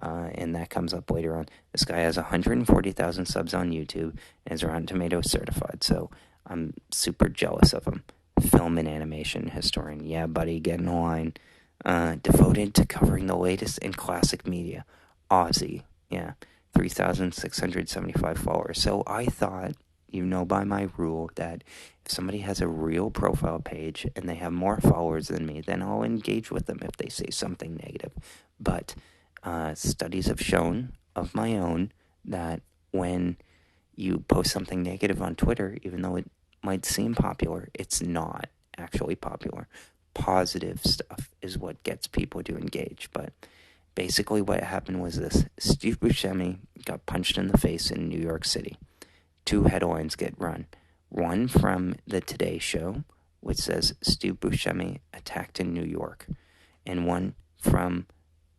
And that comes up later on. This guy has 140,000 subs on YouTube and is Rotten Tomatoes certified, so I'm super jealous of him. Film and animation historian. Yeah, buddy, get in the line. Devoted to covering the latest in classic media. Aussie. Yeah, 3,675 followers. So I thought, by my rule, that if somebody has a real profile page and they have more followers than me, then I'll engage with them if they say something negative. But studies have shown, of my own, that when you post something negative on Twitter, even though it might seem popular, it's not actually popular. Positive stuff is what gets people to engage. But basically what happened was this. Steve Buscemi got punched in the face in New York City. 2 headlines get run. One from the Today Show, which says Steve Buscemi attacked in New York. And one from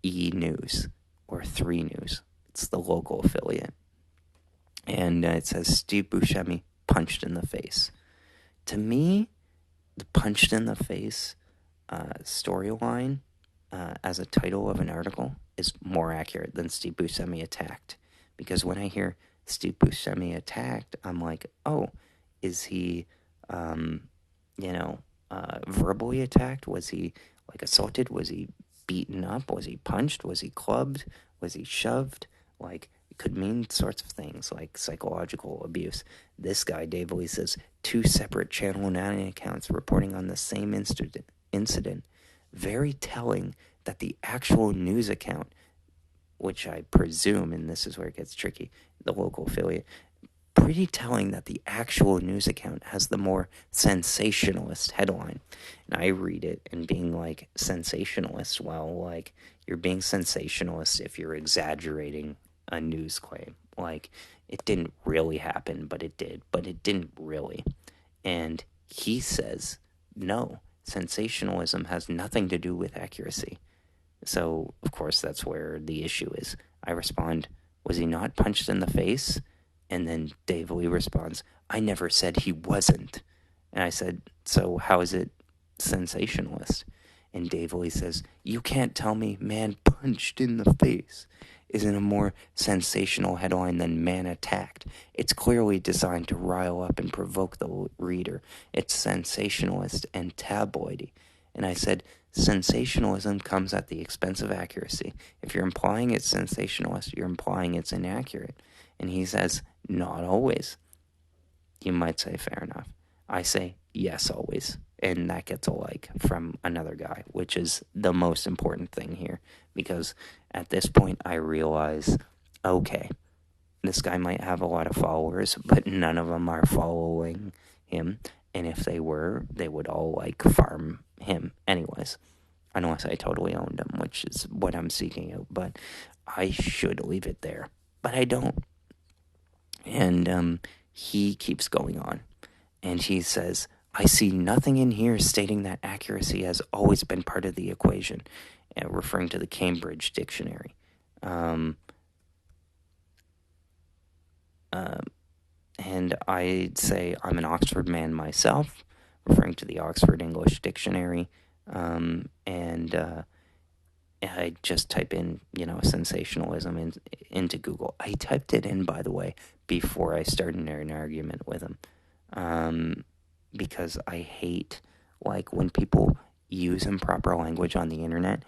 E! News, or 3 News. It's the local affiliate. And it says Steve Buscemi punched in the face. To me, the punched in the face storyline as a title of an article is more accurate than Steve Buscemi attacked. Because when I hear Steve Buscemi attacked, I'm like, oh, is he, verbally attacked? Was he, assaulted? Was he beaten up? Was he punched? Was he clubbed? Was he shoved? It could mean sorts of things, like psychological abuse. This guy, Dave Lee, says 2 separate Channel 9 accounts reporting on the same incident. Very telling that the actual news account which I presume, and this is where it gets tricky, the local affiliate, pretty telling that the actual news account has the more sensationalist headline. And I read it and being like, sensationalist? Well, like, you're being sensationalist if you're exaggerating a news claim. Like, it didn't really happen, but it did. But it didn't really. And he says, no, sensationalism has nothing to do with accuracy. So, of course, that's where the issue is. I respond, was he not punched in the face? And then Dave Lee responds, I never said he wasn't. And I said, so how is it sensationalist? And Dave Lee says, you can't tell me man punched in the face isn't a more sensational headline than man attacked. It's clearly designed to rile up and provoke the reader. It's sensationalist and tabloidy. And I said, sensationalism comes at the expense of accuracy. If you're implying it's sensationalist, you're implying it's inaccurate. And he says, not always. You might say, fair enough. I say, yes, always. And that gets a like from another guy, which is the most important thing here. Because at this point, I realize, okay, this guy might have a lot of followers, but none of them are following him. And if they were, they would all like farm him anyways. Unless I totally owned him, which is what I'm seeking out. But I should leave it there. But I don't. And he keeps going on. And he says, I see nothing in here stating that accuracy has always been part of the equation, referring to the Cambridge Dictionary. And I'd say I'm an Oxford man myself, referring to the Oxford English Dictionary. I just type in, sensationalism into Google. I typed it in, by the way, before I started an argument with him. Because I hate, like, when people use improper language on the internet,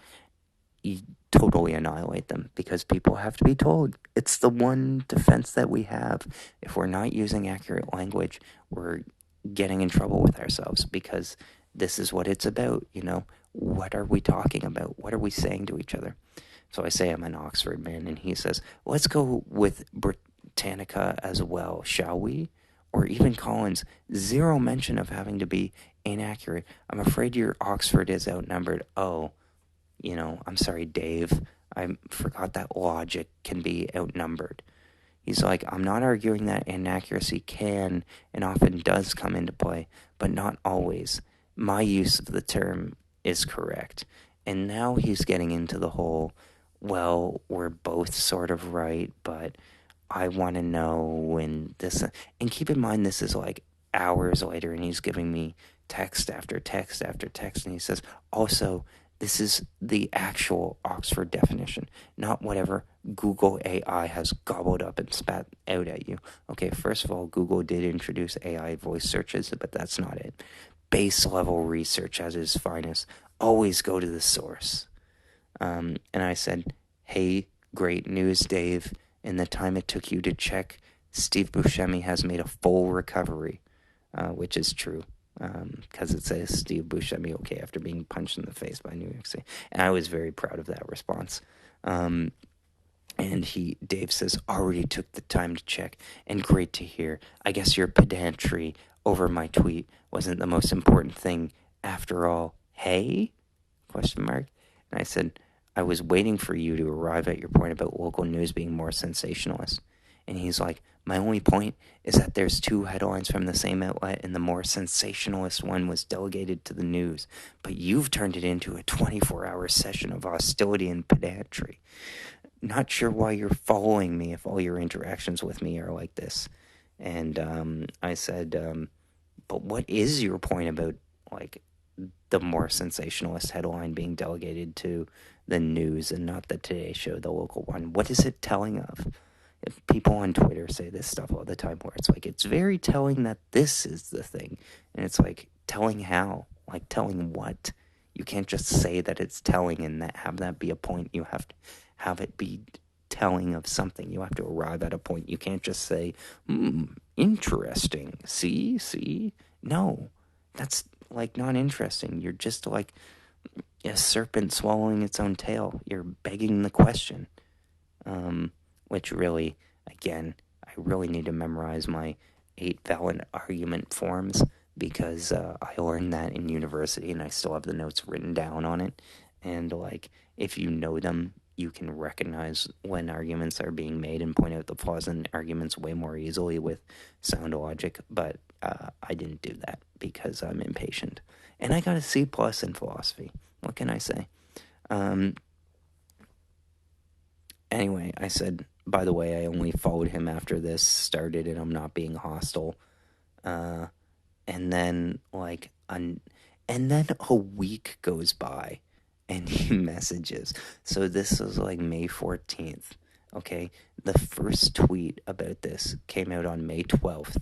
you totally annihilate them, because people have to be told. It's the one defense that we have. If we're not using accurate language, we're getting in trouble with ourselves, because this is what it's about, What are we talking about? What are we saying to each other? So I say I'm an Oxford man, and he says, let's go with Britannica as well, shall we? Or even Collins, zero mention of having to be inaccurate. I'm afraid your Oxford is outnumbered. Oh, I'm sorry, Dave. I forgot that logic can be outnumbered. He's like, I'm not arguing that inaccuracy can and often does come into play, but not always. My use of the term is correct. And now he's getting into the whole, well, we're both sort of right, but I want to know when this... And keep in mind, this is like hours later, and he's giving me text after text after text, and he says, also, this is the actual Oxford definition, not whatever Google AI has gobbled up and spat out at you. Okay, first of all, Google did introduce AI voice searches, but that's not it. Base level research at its finest. Always go to the source. And I said, hey, great news, Dave. In the time it took you to check, Steve Buscemi has made a full recovery, which is true. Because it says Steve Buscemi okay after being punched in the face by New York City. And I was very proud of that response. And Dave says, already took the time to check, and great to hear. I guess your pedantry over my tweet wasn't the most important thing after all. Hey? ? And I said, I was waiting for you to arrive at your point about local news being more sensationalist. And he's like, my only point is that there's two headlines from the same outlet, and the more sensationalist one was delegated to the news. But you've turned it into a 24-hour session of hostility and pedantry. Not sure why you're following me if all your interactions with me are like this. And I said, but what is your point about, like, the more sensationalist headline being delegated to the news and not the Today Show, the local one? What is it telling of? If people on Twitter say this stuff all the time, where it's like, it's very telling that this is the thing. And it's like, telling how? Like, telling what? You can't just say that it's telling and have that be a point. You have to have it be telling of something. You have to arrive at a point. You can't just say, interesting. See? No, that's like not interesting. You're just like a serpent swallowing its own tail. You're begging the question. which really, again, I really need to memorize my 8 valid argument forms, because I learned that in university and I still have the notes written down on it. And, like, if you know them, you can recognize when arguments are being made and point out the flaws in arguments way more easily with sound logic. But I didn't do that because I'm impatient. And I got a C plus in philosophy. What can I say? Anyway, I said, by the way, I only followed him after this started and I'm not being hostile. And then, and then a week goes by and he messages. So this was like May 14th. Okay. The first tweet about this came out on May 12th.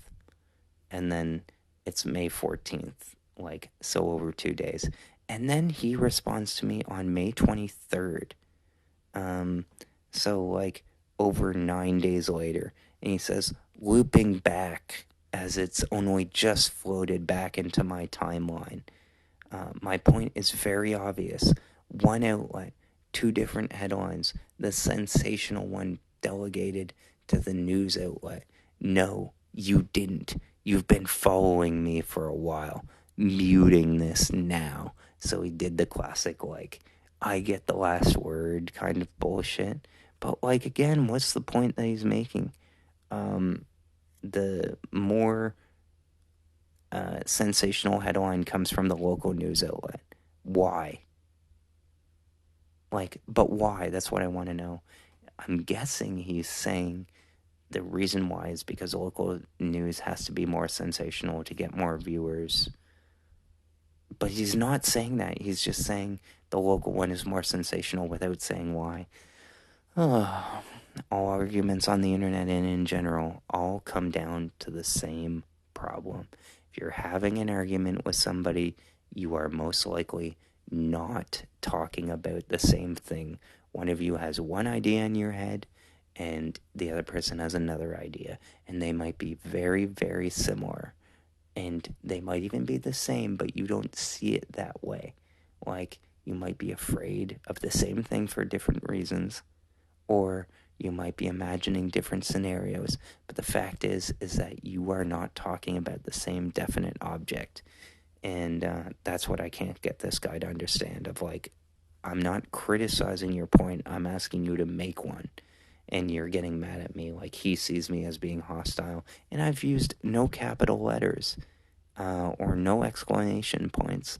And then it's May 14th. Like, so over 2 days. And then he responds to me on May 23rd. So, like, over 9 days later. And he says, looping back, as it's only just floated back into my timeline. My point is very obvious. One outlet, 2 different headlines. The sensational one delegated to the news outlet. No, you didn't. You've been following me for a while. Muting this now. So he did the classic, like, I get the last word kind of bullshit. But, like, again, what's the point that he's making? The more sensational headline comes from the local news outlet. Why? Like, but why? That's what I want to know. I'm guessing he's saying the reason why is because local news has to be more sensational to get more viewers. But he's not saying that. He's just saying the local one is more sensational without saying why. All arguments on the internet and in general all come down to the same problem. If you're having an argument with somebody, you are most likely not talking about the same thing. One of you has one idea in your head and the other person has another idea, and they might be very, very similar, and they might even be the same, but you don't see it that way. Like, you might be afraid of the same thing for different reasons, or you might be imagining different scenarios, but the fact is that you are not talking about the same definite object. And that's what I can't get this guy to understand, of, like, I'm not criticizing your point, I'm asking you to make one. And you're getting mad at me like he sees me as being hostile. And I've used no capital letters or no exclamation points.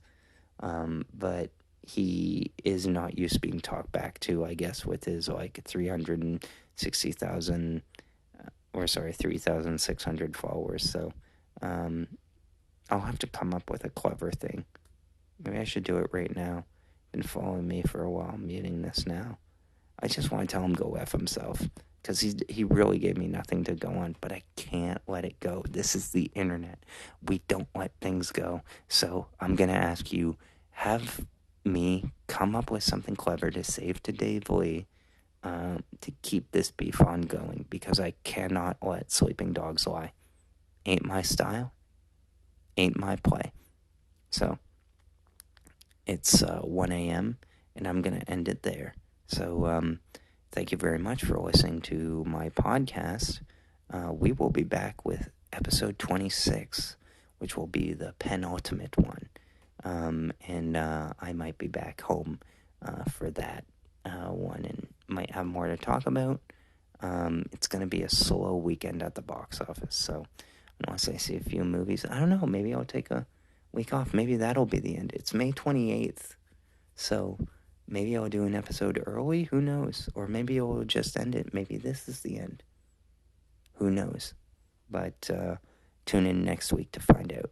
But he is not used to being talked back to, I guess, with his, like, 360,000, 3,600 followers. So I'll have to come up with a clever thing. Maybe I should do it right now. Been following me for a while, muting this now. I just want to tell him go F himself, because he really gave me nothing to go on, but I can't let it go. This is the internet. We don't let things go. So I'm going to ask you, have me come up with something clever to save to Dave Lee to keep this beef ongoing, because I cannot let sleeping dogs lie. Ain't my style. Ain't my play. So it's 1 a.m. and I'm going to end it there. So thank you very much for listening to my podcast. We will be back with episode 26, which will be the penultimate one. And I might be back home for that one and might have more to talk about. It's going to be a slow weekend at the box office, so unless I see a few movies, I don't know, maybe I'll take a week off. Maybe that'll be the end. It's May 28th, so maybe I'll do an episode early, who knows? Or maybe I'll just end it. Maybe this is the end. Who knows? But tune in next week to find out.